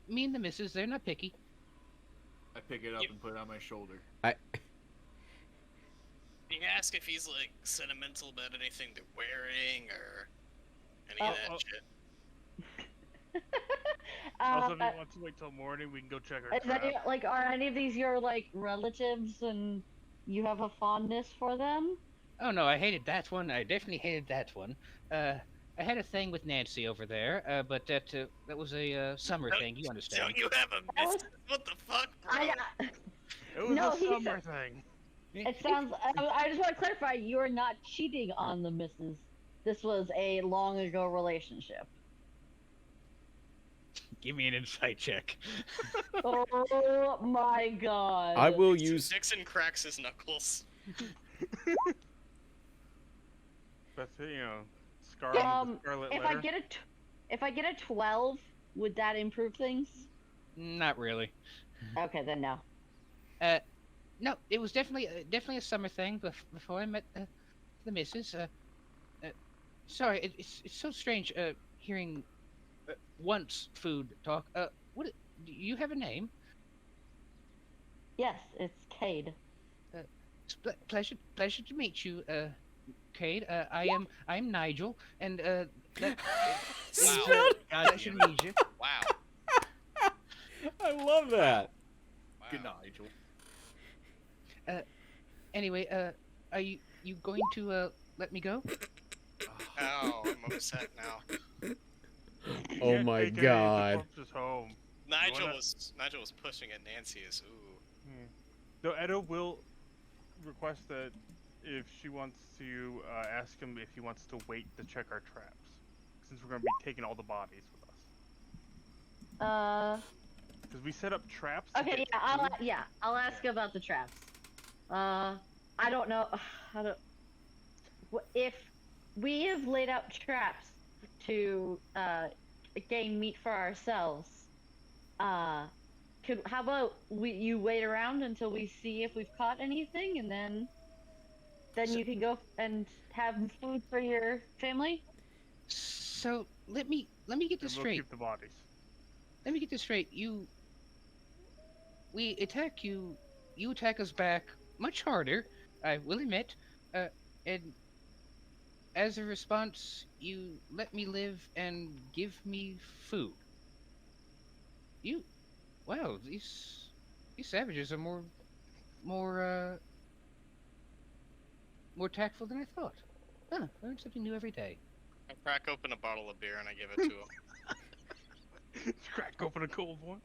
me and the missus, they're not picky. I pick it up You- and put it on my shoulder. You can ask if he's like sentimental about anything they're wearing or any Oh, of that oh. shit. Also, if he wants to wait till morning, we can go check our is any, traps. like, are any of these your like relatives and you have a fondness for them? Oh no, I hated that one. I definitely hated that one. I had a thing with Nancy over there, but that was a summer thing. You understand? Don't you have a That was- missus? What the fuck, bro? I, It was No, a he summer said- thing. it sounds. I just want to clarify. You are not cheating on the missus. This was a long ago relationship. Give me an insight check. Oh my god. I will use. Dixon cracks his knuckles. That's scar on the scarlet If letter. I get a 12, would that improve things? Not really. Okay, then no. No, it was definitely a summer thing before I met the missus. Sorry, it's so strange hearing once food talk. What do you have a name? Yes, it's Cade. Pleasure to meet you, Cade. I'm Nigel, and that Spelled- pleasure to meet you. Wow. I love that. Wow. Good night, Nigel. Anyway, are you going to let me go? Oh, I'm upset now. Oh Yeah, my AKA the god. corpse is home. Nigel wanna- was pushing at Nancy as ooh. So Edo will request that if she wants to ask him if he wants to wait to check our traps, since we're going to be taking all the bodies with us. Because we set up traps. To Okay, get yeah, food. I'll ask about the traps. I don't know. If we have laid out traps to gain meat for ourselves, how about you wait around until we see if we've caught anything, and then you can go and have food for your family? So let me get And this we'll straight. keep the bodies. Let me get this straight. We attack you. You attack us back much harder. I will admit. And as a response, you let me live and give me food. Wow, these savages are more tactful than I thought. Huh, learn something new every day. I crack open a bottle of beer and I give it to him. Crack open a cold one.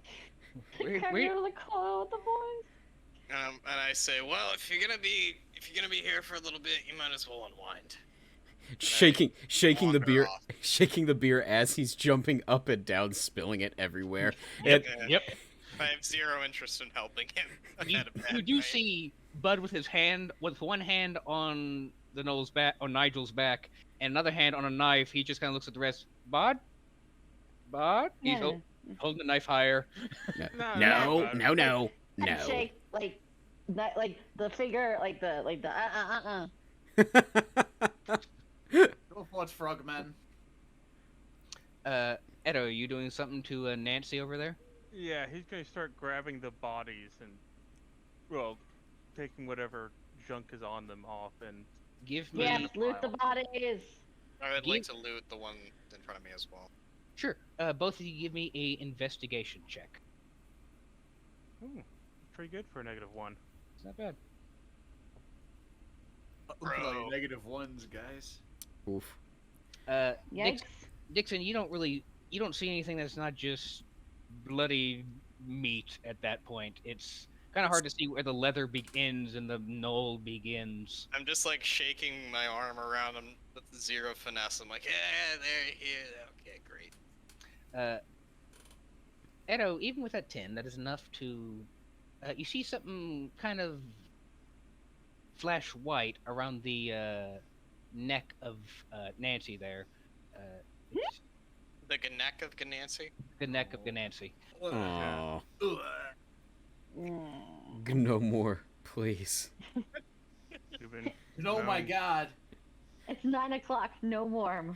Where- Come where- here to the call with the boys. And I say, well, if you're gonna be here for a little bit, you might as well unwind. Shaking the wander beer, off. shaking the beer as he's jumping up and down, spilling it everywhere. And Yep. I have zero interest in helping him. I've You, had a bad you do night. see Bud with one hand on the Gnoll's back, on Nigel's back, and another hand on a knife. He just kind of looks at the rest. Bud. He's Yeah. holding the knife higher. no. And shake like that, like the finger, like the Go watch Frogman. Edo, are you doing something to Nancy over there? Yeah, he's going to start grabbing the bodies and, well, taking whatever junk is on them off and Give me. Yes, loot the bodies. I would like to loot the one in front of me as well. Sure. Both of you give me a investigation check. pretty good for a -1. It's not bad. Look at all Bro. your negative ones, guys. Oof. Yikes. Dixon, you don't see anything that's not just bloody meat at that point. It's kind of hard to see where the leather begins and the Gnoll begins. I'm just like shaking my arm around him with zero finesse. I'm like, yeah, there, here, okay, great. Edo, even with that 10, that is enough to... you see something kind of flash white around the neck of Nancy there. It's The neck of Ganancy? the neck of Nancy. Aww. Ugh. No more, please. Stupid. Oh my No. god. It's 9 o'clock. No more.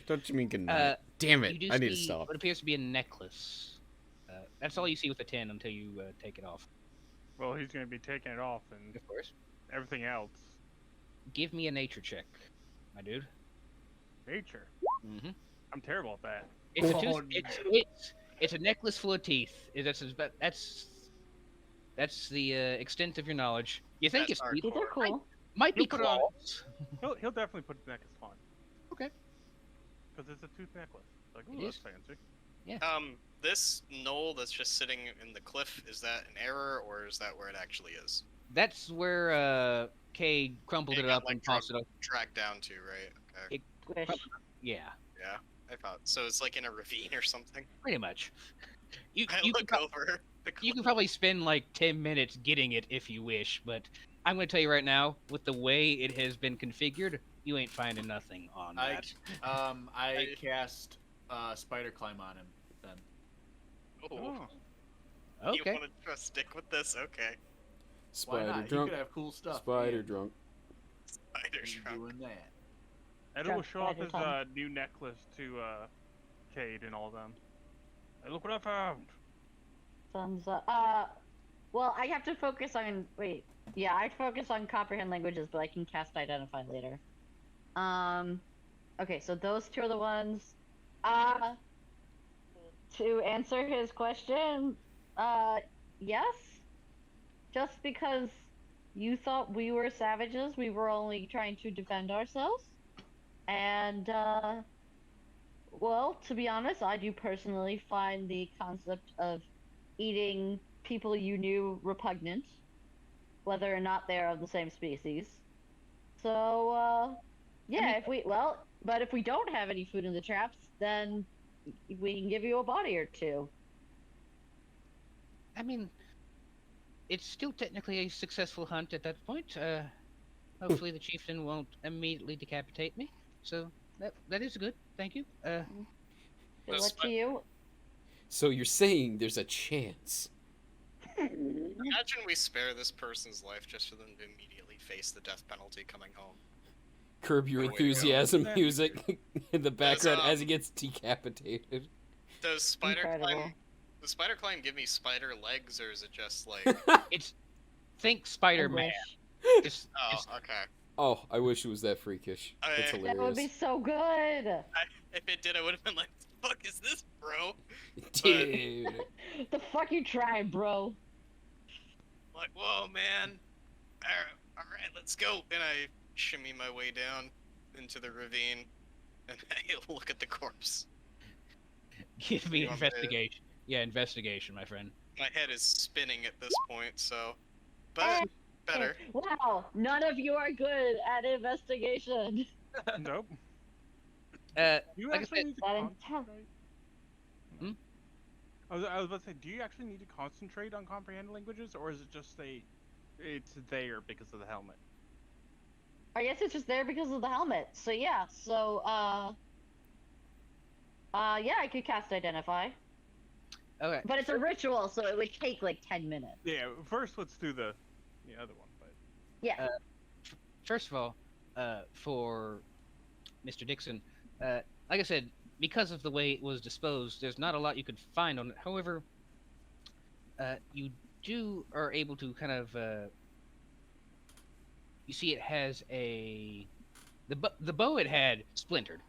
Don't you mean good night? Damn You it! do I need to see stop. what appears to be a necklace. That's all you see with the 10 until you take it off. Well, he's going to be taking it off and Of course. everything else. Give me a nature check, my dude. Nature. Mm-hmm. I'm terrible at that. It's a Oh, it's a necklace full of teeth. That's the extent of your knowledge. You think That's it's teeth? These are cool. Might be He'll put it on- claws. He'll definitely put the necklace on. Okay. Because it's a tooth necklace. Like, It ooh, that's is. fancy. This knoll that's just sitting in the cliff, is that an error, or is that where it actually is? That's where Cade crumpled It it got, up like, and tossed it up. Tracked down to, right? Okay. Squish. Yeah, Yeah, I thought. So it's like in a ravine or something? pretty much. You I you can, look over the you can cliff. probably spend like 10 minutes getting it if you wish, but I'm going to tell you right now, with the way it has been configured, you ain't finding nothing on I that. I cast spider climb on him then. Oh, Oh. you Okay. want to just stick with this? Okay. Why Spider not? He drunk. could have cool stuff. Spider man. drunk. Spider He's shrunk. doing that. Edo will show off Spider his time. new necklace to Cade and all them. Hey, look what I found! Thumbs up. Well, I have to focus on. Wait. Yeah, I focus on comprehend languages, but I can cast identify later. Okay, so those two are the ones. To answer his question, yes. just because you thought we were savages, we were only trying to defend ourselves. And, well, to be honest, I do personally find the concept of eating people you knew repugnant, whether or not they're of the same species. So, yeah, but if we don't have any food in the traps, then we can give you a body or two. I mean, it's still technically a successful hunt at that point. Hopefully the chieftain won't immediately decapitate me. So that is good. Thank you. Good That's luck to you. So you're saying there's a chance? Imagine we spare this person's life just for them to immediately face the death penalty coming home. Curb Your Way to go. Enthusiasm music in the background That's, as he gets decapitated. Does spider Incredible. climb? Does spider climb give me spider legs, or is it just like? Think Spider-Man. wish. Just, Oh, just- okay. Oh, I wish it was that freakish. That's That hilarious. That would be so good. If it did, I would have been like, "The fuck is this, bro?" Dude. The fuck you trying, bro? Like, whoa, man. All right, let's go. And I shimmy my way down into the ravine, and I look at the corpse. give me You want me to- investigation. Yeah, investigation, my friend. My head is spinning at this point, so. But better. Wow, none of you are good at investigation. Nope. You Like I actually said, need to that concentrate. Hmm? I was about to say, do you actually need to concentrate on comprehend languages, or is it just it's there because of the helmet? I guess it's just there because of the helmet. So yeah, yeah, I could cast Identify. Okay. But it's a ritual, so it would take like 10 minutes. Yeah. First, let's do the other one. But Yeah. First of all, for Mr. Dickson, like I said, because of the way it was disposed, there's not a lot you could find on it. However, you are able to kind of you see it has the bow it had splintered,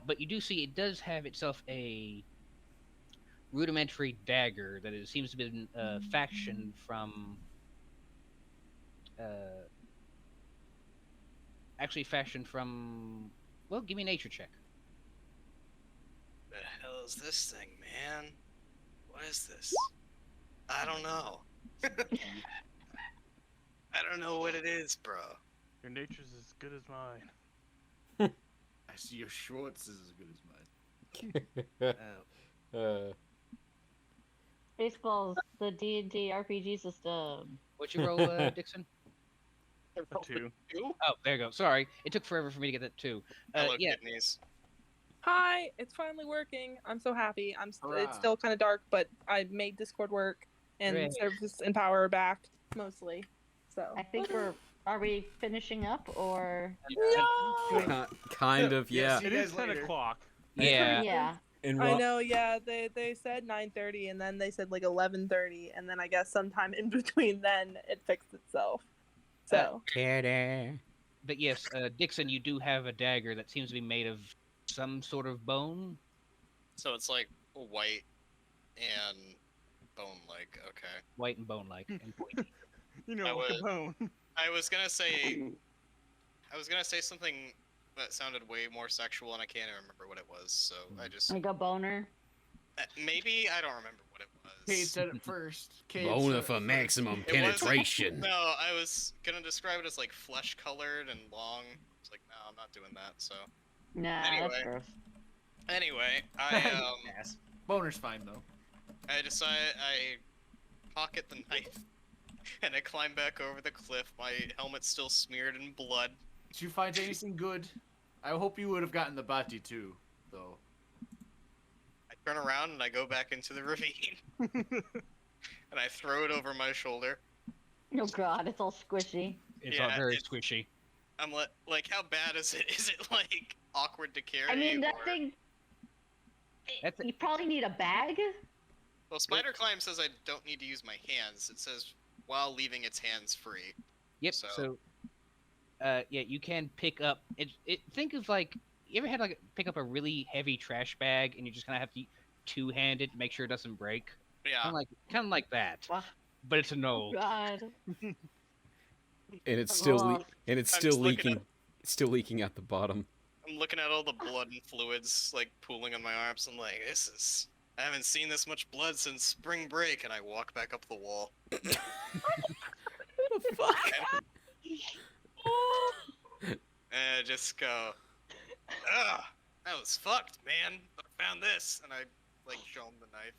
but you do see it does have itself a rudimentary dagger that it seems to have been fashioned from well, give me a nature check. The hell is this thing, man? What is this? I don't know. I don't know what it is, bro. your nature's as good as mine. I see your Schwartz is as good as mine. Baseballs, the D&D RPG system. What'd you roll, Dixon? A 2. You? Oh, there you go. Sorry, it took forever for me to get that too. Hello, Yeah, kidneys. Hi, it's finally working. I'm so happy. Hurrah. It's still kind of dark, but I made Discord work, and Hooray. service and power are back mostly. So I think are we finishing up or? no. Kind of, yeah. See It you is guys 10 later. o'clock. yeah. Yeah. And I know. Yeah, they said 9:30, and then they said like 11:30, and then I guess sometime in between then it fixed itself. So But yes, Dixon, you do have a dagger that seems to be made of some sort of bone. So it's like white and bone-like. Okay. White and bone-like. And pointy. You know, I like would- a bone. I was gonna say something that sounded way more sexual, and I can't even remember what it was. So I just Like a boner. maybe I don't remember what it was. Kate said it first. Cade Boner said it for first. maximum It was- penetration. No, I was gonna describe it as like flesh-colored and long. It's like, no, I'm not doing that. So Nah, that's Anyway. gross. anyway, I Yes. Boner's fine though. I decide I pocket the knife, and I climb back over the cliff. My helmet's still smeared in blood. Did you find anything good? I hope you would have gotten the bati too, though. I turn around and I go back into the ravine, and I throw it over my shoulder. Oh god, it's all squishy. It's Yeah, all very it's- squishy. I'm like, how bad is it? Is it like awkward to carry? I mean, that or- thing. That's You probably need a bag. Well, Spider Climb says I don't need to use my hands. It says while leaving its hands free. Yep. So- So, yeah, you can pick up. Think of like you ever had like pick up a really heavy trash bag and you just kind of have to two-hand it to make sure it doesn't break. Yeah. Kind of like that. Wow. but it's a Gnoll. God. And it's still Oh. and it's I'm still just looking leaking. It's still leaking at the bottom. I'm looking at all the blood and fluids like pooling on my arms. I'm like, I haven't seen this much blood since spring break, and I walk back up the wall. What the fuck? And I just go, ugh, that was fucked, man. I found this, and I like show him the knife.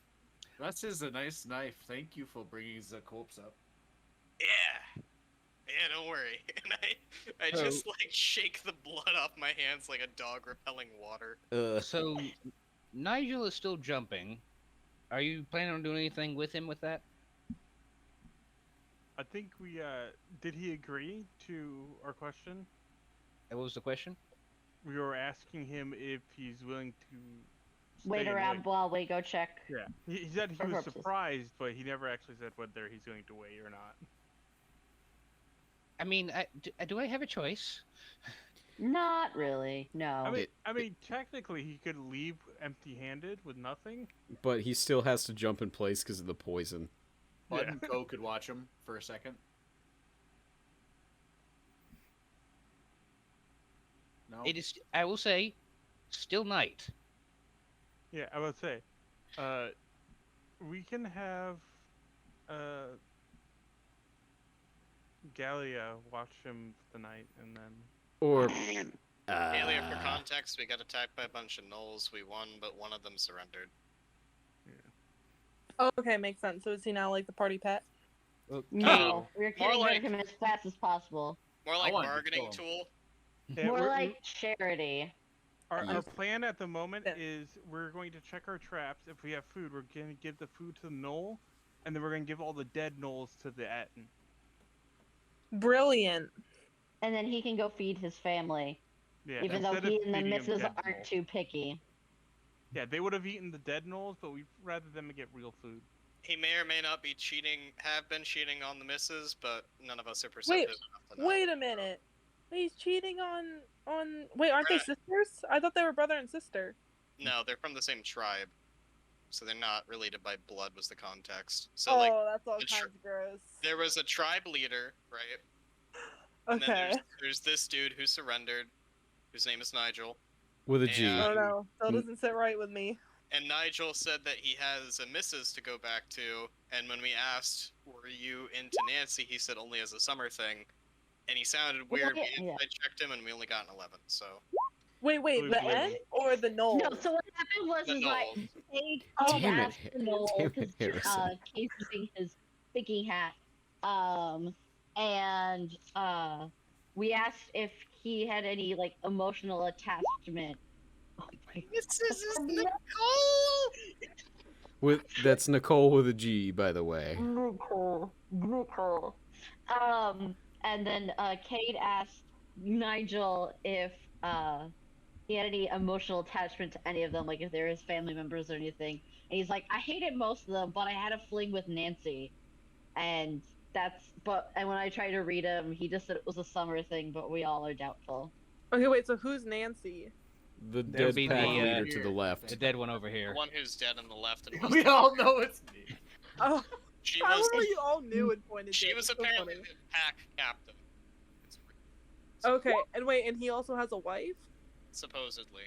That's just a nice knife. Thank you for bringing the corpse up. Yeah. Yeah, don't worry. And I just like shake the blood off my hands like a dog repelling water. So, Nigel is still jumping. Are you planning on doing anything with him with that? I think we, did he agree to our question? What was the question? We were asking him if he's willing to Wait stay around away. while we go check. Yeah, he said he For was purposes. surprised, but he never actually said whether he's going to wait or not. I mean, do I have a choice? Not really. No. I mean, technically he could leave empty-handed with nothing. But he still has to jump in place because of the poison. Bud Yeah. and Co could watch him for a second. No. It is. I will say, still night. Yeah, I would say, we can have, Gaylia watch him for the night, and then... Or Gaylia, for context, we got attacked by a bunch of gnolls. We won, but one of them surrendered. Oh, okay, makes sense. So is he now like the party pet? No. We're more getting rid like- of him as fast as possible. More like want to bargaining kill tool. Yeah, More we're- like charity. Our Yes. plan at the moment Yeah. is we're going to check our traps. If we have food, we're going to give the food to the Gnoll, and then we're going to give all the dead Gnolls to the Atten. Brilliant. And then he can go feed his family. Yeah, even though instead of he and the feeding 'em missus dead aren't Gnoll. too picky. Yeah, they would have eaten the dead Gnolls, but we'd rather them get real food. He may or may not be cheating, have been cheating on the missus, but none of us are perceptive enough to know. Wait a minute. He's cheating on. Wait, aren't they Right. sisters? I thought they were brother and sister. No, they're from the same tribe, so they're not related by blood. Was the context? So Oh, like, that's all the kinds of gross. there was a tribe leader, right? And then Okay. there's this dude who surrendered, whose name is Nigel. with a G. Yeah. Oh no, still doesn't sit right with me. And Nigel said that he has a missus to go back to, and when we asked, were you into Nancy, he said only as a summer thing. And he sounded weird, yeah. I checked him, and we only got an 11, so... Wait, Wait, the wait. N or the Gnoll? No, so what happened was The is like Gnoll. Cade Damn it, asked the Gnoll damn it, because Harrison. Cade's using his picking hat. And we asked if he had any like emotional attachment. Oh my This is God. Nicole! That's Nicole with a G, by the way. Nicole. And then Cade asked Nigel if he had any emotional attachment to any of them, like if they were his family members or anything. And he's like, I hated most of them, but I had a fling with Nancy. And and when I tried to read him, he just said it was a summer thing, but we all are doubtful. Okay, wait. So who's Nancy? The That would dead be pack the, leader to the The left. dead one over The here. one who's dead on the left and We all know it's me. Oh, she I was don't know. You all knew and pointed. she to. was It's so apparently funny. the pack captain. Okay, and wait, and he also has a wife. Supposedly.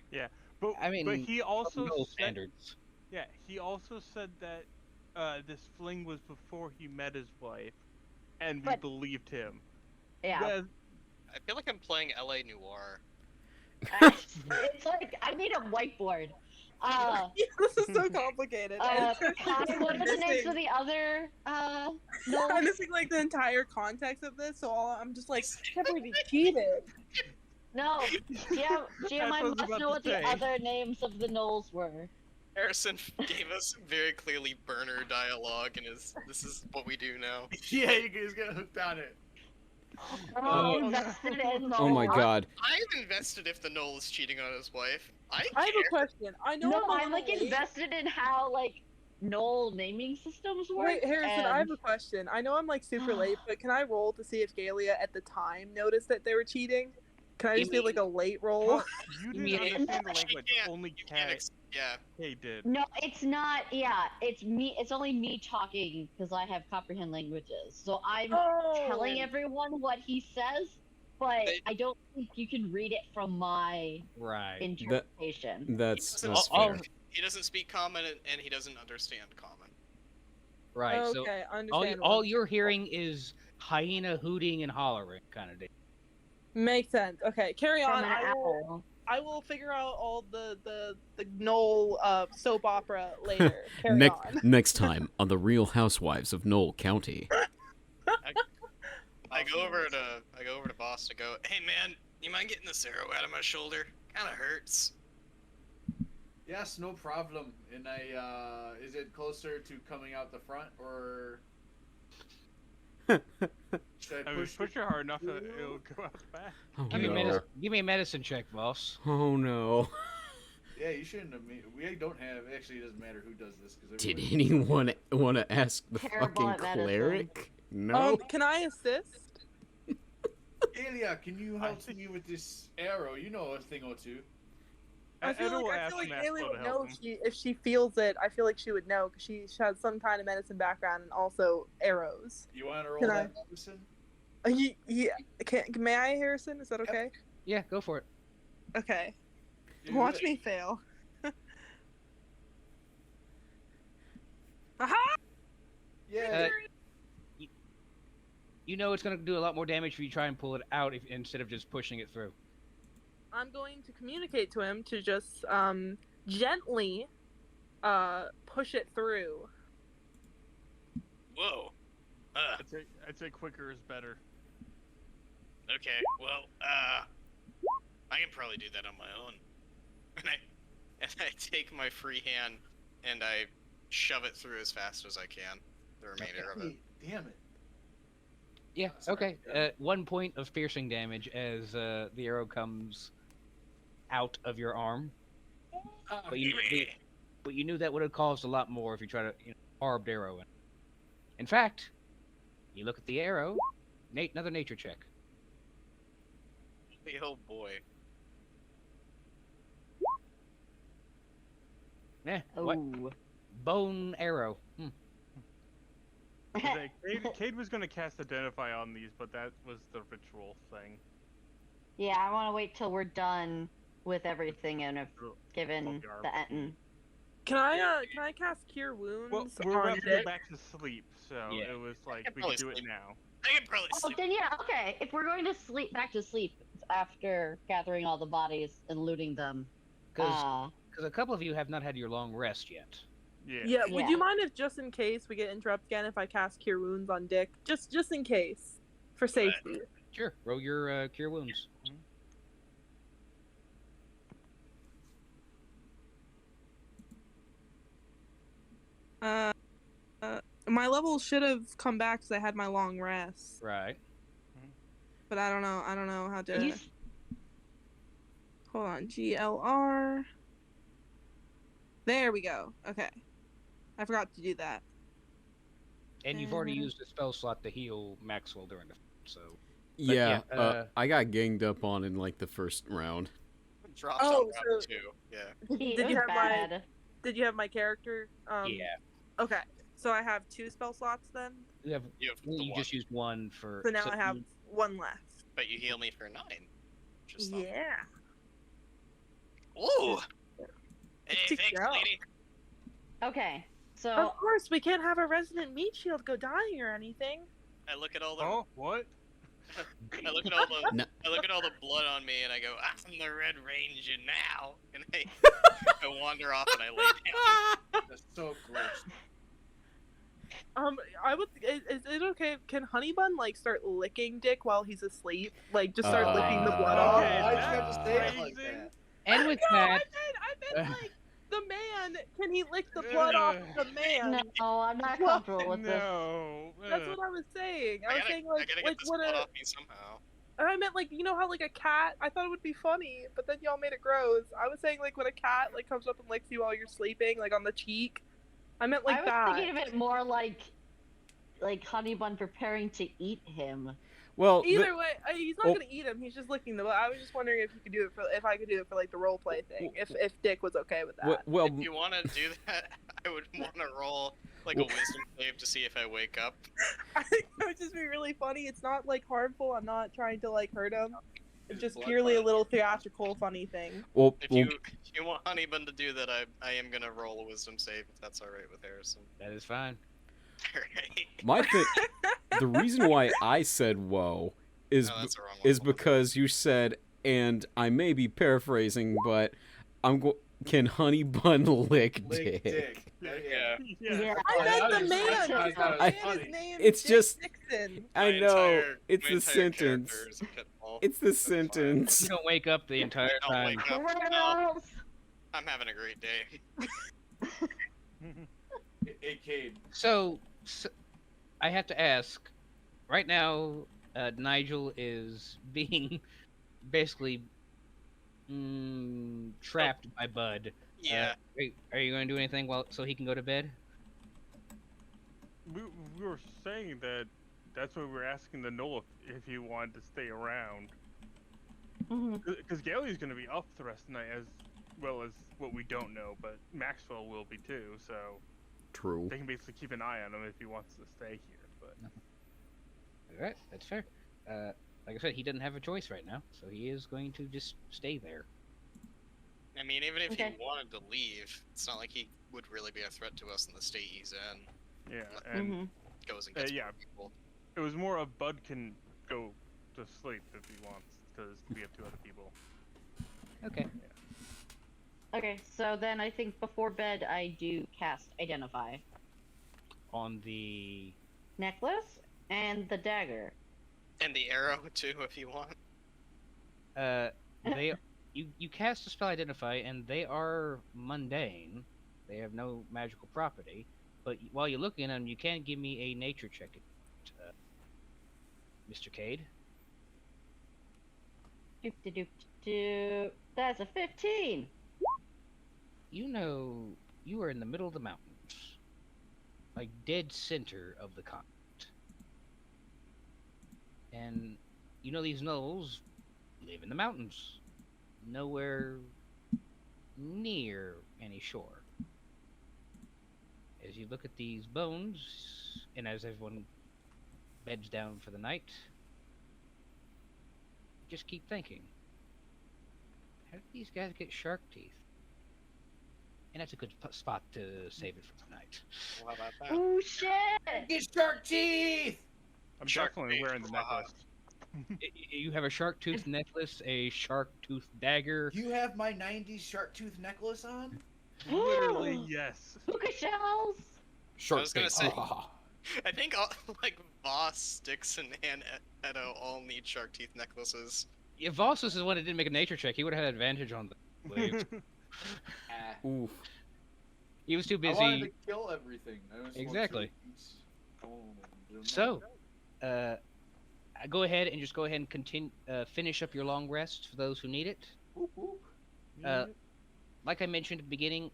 But, I mean, but he also No said, standards. yeah, he also said that this fling was before he met his wife, and we But- believed him. Yeah. Whereas- I feel like I'm playing LA Noire. It's like I made a whiteboard. This is so complicated. Kai, I'm what are the names missing- of the other I'm no missing like the entire context of this, so I'm just like, can't believe he cheated. no. GM That's what I I was must about know to what the say. other names of the Knolls were. Harrison gave us very clearly burner dialogue, and this is what we do now. Yeah, you guys got hooked on it. Oh, invested in Oh my Knoll. god. I'm invested if the Gnoll is cheating on his wife. I I have care. a question. I know No, I'm I'm like late. invested in how like Knoll naming systems work. Wait, Harrison, I have and- a question. I know I'm like super late, but can I roll to see if Gaylia at the time noticed that they were cheating? Can I just do like a late roll? Well, you You didn't mean- understand the You language. can't- Only you can't Cat yeah. did. No, it's not. Yeah, it's me. It's only me talking because I have comprehend languages. So I'm telling everyone what he says, but They- I don't think you can read it from my Right. interpretation. That's all- fair. He doesn't speak common and he doesn't understand common. Right. So Okay, all, understand. all you're hearing is hyena hooting and hollering kind of thing. Makes sense. Okay, carry From on. an owl. I will figure out all the Gnoll soap opera later. Carry Next on. next time on the Real Housewives of Gnoll County. I go over to Voss to go, hey man, you mind getting this arrow out of my shoulder? Kinda hurts. Yes, no problem. And is it closer to coming out the front, or should I I mean, push push it hard enough that it'll go out the back. Oh Give me, no. give me a medicine check, boss. Oh no. Yeah, you shouldn't have made. We don't have. Actually, it doesn't matter who does this because Did anyone want to ask the Terrible fucking at medicine. cleric? No. Can I assist? Gaylia, can you help me with this arrow? You know a thing or two. I feel Edo will like ask Gaylia Maxwell would to know help if him. she feels it. I feel like she would know because she has some kind of medicine background and also arrows. You want to roll Can that medicine? Yeah. May I, Harrison? Is that okay? Yeah, go for it. Okay. Do Watch it. me fail. Aha! Yeah. You know it's going to do a lot more damage if you try and pull it out instead of just pushing it through. I'm going to communicate to him to just gently push it through. Whoa. I'd say quicker is better. Okay, well, I can probably do that on my own. And I take my free hand and I shove it through as fast as I can. The remainder of it. Damn it. Yeah, That's not okay. good. 1 point of piercing damage as the arrow comes out of your arm. But you knew that would have caused a lot more if you try to barbed arrow in. In fact, you look at the arrow. Another nature check. Oh boy. What? Oh. Bone arrow. Cade was going to cast Identify on these, but that was the ritual thing. Yeah, I want to wait till we're done with everything and have given the Eton. Can I cast Cure Wounds Well, we're on about to go Dick? back to sleep, so Yeah. it was like we probably could do it sleep. now. I can probably Oh, sleep. then yeah, okay. If we're going to sleep, back to sleep after gathering all the bodies and looting them. Because a couple of you have not had your long rest yet. Yeah. Yeah, would Yeah. you mind if just in case we get interrupted again if I cast Cure Wounds on Dick? Just in case. For safety. Sure, roll your cure wounds. My level should have come back because I had my long rest. Right. But I don't know how to... You, Hold on, GLR. There we go. Okay. I forgot to do that. And you've already Mhm. used a spell slot to heal Maxwell during the so. Yeah, yeah, I got ganged up on in like the first round. Drops Oh, on round so- 2. Yeah. it Did was you have bad. Did you have my character? Yeah. Okay. So I have 2 spell slots then? You have You have the you one, just used one for. So now I have 1 left. but you heal me for 9. Just not- Yeah. Ooh. Let's Hey, check thanks, it out. lady. Okay, so Of course, we can't have a resident meat shield go dying or anything. I look at all the Oh, what? I look at all the No. I look at all the blood on me and I go, I'm the Red Ranger now, and I wander off and I lay down. That's so gross. I would. Is it okay? Can Honeybun like start licking Dick while he's asleep? Like just start licking the blood off. Okay, Why'd you have to say it that's like crazy. that? And with No, that, I meant like the man. Can he lick the blood off the man? no, I'm not Well, comfortable with this. No. That's what I was saying. I was saying I like gotta get this what blood a. off me somehow. I meant like you know how like a cat. I thought it would be funny, but then y'all made it gross. I was saying like when a cat like comes up and licks you while you're sleeping, like on the cheek. I meant like I was that. thinking of it more like like Honeybun preparing to eat him. Well, Either way, he's not Oh. gonna eat him. He's just licking the. I was just wondering if you could do it if I could do it for like the role play thing. If Dick was okay with that. well, If you want to do that, I would want to roll like a wisdom save to see if I wake up. I think that would just be really funny. It's not like harmful. I'm not trying to like hurt him. It's just blood purely a clot. little theatrical, funny thing. well, If you want Honeybun to do that, I am gonna roll a wisdom save if that's all right with Harrison. That is fine. Alright. my thing. The reason why I said whoa is No, that's the wrong one. is because you said, and I may be paraphrasing, but can Honey Bun lick Lick dick? dick. Yeah. I Oh, meant that the is- man. I The thought man it was is named It's Dick just- Dickson. I My know entire- it's my the entire sentence. character is a pitfall. It's the That's fine. sentence. You don't wake up the entire Don't time. wake up. No, Gross. I'm having a great day. Hey, Cade. So, I have to ask. Right now, Nigel is being basically trapped by Bud. Yeah. Are you going to do anything so he can go to bed? We were saying that's what we were asking the Gnoll if he wanted to stay around. Mhm. Because Gaylia's going to be up the rest of the night as well as what we don't know, but Maxwell will be too, so True. they can basically keep an eye on him if he wants to stay here. But Alright, that's fair. Like I said, he doesn't have a choice right now, so he is going to just stay there. I mean, even if Okay. he wanted to leave, it's not like he would really be a threat to us in the state he's in. yeah, and Mhm. Goes and gets yeah. more people. it was more of Bud can go to sleep if he wants, because we have 2 other people. Okay. Okay, so then I think before bed I do cast Identify. On the Necklace and the dagger. And the arrow, too, if you want. they you cast a spell Identify, and they are mundane. They have no magical property. But while you're looking at them, you can give me a nature check, Mr. Cade. Doop-de-doop-de-doop. That's a 15. You know you are in the middle of the mountains, like dead center of the continent, and you know these gnolls live in the mountains, nowhere near any shore. As you look at these bones, and as everyone beds down for the night, just keep thinking, how did these guys get shark teeth? And that's a good spot to save it for tonight. Well, how about that? Oh shit! Get shark teeth! I'm Shark definitely bait. wearing the necklace. You have a shark tooth necklace, a shark tooth dagger. You have my 90s shark tooth necklace on? Literally, yes. Puka shells! Shark was gonna bait. say- Ah. I think all, like Voss, Dickson, and Edo all need shark teeth necklaces. If Voss was the one that didn't make a nature check, he would have had advantage on the waves. Ah. Oof. He was too I wanted to busy. kill everything. I just Exactly. wanted to So, go ahead and continue. Finish up your long rest for those who need it. Whoop, whoop. Like I mentioned at the beginning,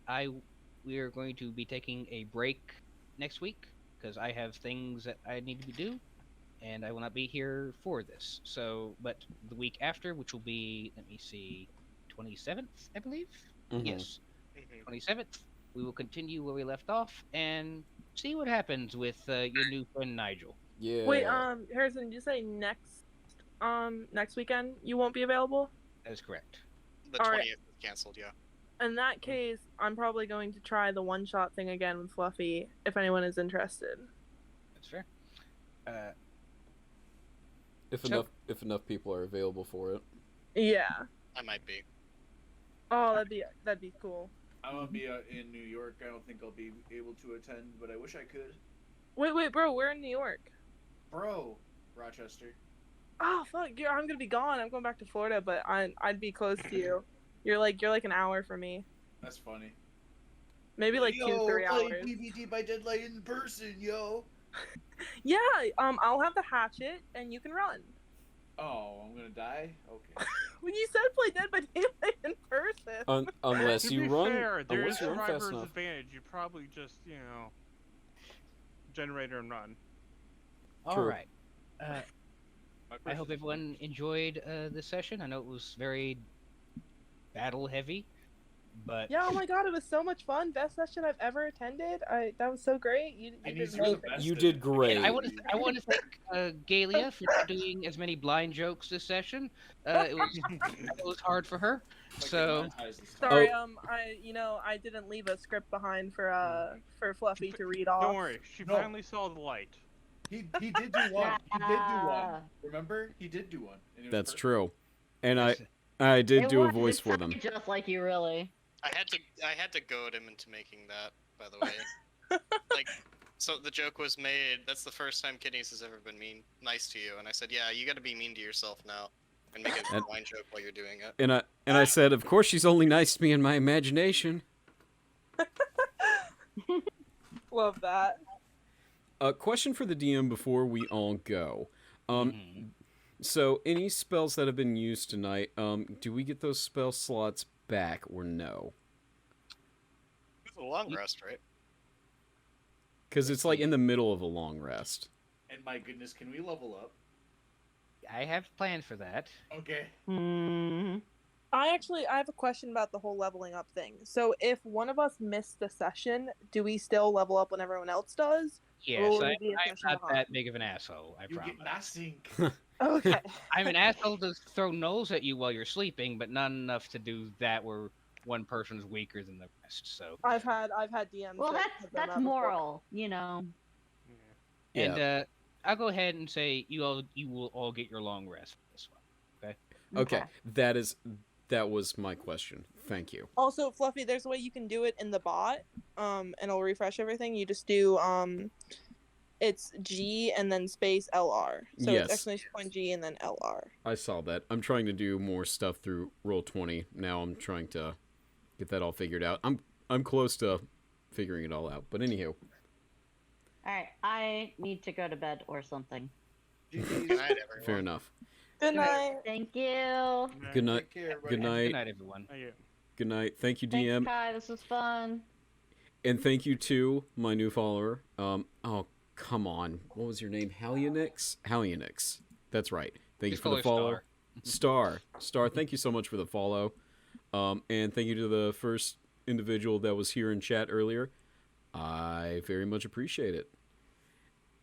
we are going to be taking a break next week because I have things that I need to do, and I will not be here for this. So, but the week after, which will be, let me see, 27th, I believe. Mhm. Yes, Mhm. 27th. We will continue where we left off and see what happens with your new friend Nigel. Yeah. Wait, Harrison, did you say next weekend you won't be available? That is correct. The All 20th right. is canceled, yeah. In that case, I'm probably going to try the one-shot thing again with Fluffy if anyone is interested. That's fair. if enough people are available for it. Yeah. I might be. Oh, that'd be cool. I'm gonna be in New York. I don't think I'll be able to attend, but I wish I could. Wait, bro, we're in New York. Bro, Rochester. Oh fuck, I'm gonna be gone. I'm going back to Florida, but I'd be close to you. You're like an hour from me. That's funny. Maybe like yo, 2-3 play hours. PvP by Deadlight in person, yo. Yeah, I'll have the hatchet and you can run. Oh, I'm gonna die? Okay. When you said play Dead by Daylight in person. Unless To you be run, fair, there is unless you a run fast driver's enough. advantage. You probably just, generator and run. All True. right. I hope everyone enjoyed this session. I know it was very battle heavy, but Yeah, oh my god, it was so much fun. Best session I've ever attended. That was so great. You And did he's really amazing. best You at did it. great. I want to thank Gaylia for not doing as many blind jokes this session. It was hard for her. So Sorry, Oh. I didn't leave a script behind for Fluffy to read off. Don't worry, she No. finally saw the light. He did do one. He did do one. Remember? He did do one. And it was That's perfect. true. And I did It do a was- voice it for them. sounded just like you, really. I had to goad him into making that, by the way. Like, so the joke was made. That's the first time Kidneys has ever been nice to you, and I said, yeah, you got to be mean to yourself now, and make a And- blind joke while you're doing it. And I said, of course she's only nice to me in my imagination. Love that. A question for the DM before we all go. So any spells that have been used tonight, do we get those spell slots back or no? It's a long rest, right? Because it's like in the middle of a long rest. And my goodness, can we level up? I have plans for that. Okay. I have a question about the whole leveling up thing. So if one of us missed the session, do we still level up when everyone else does? Yes, Or would I'm it be a session not behind? that big of an asshole. I You promise. get nothing. Okay. I'm an asshole to throw gnolls at you while you're sleeping, but not enough to do that where one person's weaker than the rest. So. I've had DMs. Well, that have done that's that before. moral, you know. Yeah. And I'll go ahead and say you will all get your long rest for this one. Okay. That was my question. Thank you. Also, Fluffy, there's a way you can do it in the bot, and it'll refresh everything. You just do it's G and then space LR. So Yes. it's exclamation point G and then LR. I saw that. I'm trying to do more stuff through Roll20. Now I'm trying to get that all figured out. I'm close to figuring it all out. But anywho. All right, I need to go to bed or something. Good night, everyone. Fair enough. Good night. Thank you. Good night. Take care, everybody. Good night. Good night, everyone. Oh, yeah. Good night. Thank you, Thanks, DM. Kai. This was fun. And thank you to my new follower. Oh, come on. What was your name? Hallionix? Hallionix. That's right. Thank you Just for call the her follow. Star, thank you so much for the follow. And thank you to the first individual that was here in chat earlier. I very much appreciate it.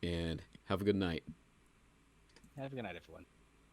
And have a good night. Have a good night, everyone.